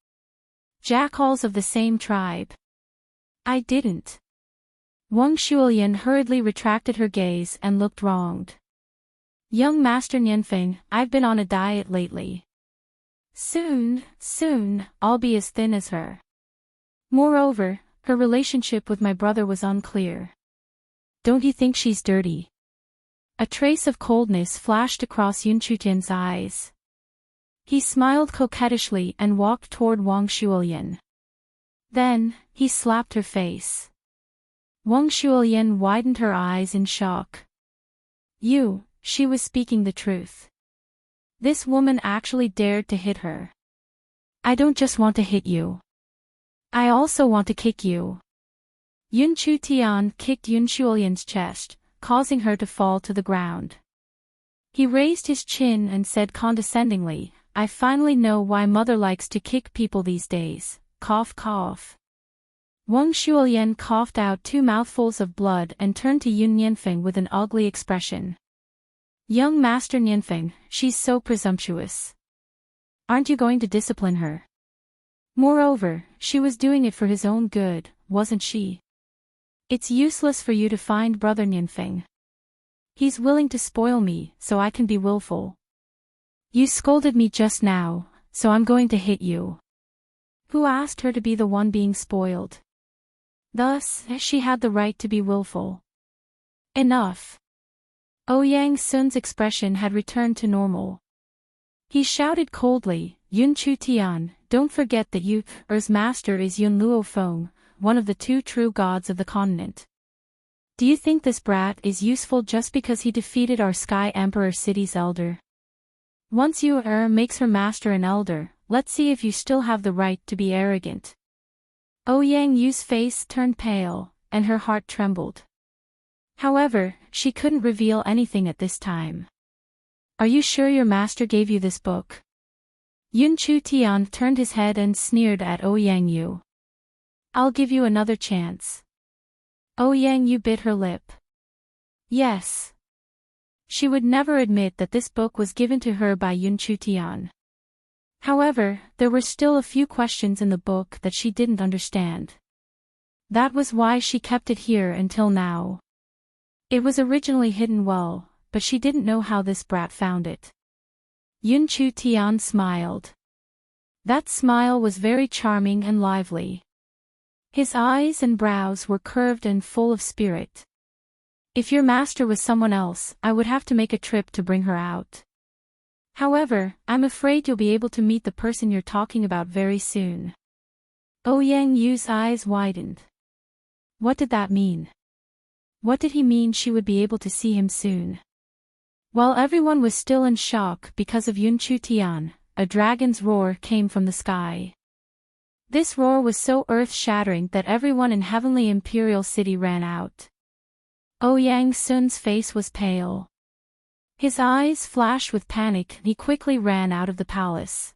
Jackals of the same tribe. I didn't. Wang Shuoyan hurriedly retracted her gaze and looked wronged. Young Master Nyenfeng, I've been on a diet lately. Soon, I'll be as thin as her. Moreover, her relationship with my brother was unclear. Don't you think she's dirty? A trace of coldness flashed across Yun Chutian's eyes. He smiled coquettishly and walked toward Wang Shuoyan. Then, he slapped her face. Wang Shuoyan widened her eyes in shock. She was speaking the truth. This woman actually dared to hit her. I don't just want to hit you. I also want to kick you. Yun Chu Tian kicked Yun Shuoyan's chest, causing her to fall to the ground. He raised his chin and said condescendingly, I finally know why mother likes to kick people these days. Cough cough. Wang Shuoyan coughed out 2 mouthfuls of blood and turned to Yun Nyenfeng with an ugly expression. Young Master Nyenfeng, she's so presumptuous. Aren't you going to discipline her? Moreover, she was doing it for his own good, wasn't she? It's useless for you to find brother Nyenfeng. He's willing to spoil me, so I can be willful. You scolded me just now, so I'm going to hit you. Who asked her to be the one being spoiled? Thus, she had the right to be willful. Enough. Ouyang Sun's expression had returned to normal. He shouted coldly, Yun Chu Tian, don't forget that Er's master is Yun Luo Feng, one of the 2 true gods of the continent. Do you think this brat is useful just because he defeated our Sky Emperor city's elder? Once makes her master an elder, let's see if you still have the right to be arrogant. Ouyang Yu's face turned pale, and her heart trembled. However, she couldn't reveal anything at this time. Are you sure your master gave you this book? Yun Chu Tian turned his head and sneered at Ouyang Yu. I'll give you another chance. Ouyang Yu bit her lip. Yes. She would never admit that this book was given to her by Yun Chu Tian. However, there were still a few questions in the book that she didn't understand. That was why she kept it here until now. It was originally hidden well, but she didn't know how this brat found it. Yun Chu Tian smiled. That smile was very charming and lively. His eyes and brows were curved and full of spirit. If your master was someone else, I would have to make a trip to bring her out. However, I'm afraid you'll be able to meet the person you're talking about very soon. Ouyang Yu's eyes widened. What did that mean? What did he mean she would be able to see him soon? While everyone was still in shock because of Yun Chu Tian, a dragon's roar came from the sky. This roar was so earth-shattering that everyone in Heavenly Imperial City ran out. Ouyang Sun's face was pale. His eyes flashed with panic and he quickly ran out of the palace.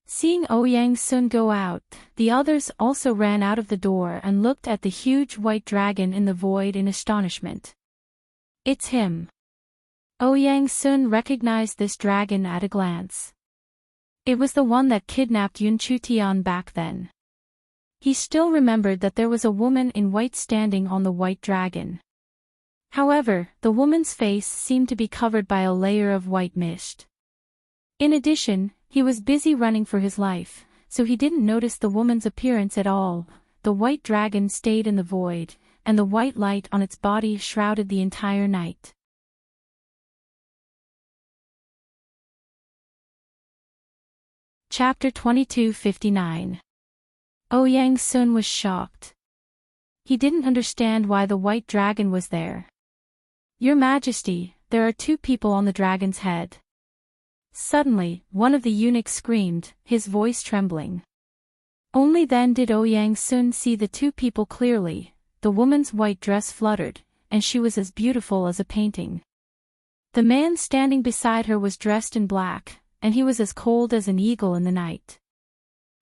Seeing Ouyang Sun go out, the others also ran out of the door and looked at the huge white dragon in the void in astonishment. It's him. Ouyang Sun recognized this dragon at a glance. It was the one that kidnapped Yun Chu Tian back then. He still remembered that there was a woman in white standing on the white dragon. However, the woman's face seemed to be covered by a layer of white mist. In addition, he was busy running for his life, so he didn't notice the woman's appearance at all. The white dragon stayed in the void, and the white light on its body shrouded the entire night. Chapter 2259. Ouyang Sun was shocked. He didn't understand why the white dragon was there. Your Majesty, there are 2 people on the dragon's head. Suddenly, one of the eunuchs screamed, his voice trembling. Only then did Ouyang Sun see the 2 people clearly. The woman's white dress fluttered, and she was as beautiful as a painting. The man standing beside her was dressed in black, and he was as cold as an eagle in the night.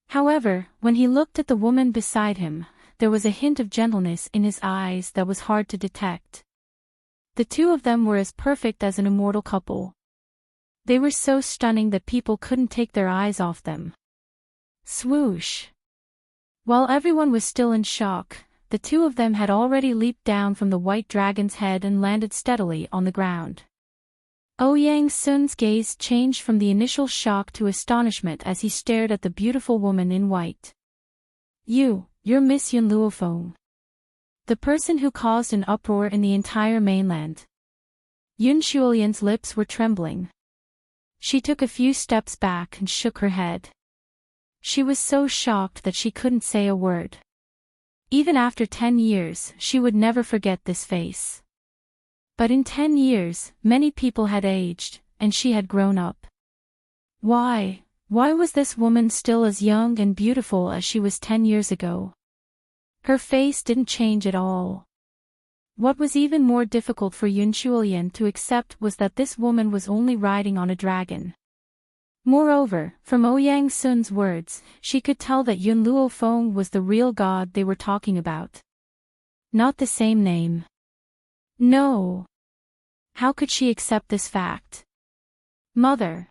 However, when he looked at the woman beside him, there was a hint of gentleness in his eyes that was hard to detect. The two of them were as perfect as an immortal couple. They were so stunning that people couldn't take their eyes off them. Swoosh! While everyone was still in shock, the two of them had already leaped down from the white dragon's head and landed steadily on the ground. Yang Sun's gaze changed from the initial shock to astonishment as he stared at the beautiful woman in white. You're Miss Yun Luofeng. The person who caused an uproar in the entire mainland. Yun Shulian's lips were trembling. She took a few steps back and shook her head. She was so shocked that she couldn't say a word. Even after 10 years, she would never forget this face. But in 10 years, many people had aged, and she had grown up. Why was this woman still as young and beautiful as she was 10 years ago? Her face didn't change at all. What was even more difficult for Yun Shulian to accept was that this woman was only riding on a dragon. Moreover, from Yang Sun's words, she could tell that Yun Luofeng was the real god they were talking about. Not the same name. No. How could she accept this fact? Mother.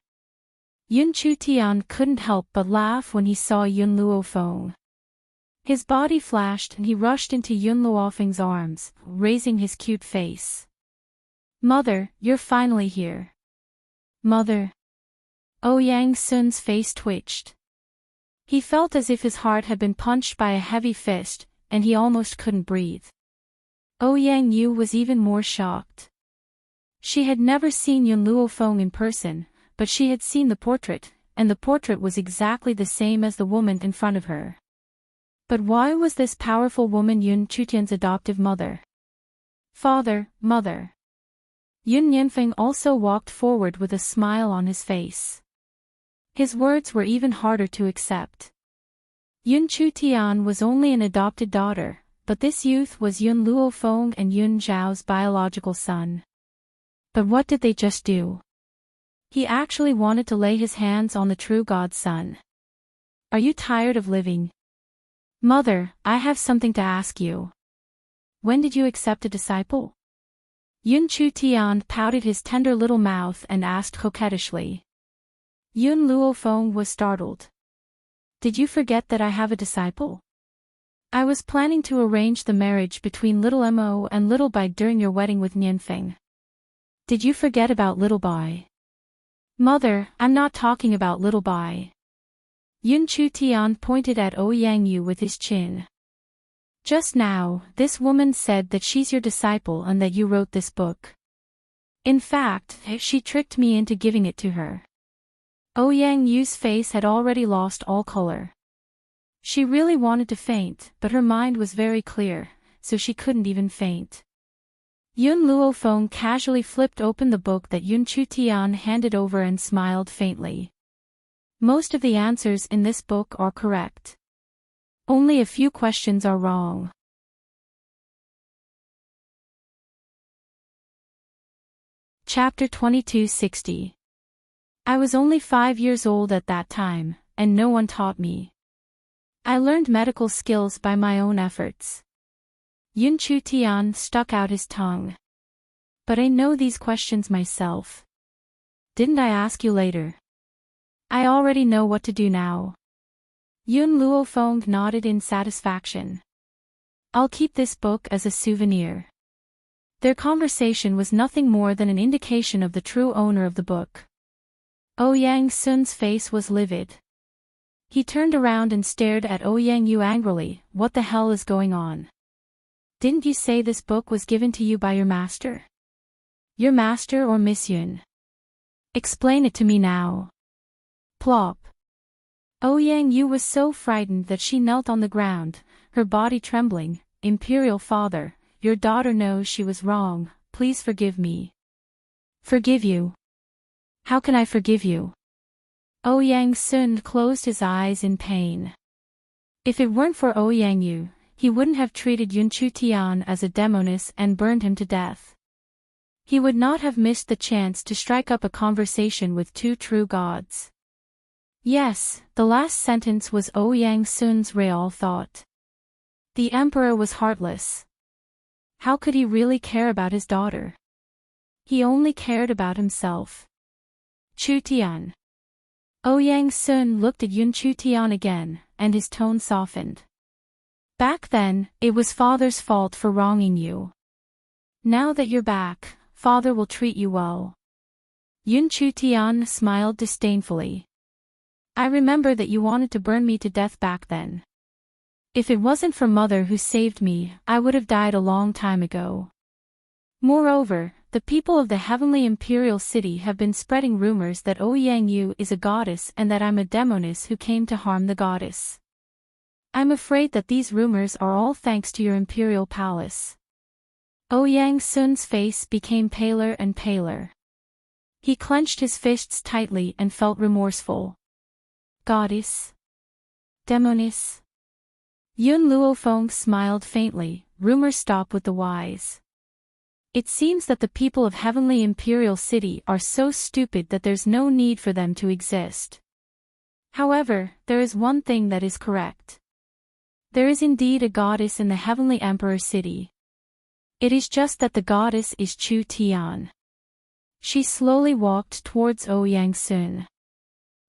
Yun Chutian couldn't help but laugh when he saw Yun Luofeng. His body flashed and he rushed into Yun Luofeng's arms, raising his cute face. Mother, you're finally here. Mother. Yang Sun's face twitched. He felt as if his heart had been punched by a heavy fist, and he almost couldn't breathe. Yang Yu was even more shocked. She had never seen Yun Luofeng in person, but she had seen the portrait, and the portrait was exactly the same as the woman in front of her. But why was this powerful woman Yun Chutian's adoptive mother? Father, mother. Yun Yanfeng also walked forward with a smile on his face. His words were even harder to accept. Yun Chutian was only an adopted daughter, but this youth was Yun Luofeng and Yun Zhao's biological son. But what did they just do? He actually wanted to lay his hands on the true God's son. Are you tired of living? Mother, I have something to ask you. When did you accept a disciple? Yun Chutian pouted his tender little mouth and asked coquettishly. Yun Luofeng was startled. Did you forget that I have a disciple? I was planning to arrange the marriage between little Mo and little Bai during your wedding with Nianfeng. Did you forget about little Bai? Mother, I'm not talking about little Bai. Yun Chutian pointed at Yang Yu with his chin. Just now, this woman said that she's your disciple and that you wrote this book. In fact, she tricked me into giving it to her. Yang Yu's face had already lost all color. She really wanted to faint, but her mind was very clear, so she couldn't even faint. Yun Luofeng casually flipped open the book that Yun Chutian handed over and smiled faintly. Most of the answers in this book are correct. Only a few questions are wrong. Chapter 2260. I was only 5 years old at that time, and no one taught me. I learned medical skills by my own efforts. Yun Chutian stuck out his tongue. But I know these questions myself. Didn't I ask you later? I already know what to do now. Yun Luofeng nodded in satisfaction. I'll keep this book as a souvenir. Their conversation was nothing more than an indication of the true owner of the book. Yang Sun's face was livid. He turned around and stared at Yang Yu angrily. What the hell is going on? Didn't you say this book was given to you by your master? Your master or Miss Yun? Explain it to me now. Plop. Yang Yu was so frightened that she knelt on the ground, her body trembling. Imperial Father, your daughter knows she was wrong, please forgive me. Forgive you? How can I forgive you? Yang Sun closed his eyes in pain. If it weren't for Yang Yu, he wouldn't have treated Yun Chu Tian as a demoness and burned him to death. He would not have missed the chance to strike up a conversation with two true gods. Yes, the last sentence was Ouyang Sun's real thought. The emperor was heartless. How could he really care about his daughter? He only cared about himself. Chu Tian. Ouyang Sun looked at Yun Chu Tian again, and his tone softened. Back then, it was father's fault for wronging you. Now that you're back, father will treat you well. Yun Chu Tian smiled disdainfully. I remember that you wanted to burn me to death back then. If it wasn't for mother who saved me, I would have died a long time ago. Moreover, the people of the heavenly imperial city have been spreading rumors that Ouyang Yu is a goddess and that I'm a demoness who came to harm the goddess. I'm afraid that these rumors are all thanks to your imperial palace. Ouyang Sun's face became paler and paler. He clenched his fists tightly and felt remorseful. Goddess? Demoness? Yun Luofeng smiled faintly. Rumors stop with the wise. It seems that the people of Heavenly Imperial City are so stupid that there's no need for them to exist. However, there is one thing that is correct. There is indeed a goddess in the Heavenly Emperor City. It is just that the goddess is Chu Tian. She slowly walked towards Ouyang Sun.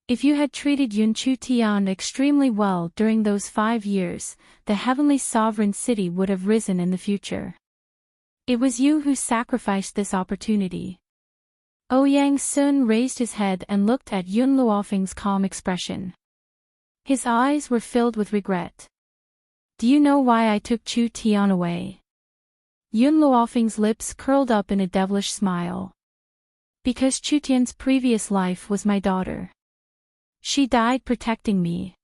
If you had treated Yun Chu Tian extremely well during those 5 years, the Heavenly Sovereign City would have risen in the future. It was you who sacrificed this opportunity. Ouyang Sun raised his head and looked at Yun Luofeng's calm expression. His eyes were filled with regret. Do you know why I took Chu Tian away? Yun Luofeng's lips curled up in a devilish smile. Because Chu Tian's previous life was my daughter. She died protecting me.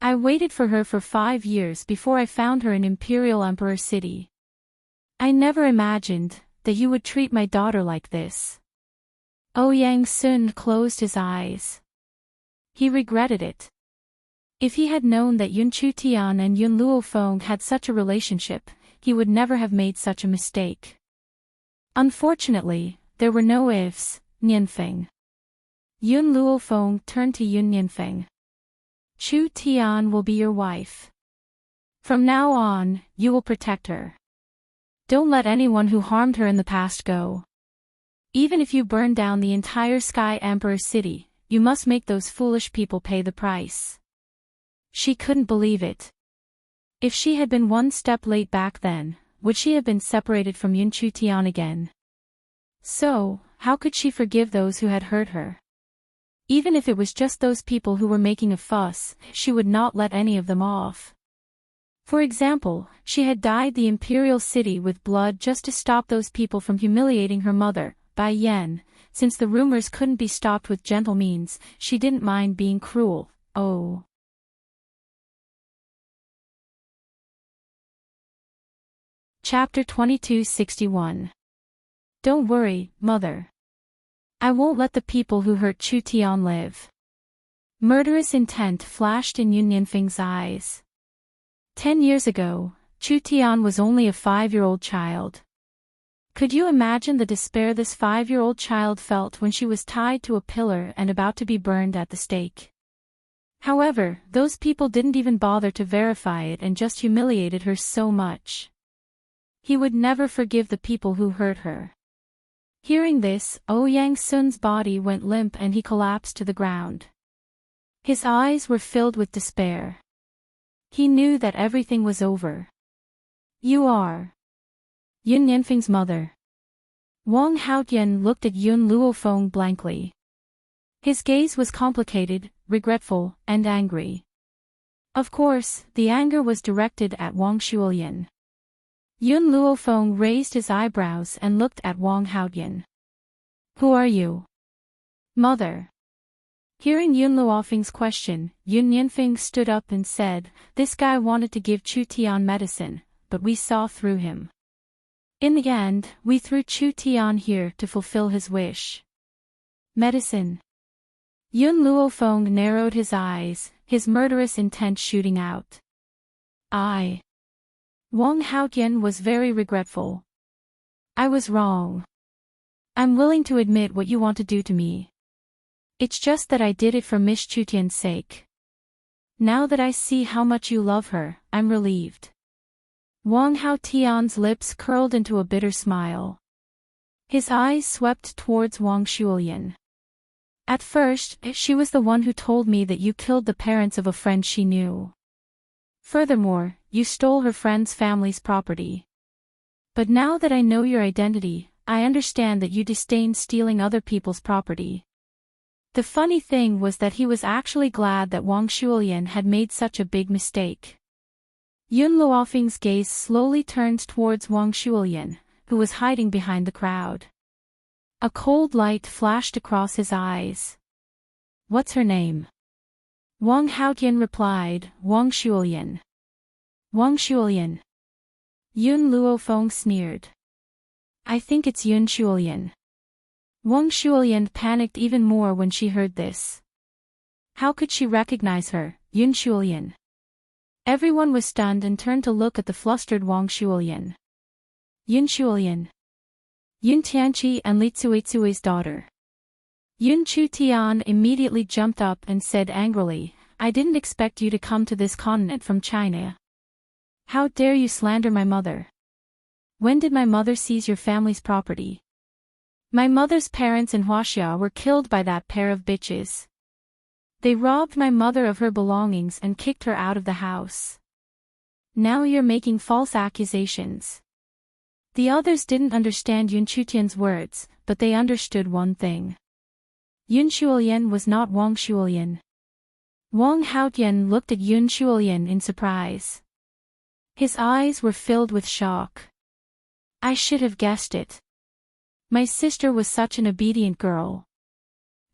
I waited for her for 5 years before I found her in Imperial Emperor City. I never imagined that you would treat my daughter like this. Ouyang Sun closed his eyes. He regretted it. If he had known that Yun Chu Tian and Yun Luofeng had such a relationship, he would never have made such a mistake. Unfortunately, there were no ifs, Nianfeng. Yun Luofeng turned to Yun Nianfeng. Chu Tian will be your wife. From now on, you will protect her. Don't let anyone who harmed her in the past go. Even if you burn down the entire Sky Emperor City, you must make those foolish people pay the price. She couldn't believe it. If she had been one step late back then, would she have been separated from Yun Chu Tian again? So, how could she forgive those who had hurt her? Even if it was just those people who were making a fuss, she would not let any of them off. For example, she had dyed the imperial city with blood just to stop those people from humiliating her mother, Bai Yan. Since the rumors couldn't be stopped with gentle means, she didn't mind being cruel. Oh. Chapter 2261. Don't worry, mother. I won't let the people who hurt Chu Tian live. Murderous intent flashed in Yun Nianfeng's eyes. 10 years ago, Chu Tian was only a 5-year-old child. Could you imagine the despair this 5-year-old child felt when she was tied to a pillar and about to be burned at the stake? However, those people didn't even bother to verify it and just humiliated her so much. He would never forgive the people who hurt her. Hearing this, Ouyang Sun's body went limp and he collapsed to the ground. His eyes were filled with despair. He knew that everything was over. You are Yun Nianfeng's mother. Wang Haotian looked at Yun Luofeng blankly. His gaze was complicated, regretful, and angry. Of course, the anger was directed at Wang Shuolian. Yun Luofeng raised his eyebrows and looked at Wang Haotian. Who are you? Mother. Hearing Yun Luofeng's question, Yun Nianfeng stood up and said, this guy wanted to give Chu Tian medicine, but we saw through him. In the end, we threw Chu Tian here to fulfill his wish. Medicine. Yun Luofeng narrowed his eyes, his murderous intent shooting out. I Wang Haotian was very regretful. I was wrong. I'm willing to admit what you want to do to me. It's just that I did it for Miss Chutian's sake. Now that I see how much you love her, I'm relieved. Wang Haotian's lips curled into a bitter smile. His eyes swept towards Wang Shulian. At first, she was the one who told me that you killed the parents of a friend she knew. Furthermore, you stole her friend's family's property. But now that I know your identity, I understand that you disdain stealing other people's property. The funny thing was that he was actually glad that Wang Shulian had made such a big mistake. Yun Luofeng's gaze slowly turned towards Wang Shulian, who was hiding behind the crowd. A cold light flashed across his eyes. What's her name? Wang Haotian replied, Wang Shulian. Wang Shulian. Yun Luofeng sneered. I think it's Yun Shulian. Wang Shulian panicked even more when she heard this. How could she recognize her, Yun Shulian? Everyone was stunned and turned to look at the flustered Wang Shulian. Yun Shulian. Yun Tianqi and Li Tsui's daughter. Yun Chutian immediately jumped up and said angrily, I didn't expect you to come to this continent from China. How dare you slander my mother? When did my mother seize your family's property? My mother's parents in Huaxia were killed by that pair of bitches. They robbed my mother of her belongings and kicked her out of the house. Now you're making false accusations. The others didn't understand Yun Chutian's words, but they understood one thing. Yun Shulian was not Wang Shulian. Wang Haotian looked at Yun Shulian in surprise. His eyes were filled with shock. I should have guessed it. My sister was such an obedient girl.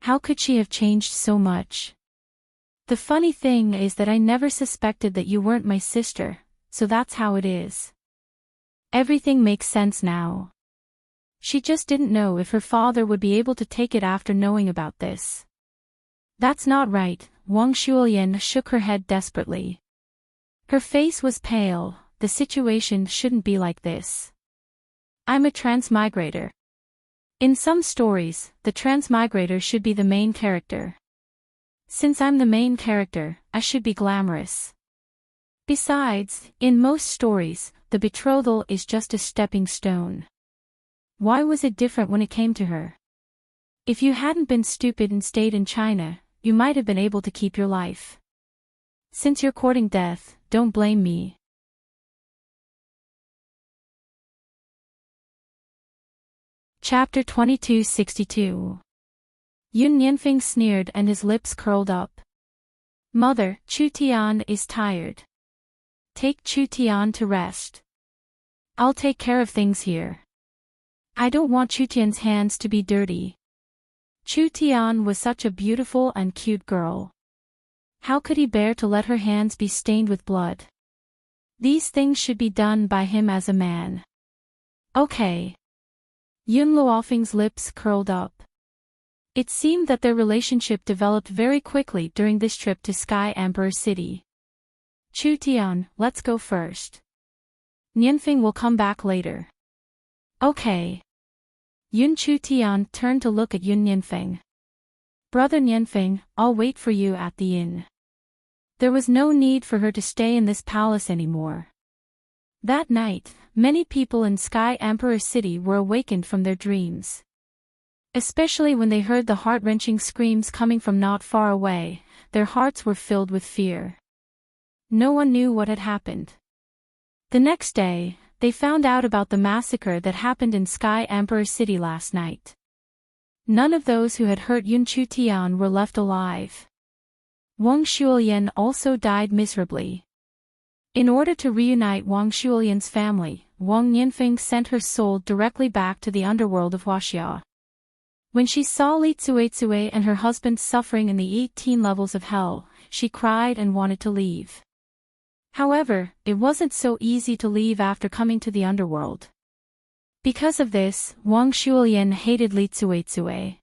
How could she have changed so much? The funny thing is that I never suspected that you weren't my sister, so that's how it is. Everything makes sense now. She just didn't know if her father would be able to take it after knowing about this. That's not right, Wang Shulian shook her head desperately. Her face was pale, the situation shouldn't be like this. I'm a transmigrator. In some stories, the transmigrator should be the main character. Since I'm the main character, I should be glamorous. Besides, in most stories, the betrothal is just a stepping stone. Why was it different when it came to her? If you hadn't been stupid and stayed in China, you might have been able to keep your life. Since you're courting death, don't blame me. Chapter 2262. Yun Nianfeng sneered and his lips curled up. Mother, Chu Tian is tired. Take Chu Tian to rest. I'll take care of things here. I don't want Chu Tian's hands to be dirty. Chu Tian was such a beautiful and cute girl. How could he bear to let her hands be stained with blood? These things should be done by him as a man. Okay. Yun Luofeng's lips curled up. It seemed that their relationship developed very quickly during this trip to Sky Emperor City. Chu Tian, let's go first. Nianfeng will come back later. Okay. Yun Chu Tian turned to look at Yun Nianfeng. Brother Nianfeng, I'll wait for you at the inn. There was no need for her to stay in this palace anymore. That night, many people in Sky Emperor City were awakened from their dreams. Especially when they heard the heart-wrenching screams coming from not far away, their hearts were filled with fear. No one knew what had happened. The next day, they found out about the massacre that happened in Sky Emperor City last night. None of those who had hurt Yun Chu Tian were left alive. Wang Shulian also died miserably. In order to reunite Wang Shulian's family, Wang Nianfeng sent her soul directly back to the underworld of Huaxia. When she saw Li Tsuitsue and her husband suffering in the 18 levels of hell, she cried and wanted to leave. However, it wasn't so easy to leave after coming to the underworld. Because of this, Wang Shulian hated Li Tsuitsue.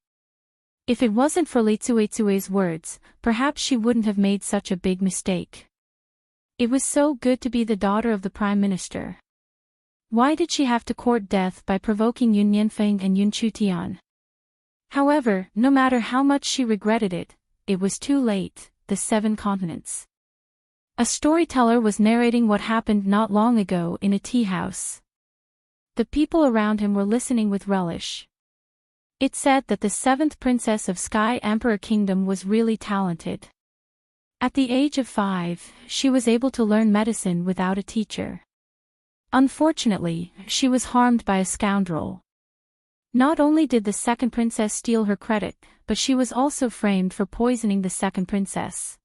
If it wasn't for Li Tsuitsue's words, perhaps she wouldn't have made such a big mistake. It was so good to be the daughter of the Prime Minister. Why did she have to court death by provoking Yun Yanfeng and Yun Chutian? However, no matter how much she regretted it, it was too late. The Seven Continents. A storyteller was narrating what happened not long ago in a tea house. The people around him were listening with relish. It said that the seventh princess of Sky Emperor Kingdom was really talented. At the age of 5, she was able to learn medicine without a teacher. Unfortunately, she was harmed by a scoundrel. Not only did the second princess steal her credit, but she was also framed for poisoning the second princess.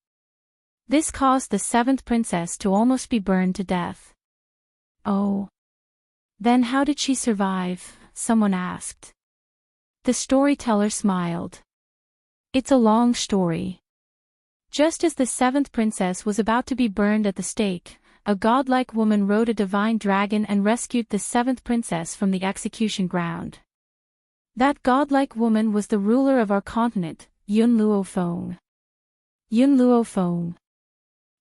This caused the seventh princess to almost be burned to death. Oh. Then how did she survive? Someone asked. The storyteller smiled. It's a long story. Just as the seventh princess was about to be burned at the stake, a godlike woman rode a divine dragon and rescued the seventh princess from the execution ground. That godlike woman was the ruler of our continent, Yun Luofeng. Yun Luofeng.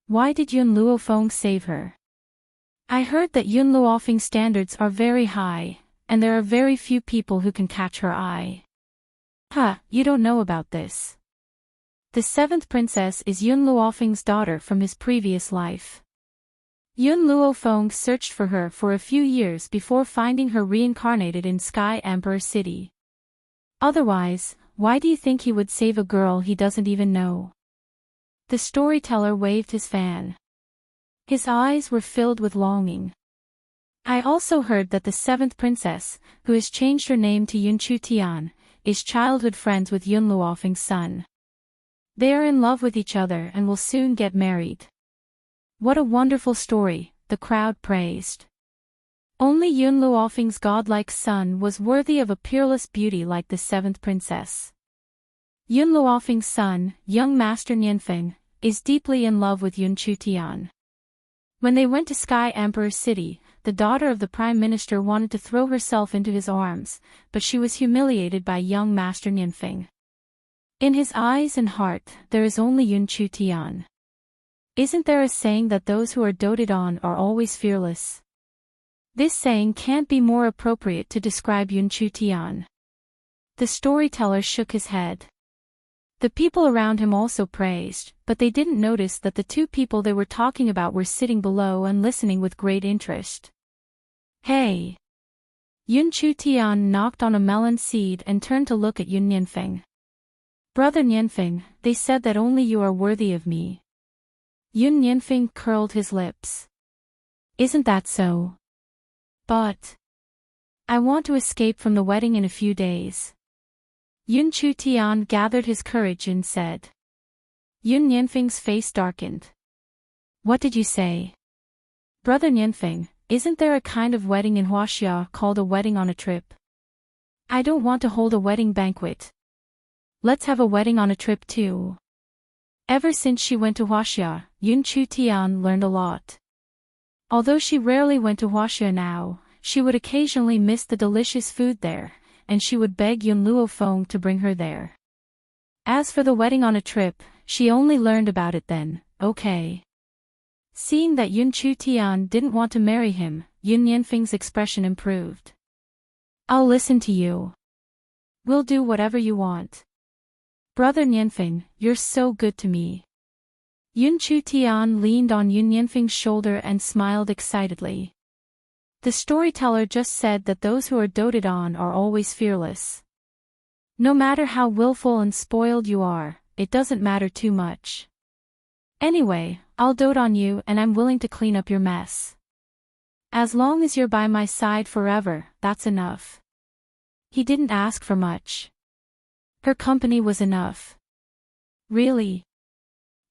Why did Yun Luofeng save her? I heard that Yun Luofeng's standards are very high, and there are very few people who can catch her eye. You don't know about this. The seventh princess is Yun Luofeng's daughter from his previous life. Yun Luofeng searched for her for a few years before finding her reincarnated in Sky Emperor City. Otherwise, why do you think he would save a girl he doesn't even know? The storyteller waved his fan. His eyes were filled with longing. I also heard that the seventh princess, who has changed her name to Yun Chutian, is childhood friends with Yun Luofeng's son. They are in love with each other and will soon get married. What a wonderful story, the crowd praised. Only Yun Luofeng's godlike son was worthy of a peerless beauty like the seventh princess. Yun Luofeng's son, young Master Nianfeng, is deeply in love with Yun Chutian. When they went to Sky Emperor City, the daughter of the Prime Minister wanted to throw herself into his arms, but she was humiliated by young Master Nianfeng. In his eyes and heart, there is only Yun Chutian. Isn't there a saying that those who are doted on are always fearless? This saying can't be more appropriate to describe Yun Chutian. The storyteller shook his head. The people around him also praised, but they didn't notice that the two people they were talking about were sitting below and listening with great interest. Hey! Yun Chutian knocked on a melon seed and turned to look at Yun Nianfeng. Brother Nianfeng, they said that only you are worthy of me. Yun Nianfeng curled his lips. Isn't that so? But I want to escape from the wedding in a few days. Yun Chutian gathered his courage and said. Yun Nianfeng's face darkened. What did you say? Brother Nianfeng, isn't there a kind of wedding in Huaxia called a wedding on a trip? I don't want to hold a wedding banquet. Let's have a wedding on a trip too. Ever since she went to Huaxia, Yun Chutian learned a lot. Although she rarely went to Huaxia now, she would occasionally miss the delicious food there, and she would beg Yun Luofeng to bring her there. As for the wedding on a trip, she only learned about it then, okay. Seeing that Yun Chutian didn't want to marry him, Yun Nianfeng's expression improved. I'll listen to you. We'll do whatever you want. Brother Nianfeng, you're so good to me. Yun Chutian leaned on Yun Nianfeng's shoulder and smiled excitedly. The storyteller just said that those who are doted on are always fearless. No matter how willful and spoiled you are, it doesn't matter too much. Anyway, I'll dote on you and I'm willing to clean up your mess. As long as you're by my side forever, that's enough. He didn't ask for much. Her company was enough. Really?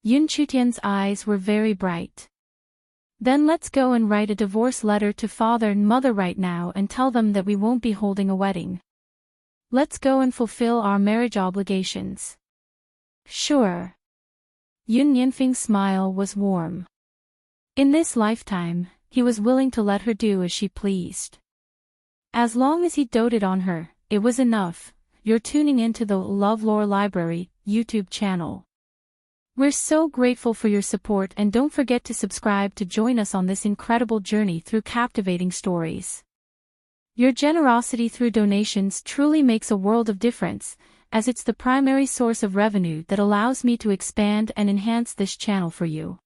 Yun Chutian's eyes were very bright. Then let's go and write a divorce letter to father and mother right now and tell them that we won't be holding a wedding. Let's go and fulfill our marriage obligations. Sure. Yun Nianfeng's smile was warm. In this lifetime, he was willing to let her do as she pleased. As long as he doted on her, it was enough. You're tuning into the LoveLore Library YouTube channel. We're so grateful for your support, and don't forget to subscribe to join us on this incredible journey through captivating stories. Your generosity through donations truly makes a world of difference, as it's the primary source of revenue that allows me to expand and enhance this channel for you.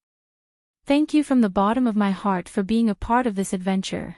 Thank you from the bottom of my heart for being a part of this adventure.